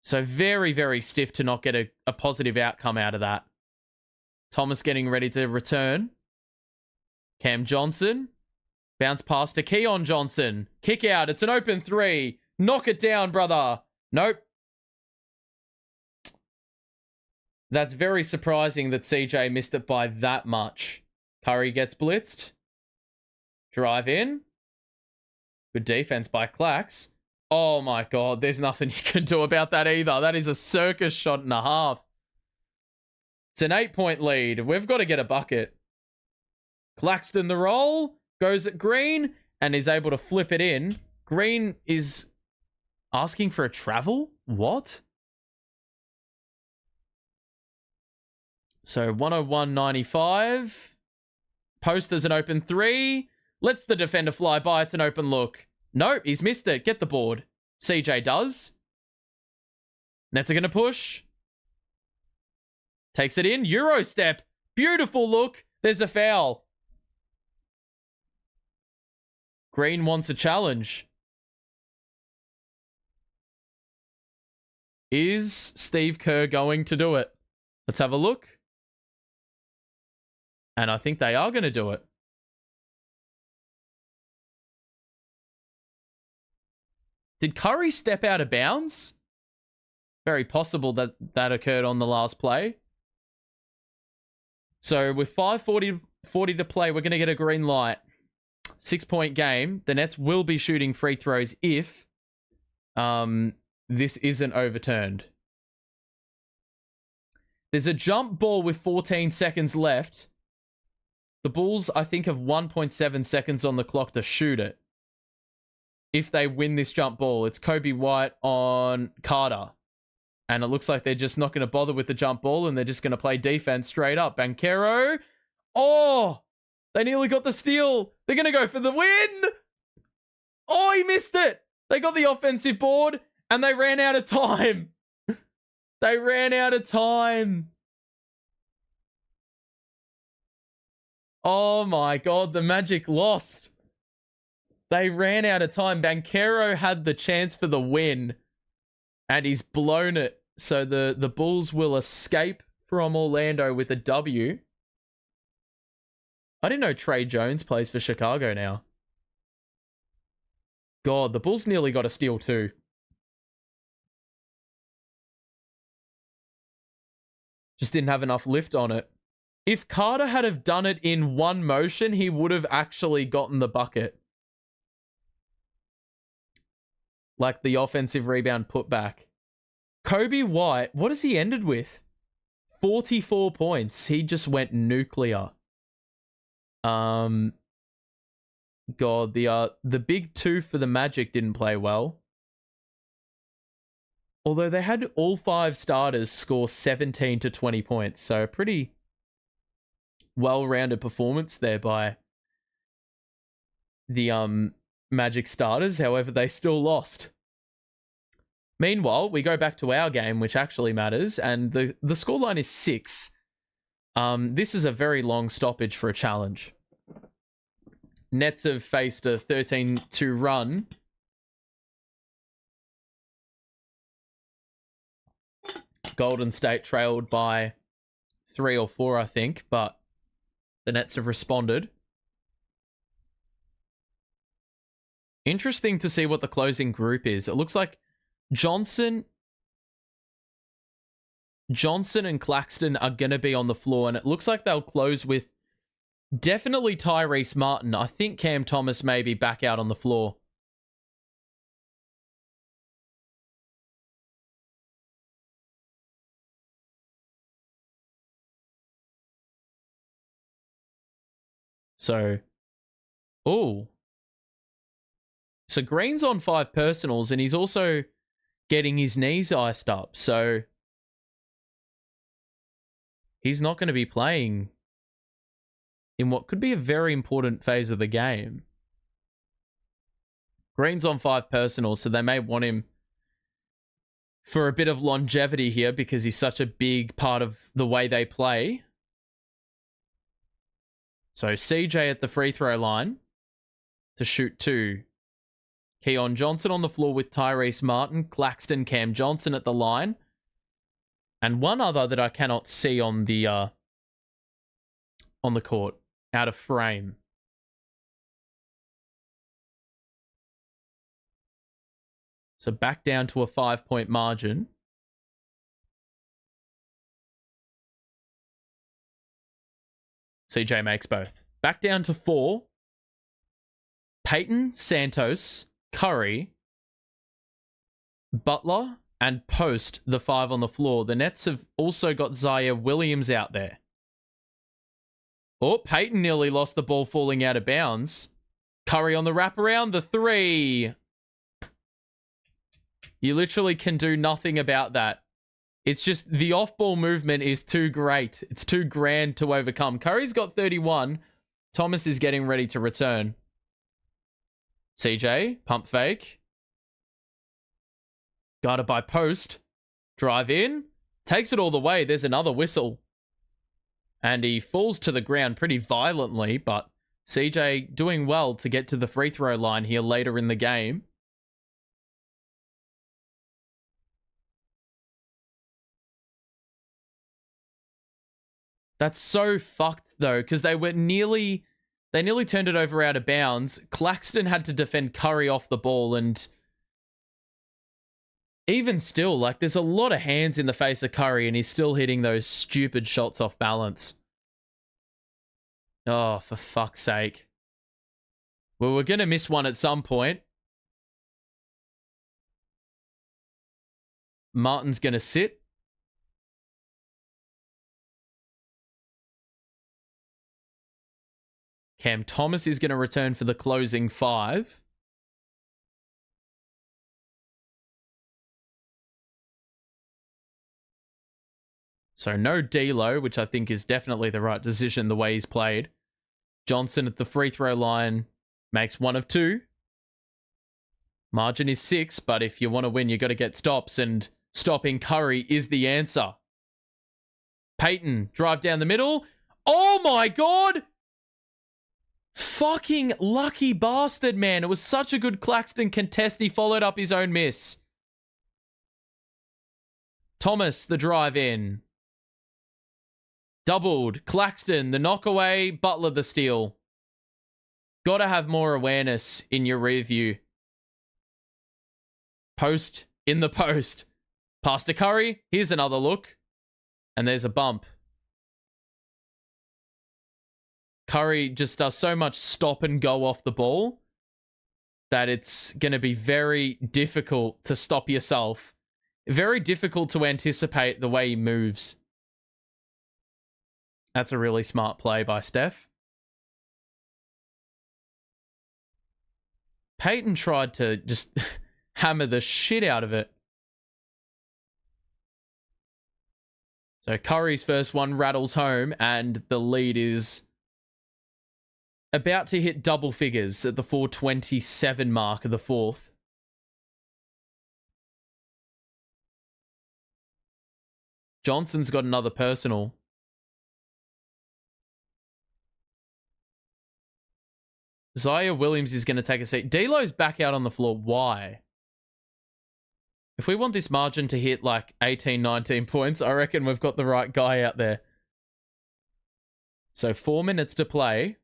So very, very stiff to not get a positive outcome out of that. Thomas getting ready to return. Cam Johnson. Bounce pass to Keon Johnson. Kick out. It's an open three. Knock it down, brother. Nope. That's very surprising that CJ missed it by that much. Curry gets blitzed. Drive in. Good defense by Clax. Oh my god, there's nothing you can do about that either. That is a circus shot and a half. It's an 8-point lead. We've got to get a bucket. Claxton the roll. Goes at Green and is able to flip it in. Green is asking for a travel? What? So 101.95. Post there's an open three. Lets the defender fly by. It's an open look. Nope, he's missed it. Get the board. CJ does. Nets are going to push. Takes it in. Euro step. Beautiful look. There's a foul. Green wants a challenge. Is Steve Kerr going to do it? Let's have a look. And I think they are going to do it. Did Curry step out of bounds? Very possible that that occurred on the last play. So with 5:40 to play, we're going to get a green light. 6-point game. The Nets will be shooting free throws if this isn't overturned. There's a jump ball with 14 seconds left. The Bulls, I think, have 1.7 seconds on the clock to shoot it. If they win this jump ball, it's Kobe White on Carter. And it looks like they're just not going to bother with the jump ball and they're just going to play defense straight up. Banchero. Oh! They nearly got the steal. They're going to go for the win. Oh, he missed it. They got the offensive board and they ran out of time. They ran out of time. Oh my God, the Magic lost. They ran out of time. Banchero had the chance for the win and he's blown it. So the Bulls will escape from Orlando with a W. I didn't know Trey Jones plays for Chicago now. God, the Bulls nearly got a steal too. Just didn't have enough lift on it. If Carter had have done it in one motion, he would have actually gotten the bucket. Like the offensive rebound putback. Kobe White, what has he ended with? 44 points. He just went nuclear. God, the big two for the Magic didn't play well. Although they had all 5 starters score 17 to 20 points. So a pretty well-rounded performance there by the Magic starters. However, they still lost. Meanwhile, we go back to our game, which actually matters. And the scoreline is 6. This is a very long stoppage for a challenge. Nets have faced a 13-2 run. Golden State trailed by 3 or 4, I think, but the Nets have responded. Interesting to see what the closing group is. It looks like Johnson and Claxton are going to be on the floor, and it looks like they'll close with definitely Tyrese Martin. I think Cam Thomas may be back out on the floor. So, so Green's on 5 personals, and he's also getting his knees iced up. So he's not going to be playing in what could be a very important phase of the game. Green's on 5 personals, so they may want him for a bit of longevity here because he's such a big part of the way they play. So CJ at the free throw line to shoot 2. Keon Johnson on the floor with Tyrese Martin, Claxton, Cam Johnson at the line, and one other that I cannot see on the court, out of frame. So back down to a 5-point margin. CJ makes both. Back down to 4. Peyton, Santos, Curry, Butler, and Post, the 5 on the floor. The Nets have also got Zaire Williams out there. Oh, Peyton nearly lost the ball falling out of bounds. Curry on the wraparound, the 3. You literally can do nothing about that. It's just the off-ball movement is too great. It's too grand to overcome. Curry's got 31. Thomas is getting ready to return. CJ, pump fake. Guarded by Post. Drive in. Takes it all the way. There's another whistle. And he falls to the ground pretty violently, but CJ doing well to get to the free throw line here later in the game. That's so fucked, though, because they nearly turned it over out of bounds. Claxton had to defend Curry off the ball, and even still, like, there's a lot of hands in the face of Curry, and he's still hitting those stupid shots off balance. Oh, for fuck's sake. Well, we're going to miss one at some point. Martin's going to sit. Cam Thomas is going to return for the closing 5. So no D'Lo, which I think is definitely the right decision the way he's played. Johnson at the free throw line makes 1 of 2. Margin is 6, but if you want to win, you got to get stops, and stopping Curry is the answer. Peyton, drive down the middle. Oh my God! Fucking lucky bastard, man. It was such a good Claxton contest. He followed up his own miss. Thomas, the drive in. Doubled. Claxton, the knockaway. Butler, the steal. Gotta have more awareness in your rear view. Post in the post. Pass to Curry. Here's another look. And there's a bump. Curry just does so much stop and go off the ball that it's going to be very difficult to stop yourself. Very difficult to anticipate the way he moves. That's a really smart play by Steph. Peyton tried to just hammer the shit out of it. So Curry's first one rattles home, and the lead is about to hit double figures at the 4:27 mark of the 4th. Johnson's got another personal. Zaire Williams is going to take a seat. D'Lo's back out on the floor. Why? If we want this margin to hit like 18, 19 points, I reckon we've got the right guy out there. So 4 minutes to play.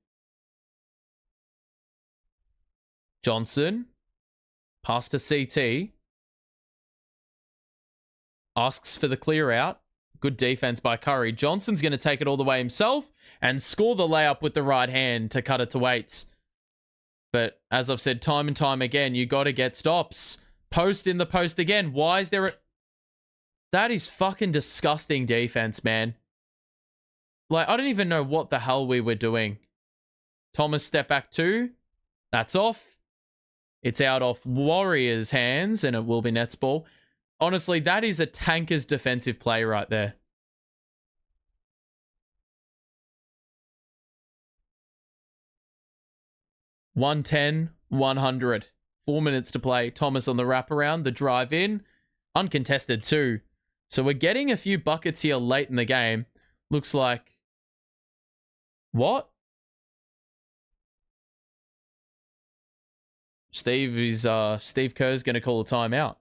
Johnson. Pass to CT. Asks for the clear out. Good defense by Curry. Johnson's going to take it all the way himself and score the layup with the right hand to cut it to 8. But as I've said time and time again, you got to get stops. Post in the post again. Why is there a... That is fucking disgusting defense, man. Like, I don't even know what the hell we were doing. Thomas step back 2. That's off. It's out off Warriors' hands, and it will be Nets ball. Honestly, that is a tanker's defensive play right there. $110, $100. 4 minutes to play. Thomas on the wraparound, the drive in. Uncontested too. So we're getting a few buckets here late in the game. Looks like... What? Steve Kerr's going to call a timeout.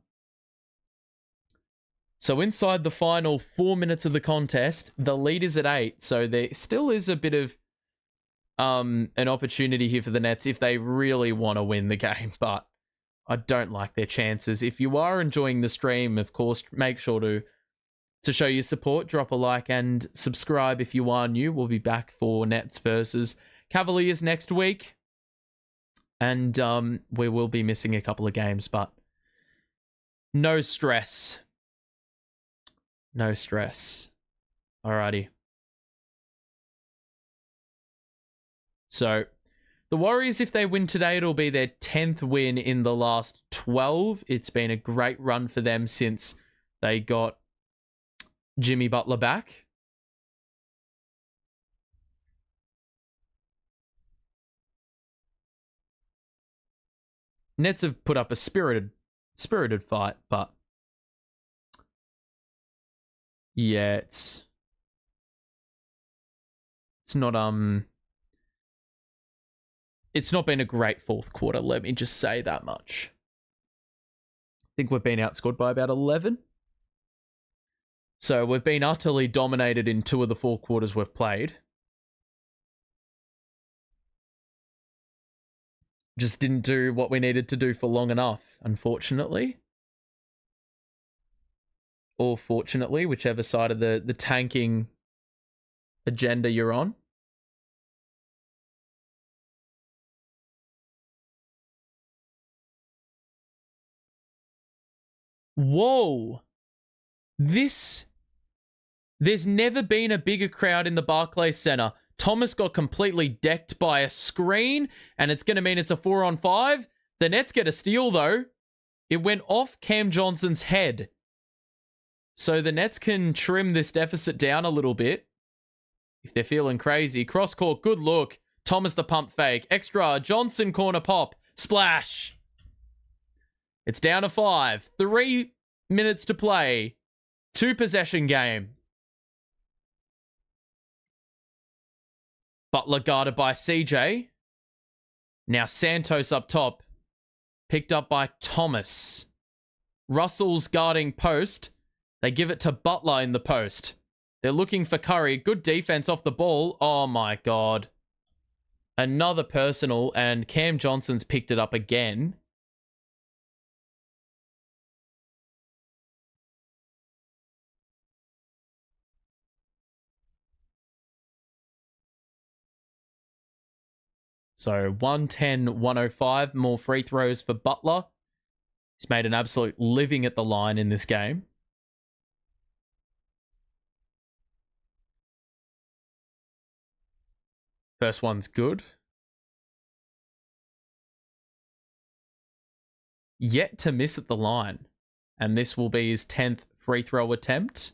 So inside the final 4 minutes of the contest, the lead is at 8. So there still is a bit of an opportunity here for the Nets if they really want to win the game, but I don't like their chances. If you are enjoying the stream, of course, make sure to show your support, drop a like and subscribe if you are new. We'll be back for Nets versus Cavaliers next week. And we will be missing a couple of games, but no stress. No stress. Alrighty. So, the Warriors, if they win today, it'll be their 10th win in the last 12. It's been a great run for them since they got Jimmy Butler back. Nets have put up a spirited fight, but yeah, it's not it's not been a great fourth quarter, let me just say that much. I think we've been outscored by about 11. So we've been utterly dominated in 2 of the 4 quarters we've played. Just didn't do what we needed to do for long enough, unfortunately. Or fortunately, whichever side of the tanking agenda you're on. Whoa. There's never been a bigger crowd in the Barclays Center. Thomas got completely decked by a screen, and it's going to mean it's a 4-on-5. The Nets get a steal, though. It went off Cam Johnson's head. So the Nets can trim this deficit down a little bit if they're feeling crazy. Cross-court, good look. Thomas the pump fake. Extra, Johnson corner pop. Splash. It's down to 5. 3 minutes to play. 2-possession game. Butler guarded by CJ. Now Santos up top. Picked up by Thomas. Russell's guarding post. They give it to Butler in the post. They're looking for Curry. Good defense off the ball. Oh my God. Another personal, and Cam Johnson's picked it up again. So 110-105, more free throws for Butler. He's made an absolute living at the line in this game. First one's good. Yet to miss at the line. And this will be his 10th free throw attempt.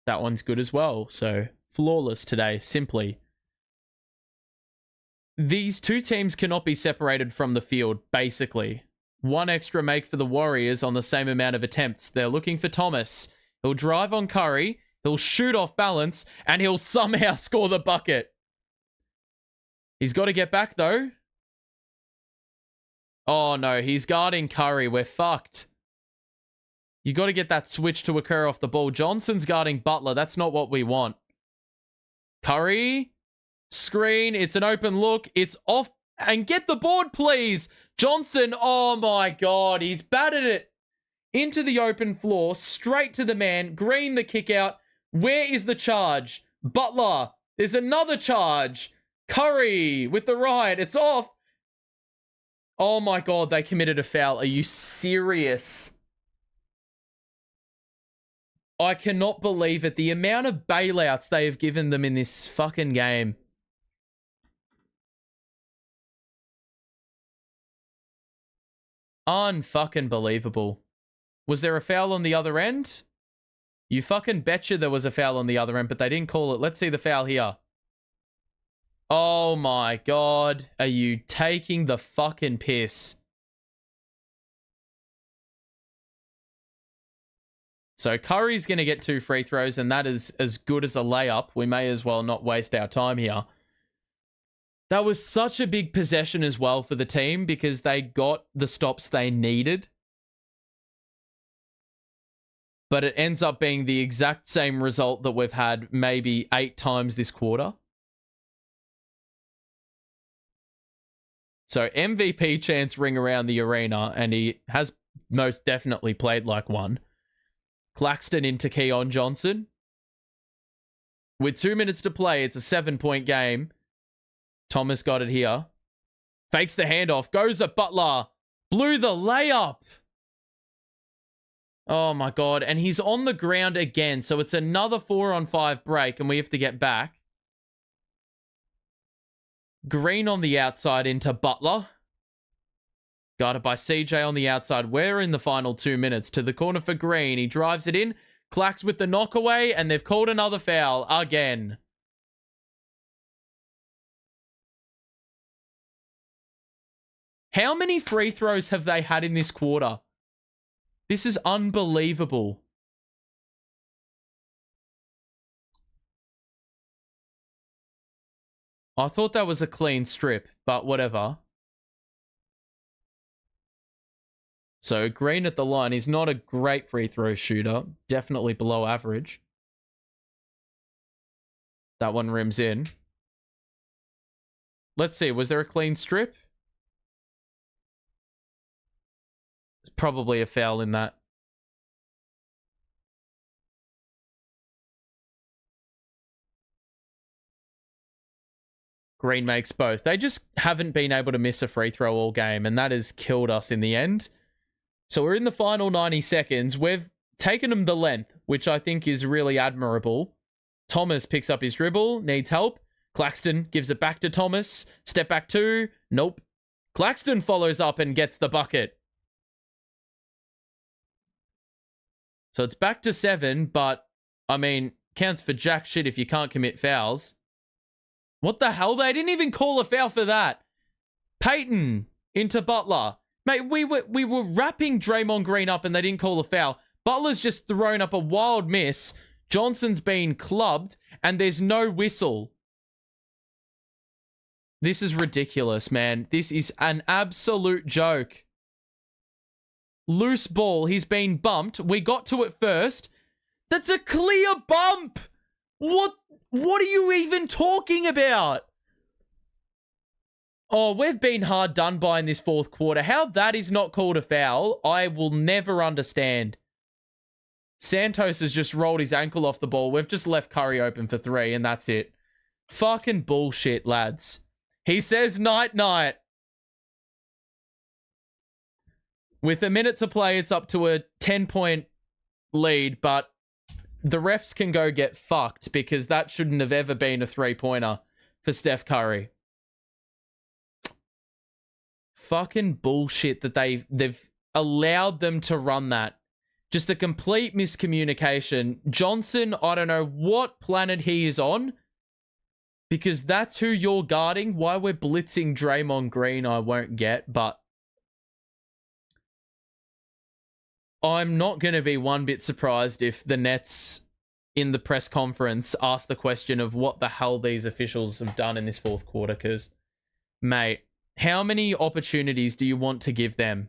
That one's good as well. So, flawless today, simply. These two teams cannot be separated from the field, basically. One extra make for the Warriors on the same amount of attempts. They're looking for Thomas. He'll drive on Curry. He'll shoot off balance. And he'll somehow score the bucket. He's got to get back, though. Oh, no. He's guarding Curry. We're fucked. You got to get that switch to occur off the ball. Johnson's guarding Butler. That's not what we want. Curry. Screen. It's an open look. It's off. And get the board, please. Johnson. Oh, my God. He's batted it into the open floor. Straight to the man. Green the kick out. Where is the charge? Butler. There's another charge. Curry with the right. It's off. Oh, my God. They committed a foul. Are you serious? I cannot believe it. The amount of bailouts they have given them in this fucking game. Unfucking believable. Was there a foul on the other end? You fucking betcha there was a foul on the other end, but they didn't call it. Let's see the foul here. Oh my God. Are you taking the fucking piss? So Curry's going to get 2 free throws, and that is as good as a layup. We may as well not waste our time here. That was such a big possession as well for the team because they got the stops they needed. But it ends up being the exact same result that we've had maybe 8 times this quarter. So MVP chants ring around the arena, and he has most definitely played like one. Claxton into Keon Johnson. With 2 minutes to play, it's a 7-point game. Thomas got it here. Fakes the handoff. Goes at Butler. Blew the layup. Oh my God. And he's on the ground again. So it's another 4-on-5 break and we have to get back. Green on the outside into Butler. Guarded by CJ on the outside. We're in the final 2 minutes. To the corner for Green. He drives it in. Clax with the knockaway. And they've called another foul again. How many free throws have they had in this quarter? This is unbelievable. I thought that was a clean strip, but whatever. So Green at the line. He's not a great free throw shooter. Definitely below average. That one rims in. Let's see. Was there a clean strip? There's probably a foul in that. Green makes both. They just haven't been able to miss a free throw all game, and that has killed us in the end. So we're in the final 90 seconds. We've taken them the length, which I think is really admirable. Thomas picks up his dribble, needs help. Claxton gives it back to Thomas. Step back 2. Nope. Claxton follows up and gets the bucket. So it's back to 7, but, I mean, counts for jack shit if you can't commit fouls. What the hell? They didn't even call a foul for that. Peyton into Butler. Mate, we were wrapping Draymond Green up and they didn't call a foul. Butler's just thrown up a wild miss. Johnson's been clubbed and there's no whistle. This is ridiculous, man. This is an absolute joke. Loose ball. He's been bumped. We got to it first. That's a clear bump. What are you even talking about? Oh, we've been hard done by in this fourth quarter. How that is not called a foul, I will never understand. Santos has just rolled his ankle off the ball. We've just left Curry open for 3, and that's it. Fucking bullshit, lads. He says night-night. With a minute to play, it's up to a 10-point lead, but the refs can go get fucked because that shouldn't have ever been a 3-pointer for Steph Curry. Fucking bullshit that they've allowed them to run that. Just a complete miscommunication. Johnson, I don't know what planet he is on because that's who you're guarding. Why we're blitzing Draymond Green, I won't get, but I'm not going to be one bit surprised if the Nets in the press conference ask the question of what the hell these officials have done in this fourth quarter because, mate, how many opportunities do you want to give them?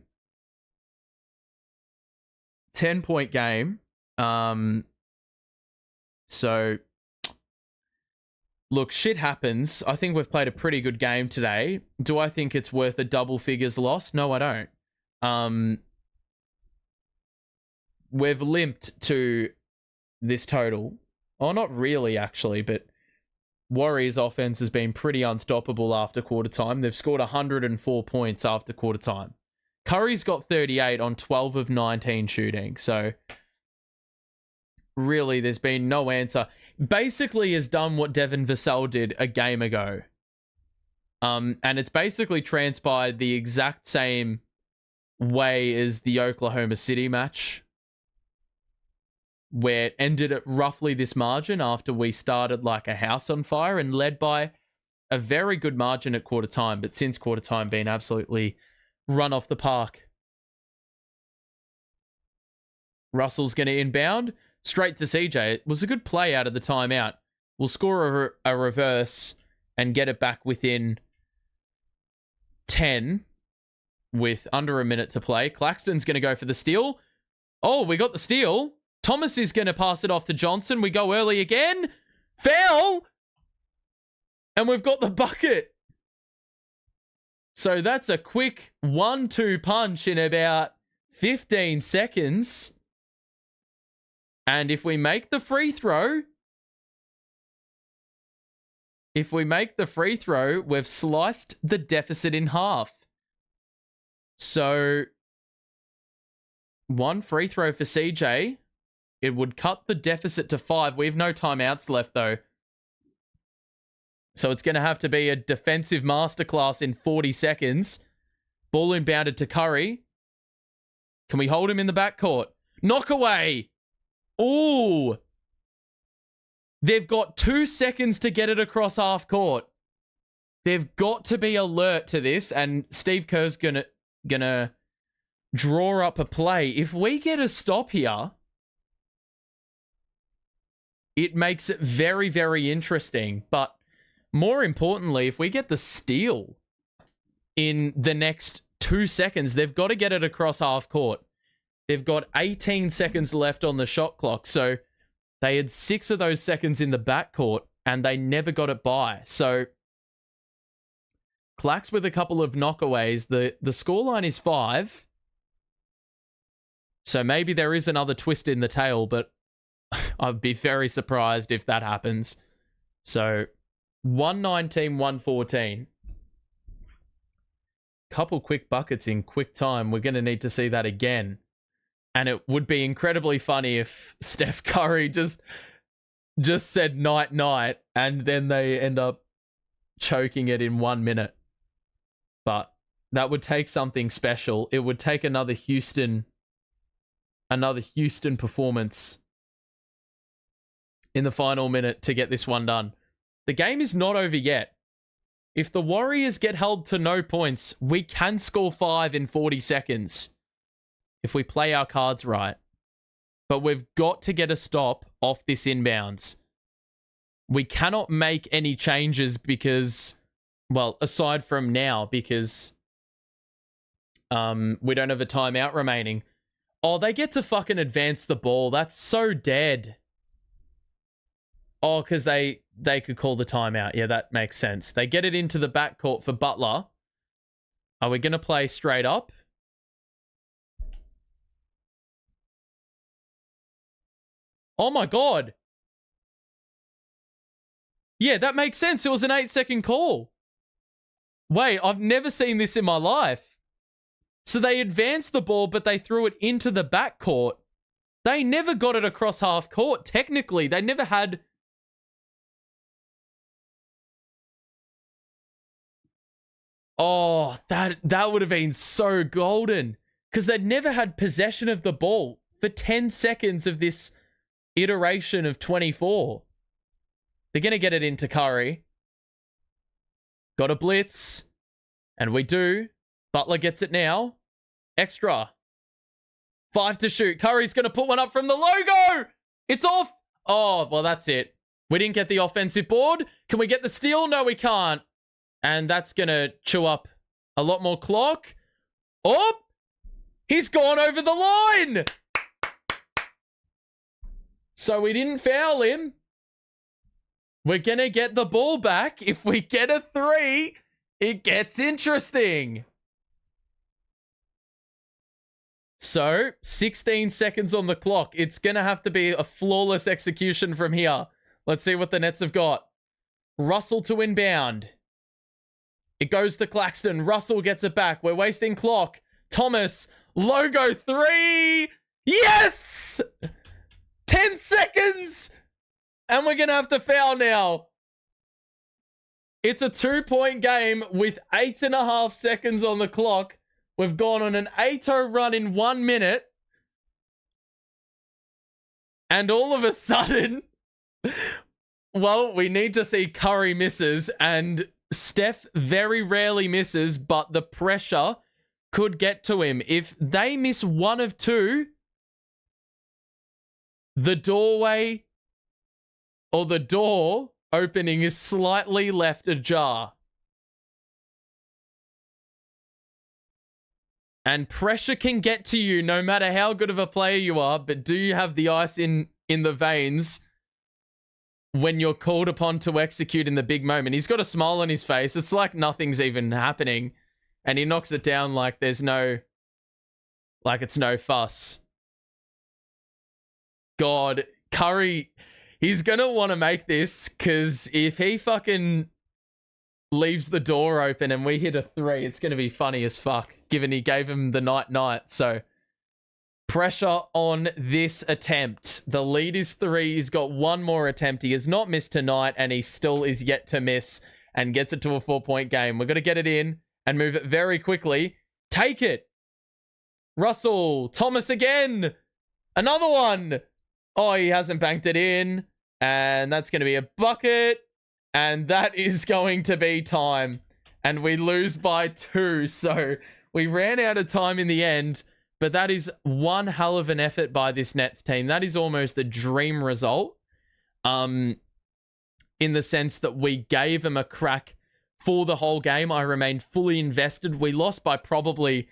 10-point game. So, look, shit happens. I think we've played a pretty good game today. Do I think it's worth a double figures loss? No, I don't. We've limped to this total. Oh, not really, actually, but Warriors' offense has been pretty unstoppable after quarter time. They've scored 104 points after quarter time. Curry's got 38 on 12 of 19 shooting. So, really, there's been no answer. Basically has done what Devin Vassell did a game ago. And it's basically transpired the exact same way as the Oklahoma City match, where it ended at roughly this margin after we started like a house on fire and led by a very good margin at quarter time, but since quarter time been absolutely run off the park. Russell's going to inbound. Straight to CJ. It was a good play out of the timeout. We'll score a reverse and get it back within 10 with under a minute to play. Claxton's going to go for the steal. Oh, we got the steal. Thomas is going to pass it off to Johnson. We go early again. Foul! And we've got the bucket. So that's a quick 1-2 punch in about 15 seconds. And if we make the free throw, we've sliced the deficit in half. So, one free throw for CJ. It would cut the deficit to 5. We have no timeouts left, though. So, it's going to have to be a defensive masterclass in 40 seconds. Ball inbounded to Curry. Can we hold him in the backcourt? Knock away! Ooh! They've got 2 seconds to get it across half court. They've got to be alert to this, and Steve Kerr's gonna draw up a play. If we get a stop here, it makes it very, very interesting. But more importantly, if we get the steal in the next 2 seconds, they've got to get it across half court. They've got 18 seconds left on the shot clock, so they had 6 of those seconds in the backcourt, and they never got it by. So, Clax with a couple of knockaways. The scoreline is 5. So maybe there is another twist in the tail, but I'd be very surprised if that happens. So, 119, 114. Couple quick buckets in quick time. We're going to need to see that again. And it would be incredibly funny if Steph Curry just said night, and then they end up choking it in 1 minute. But that would take something special. It would take another Houston performance in the final minute to get this one done. The game is not over yet. If the Warriors get held to no points, we can score 5 in 40 seconds. If we play our cards right. But we've got to get a stop off this inbounds. We cannot make any changes because, well, aside from now, because we don't have a timeout remaining. Oh, they get to fucking advance the ball. That's so dead. Oh, because they could call the timeout. Yeah, that makes sense. They get it into the backcourt for Butler. Are we going to play straight up? Oh my god. Yeah, that makes sense. It was an 8-second call. Wait, I've never seen this in my life. So they advanced the ball, but they threw it into the backcourt. They never got it across half court, technically. They never had... Oh, that would have been so golden. Because they'd never had possession of the ball for 10 seconds of this iteration of 24. They're going to get it into Curry. Got a blitz. And we do. Butler gets it now. Extra. 5 to shoot. Curry's going to put one up from the logo. It's off. Oh, well, that's it. We didn't get the offensive board. Can we get the steal? No, we can't. And that's going to chew up a lot more clock. Oh, he's gone over the line. So we didn't foul him. We're going to get the ball back. If we get a 3, it gets interesting. So, 16 seconds on the clock. It's going to have to be a flawless execution from here. Let's see what the Nets have got. Russell to inbound. It goes to Claxton. Russell gets it back. We're wasting clock. Thomas. Logo 3. Yes! 10 seconds! And we're going to have to foul now. It's a 2-point game with 8.5 seconds on the clock. We've gone on an 8-0 run in 1 minute. And all of a sudden, well, we need to see Curry misses. And Steph very rarely misses, but the pressure could get to him. If they miss 1 of 2, The doorway or the door opening is slightly left ajar. And pressure can get to you no matter how good of a player you are, but do you have the ice in the veins when you're called upon to execute in the big moment? He's got a smile on his face. It's like nothing's even happening. And he knocks it down like it's no fuss. God, Curry, he's going to want to make this, because if he fucking leaves the door open and we hit a 3, it's going to be funny as fuck, given he gave him the night. So pressure on this attempt. The lead is 3. He's got one more attempt. He has not missed tonight, and he still is yet to miss and gets it to a 4-point game. We're going to get it in and move it very quickly. Take it. Russell. Thomas again. Another one. Oh, he hasn't banked it in. And that's going to be a bucket. And that is going to be time. And we lose by 2. So we ran out of time in the end. But that is one hell of an effort by this Nets team. That is almost a dream result. In the sense that we gave them a crack for the whole game. I remained fully invested. We lost by probably...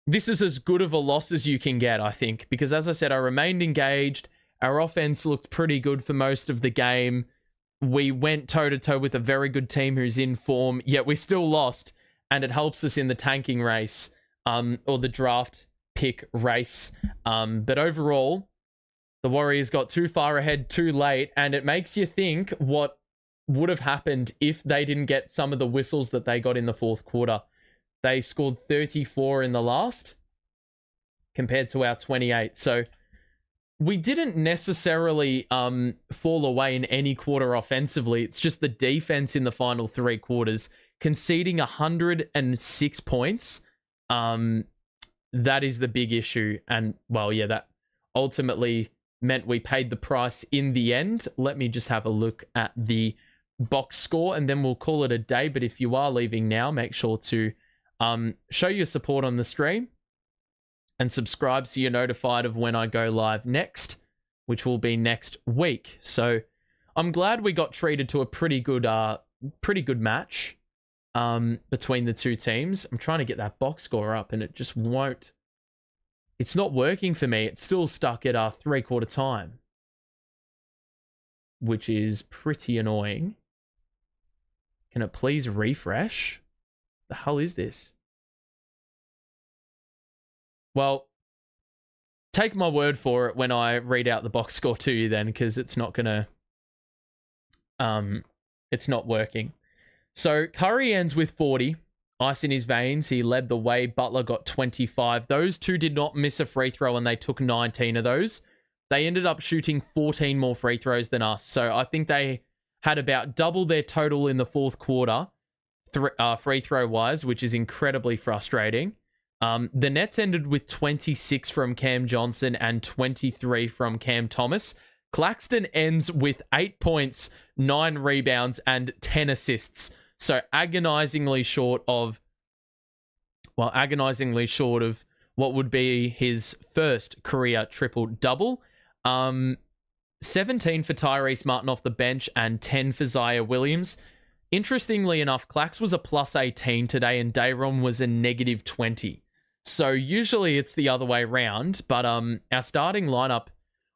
this is as good of a loss as you can get, I think. Because as I said, I remained engaged. Our offense looked pretty good for most of the game. We went toe-to-toe with a very good team who's in form, yet we still lost. And it helps us in the tanking race, or the draft pick race. But overall, the Warriors got too far ahead too late, and it makes you think what would have happened if they didn't get some of the whistles that they got in the fourth quarter. They scored 34 in the last compared to our 28. So we didn't necessarily fall away in any quarter offensively. It's just the defense in the final 3 quarters, conceding 106 points. That is the big issue. And, well, yeah, that ultimately meant we paid the price in the end. Let me just have a look at the box score, and then we'll call it a day. But if you are leaving now, make sure to show your support on the stream and subscribe so you're notified of when I go live next, which will be next week. So I'm glad we got treated to a pretty good match between the two teams. I'm trying to get that box score up, and it just won't. It's not working for me. It's still stuck at our 3/4 time, which is pretty annoying. Can it please refresh? The hell is this? Well, take my word for it when I read out the box score to you then, because it's not gonna it's not working. So Curry ends with 40, ice in his veins. He led the way. Butler got 25. Those two did not miss a free throw, and they took 19 of those. They ended up shooting 14 more free throws than us. So I think they had about double their total in the fourth quarter, free throw wise, which is incredibly frustrating. The Nets ended with 26 from Cam Johnson and 23 from Cam Thomas. Claxton ends with 8 points, 9 rebounds, and 10 assists. So agonizingly short of what would be his first career triple-double. 17 for Tyrese Martin off the bench and 10 for Ziaire Williams. Interestingly enough, Clax was a plus 18 today and Dayron was a negative 20. So usually it's the other way around, but our starting lineup,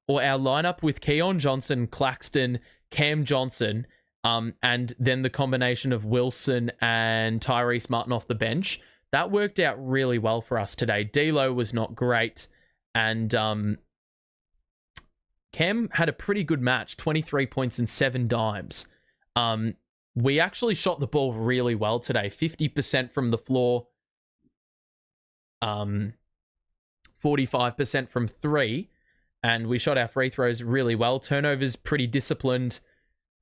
or our lineup with Keon Johnson, Claxton, Cam Johnson, and then the combination of Wilson and Tyrese Martin off the bench, that worked out really well for us today. D'Lo was not great, and Cam had a pretty good match, 23 points and 7 dimes. We actually shot the ball really well today, 50% from the floor, 45% from 3, and we shot our free throws really well. Turnovers pretty disciplined,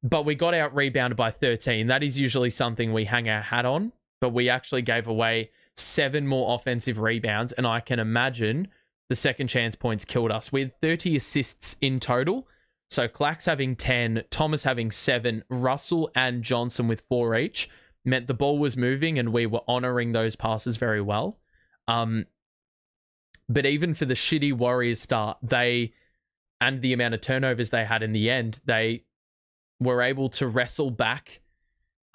but we got out rebounded by 13. That is usually something we hang our hat on, but we actually gave away 7 more offensive rebounds, and I can imagine the second chance points killed us. We had 30 assists in total. So Clax having 10, Thomas having 7, Russell and Johnson with 4 each, meant the ball was moving and we were honoring those passes very well. But even for the shitty Warriors start, and the amount of turnovers they had in the end, they were able to wrestle back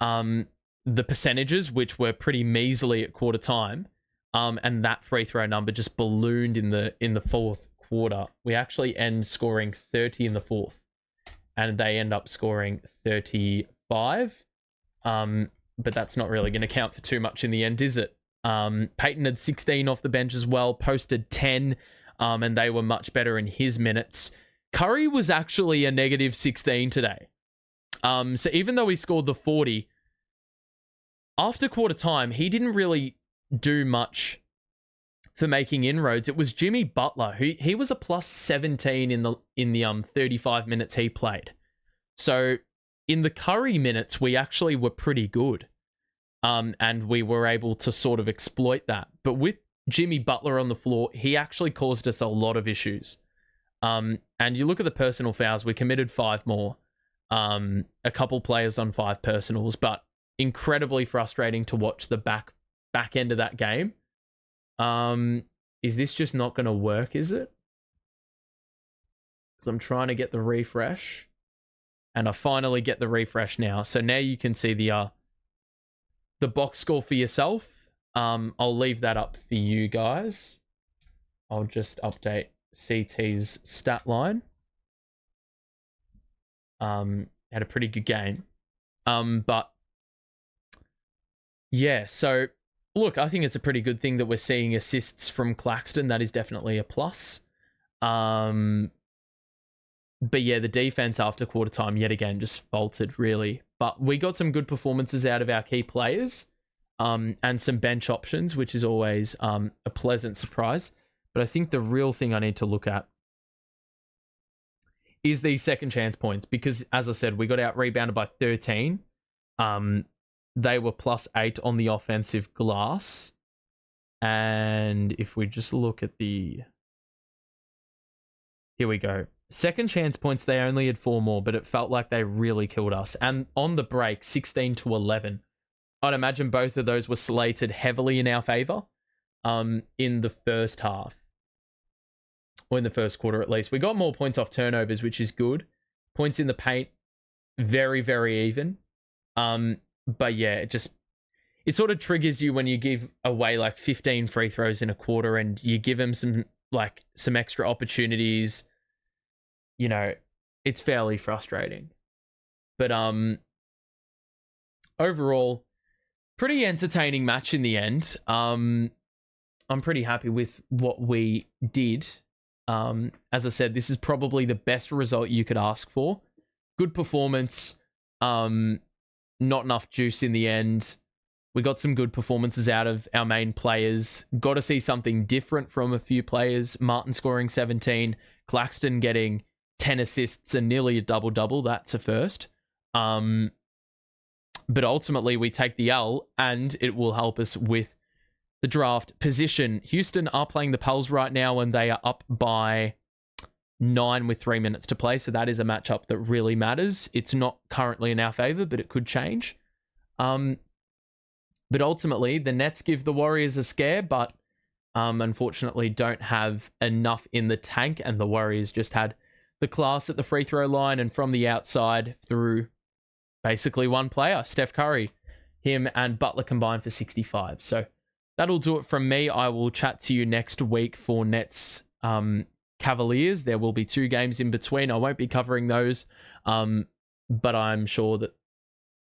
the percentages, which were pretty measly at quarter time. And that free throw number just ballooned in the fourth quarter. We actually end scoring 30 in the fourth, and they end up scoring 35. But that's not really going to count for too much in the end, is it? Peyton had 16 off the bench as well, posted 10, and they were much better in his minutes. Curry was actually a negative 16 today. So even though he scored the 40, after quarter time, he didn't really do much for making inroads. It was Jimmy Butler, who he was a plus 17 in the 35 minutes he played. So in the Curry minutes, we actually were pretty good. And we were able to sort of exploit that. But with Jimmy Butler on the floor, he actually caused us a lot of issues. And you look at the personal fouls, we committed 5 more. A couple players on 5 personals, but incredibly frustrating to watch the back end of that game. Is this just not going to work, is it? Because I'm trying to get the refresh. And I finally get the refresh now. So now you can see the box score for yourself. I'll leave that up for you guys. I'll just update CT's stat line. Had a pretty good game. But yeah, so look, I think it's a pretty good thing that we're seeing assists from Claxton. That is definitely a plus. But yeah, the defense after quarter time yet again just faltered really. But we got some good performances out of our key players, and some bench options, which is always a pleasant surprise. But I think the real thing I need to look at is these second chance points, because as I said, we got out rebounded by 13. They were plus 8 on the offensive glass. And if we just look at here we go. Second chance points, they only had 4 more, but it felt like they really killed us. And on the break, 16 to 11. I'd imagine both of those were slated heavily in our favor in the first half. Or in the first quarter, at least. We got more points off turnovers, which is good. Points in the paint, very, very even. But yeah, it sort of triggers you when you give away like 15 free throws in a quarter and you give them some extra opportunities. You know, it's fairly frustrating. But overall, pretty entertaining match in the end. I'm pretty happy with what we did. As I said, this is probably the best result you could ask for. Good performance. Not enough juice in the end. We got some good performances out of our main players. Got to see something different from a few players. Martin scoring 17. Claxton getting 10 assists and nearly a double-double. That's a first. But ultimately, we take the L, and it will help us with the draft position. Houston are playing the Pels right now, and they are up by 9 with 3 minutes to play. So that is a matchup that really matters. It's not currently in our favor, but it could change. But ultimately, the Nets give the Warriors a scare, but unfortunately don't have enough in the tank, and the Warriors just had the class at the free throw line and from the outside through basically one player, Steph Curry. Him and Butler combined for 65. So that'll do it from me. I will chat to you next week for Nets Cavaliers. There will be 2 games in between. I won't be covering those, but I'm sure that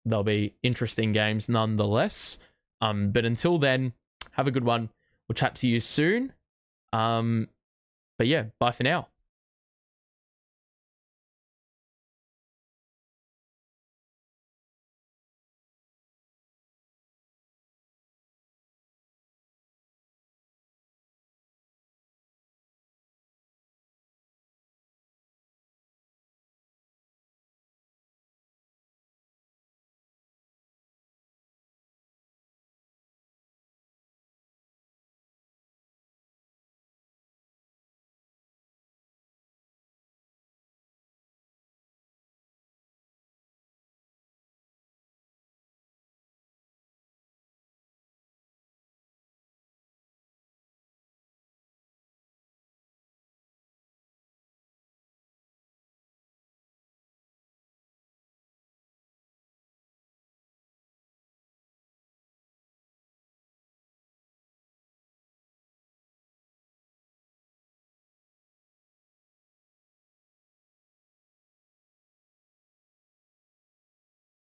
they'll be interesting games nonetheless. But until then, have a good one. We'll chat to you soon. But yeah, bye for now.